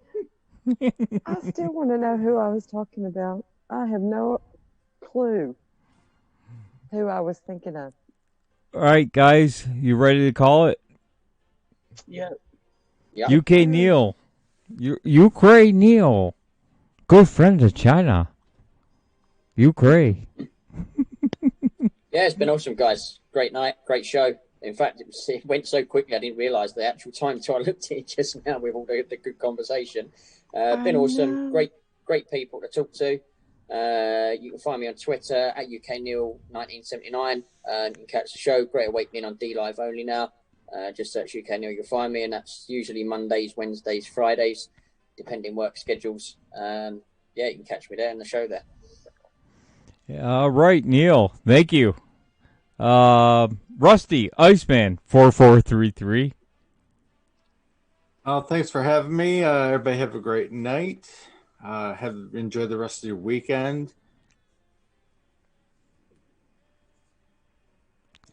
I still want to know who I was talking about. I have no clue who I was thinking of. All right, guys, you ready to call it? Yeah. UK Neil. Ukraine Neil. Good friend of China. You cray. Yeah, it's been awesome, guys. Great night, great show. In fact, it went so quickly I didn't realise the actual time until I looked at it just now with all the good conversation. Been awesome. Great people to talk to. You can find me on Twitter at UKNeil1979. You can catch the show Great Awakening on D Live only now. Just search UK Neil, you'll find me, and that's usually Mondays, Wednesdays, Fridays, depending work schedules. Yeah, you can catch me there in the show there. All right, Neil. Thank you. Rusty Iceman 4433. Thanks for having me. Everybody have a great night. Enjoy the rest of your weekend.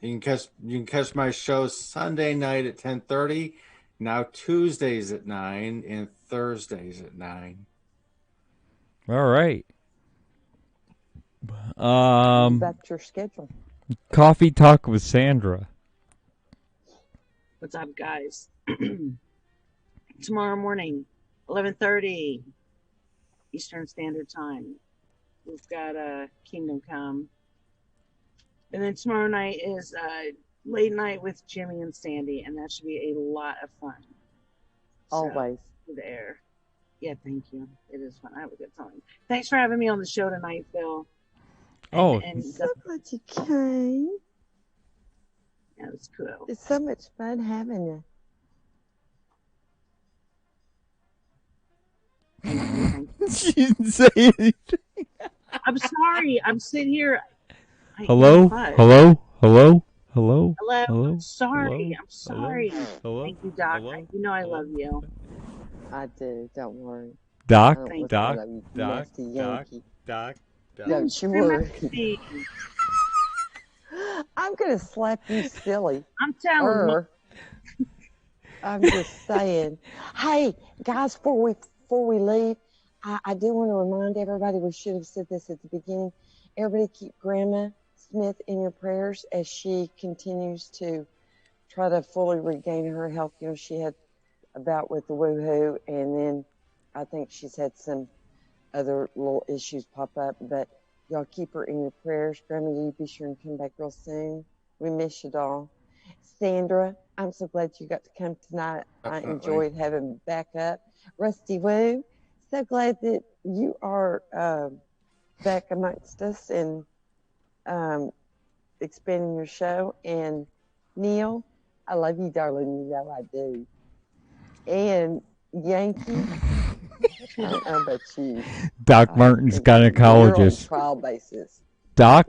You can catch my show Sunday night at 10:30. Now Tuesdays at 9 and Thursdays at 9. All right. That's your schedule. Coffee Talk with Sandra. What's up, guys? Tomorrow morning, 11:30 Eastern Standard Time. We've got Kingdom Come. And then tomorrow night is late night with Jimmy and Sandy, and that should be a lot of fun. Always. So, there. Yeah, thank you. It is fun. I have a good time. Thanks for having me on the show tonight, Phil. And so glad you came. That was cool. It's so much fun having you. She didn't say anything. I'm sorry. I'm sitting here. Hello? Hello? Hello? Hello? Hello? Hello? I'm sorry. Hello? I'm sorry. Hello? Thank you, Doc. Hello? You know I love you. I do. Don't worry. Doc? Doc? Don't you worry. I'm going to slap you silly. I'm telling you. I'm just saying. Hey, guys, before we leave, I do want to remind everybody, we should have said this at the beginning, everybody keep Grandma Smith in your prayers as she continues to try to fully regain her health. You know, she had a bout with the woohoo, and then I think she's had some other little issues pop up, but y'all keep her in your prayers. Grandma, you be sure and come back real soon. We miss you, doll. Sandra, I'm so glad you got to come tonight. I enjoyed having back up. Rusty Woo, so glad that you are back amongst us and expanding your show. And Neil, I love you, darling. You know I do. And Yankee, I don't know about you. Doc Martin's gynecologist. Trial basis. Doc.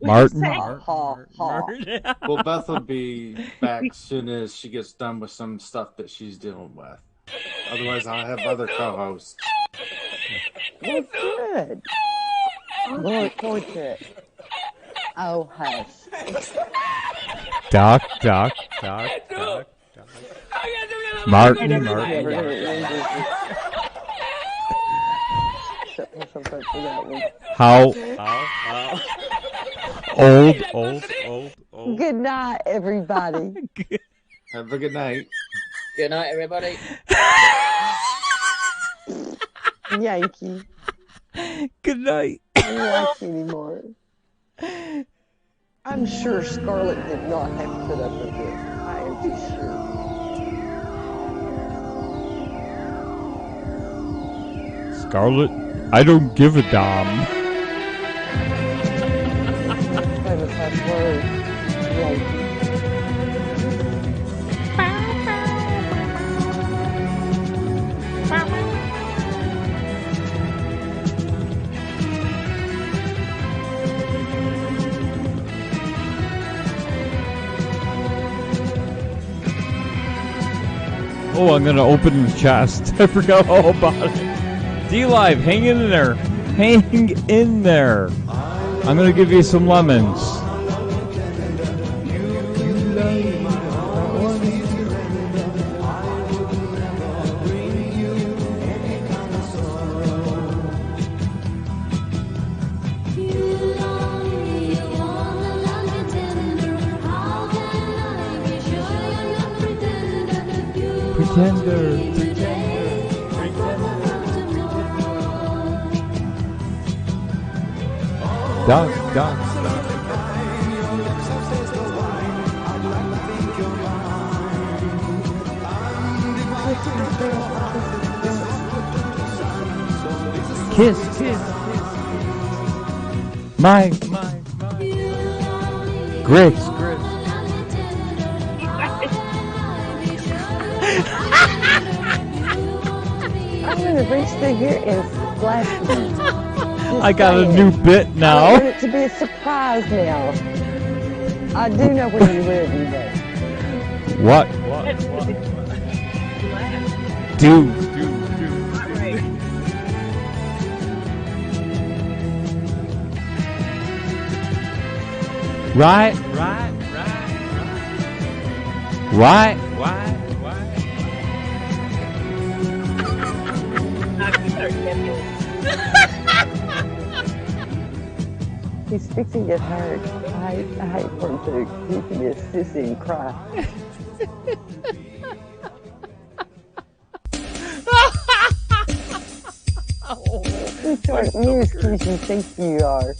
Martin. Well, Beth will be back as soon as she gets done with some stuff that she's dealing with. Otherwise, I'll have other co-hosts. Well, good. Lord, portrait. Oh, hush. Doc. Martin. How? Old. Good night, everybody. Have a good night. Good night, everybody. Yankee. Good night. I don't like you anymore. I'm sure Scarlett did not have to put up with this. I am too sure. Scarlett, I don't give a damn. Famous last word. Yankee. Oh, I'm going to open the chest. I forgot all about it. D-Live, hang in there. Hang in there. I'm going to give you some lemons. Pretender. Doc. Kiss. My. Grits. I'm going to reach through here and splash you. I got a new bit now. I want it to be a surprise now. I do know where you live, you know. What? Do. Right. He's fixing to get hurt. I hate for him to. He can be a sissy and cry. Which aren't news kids you think you are.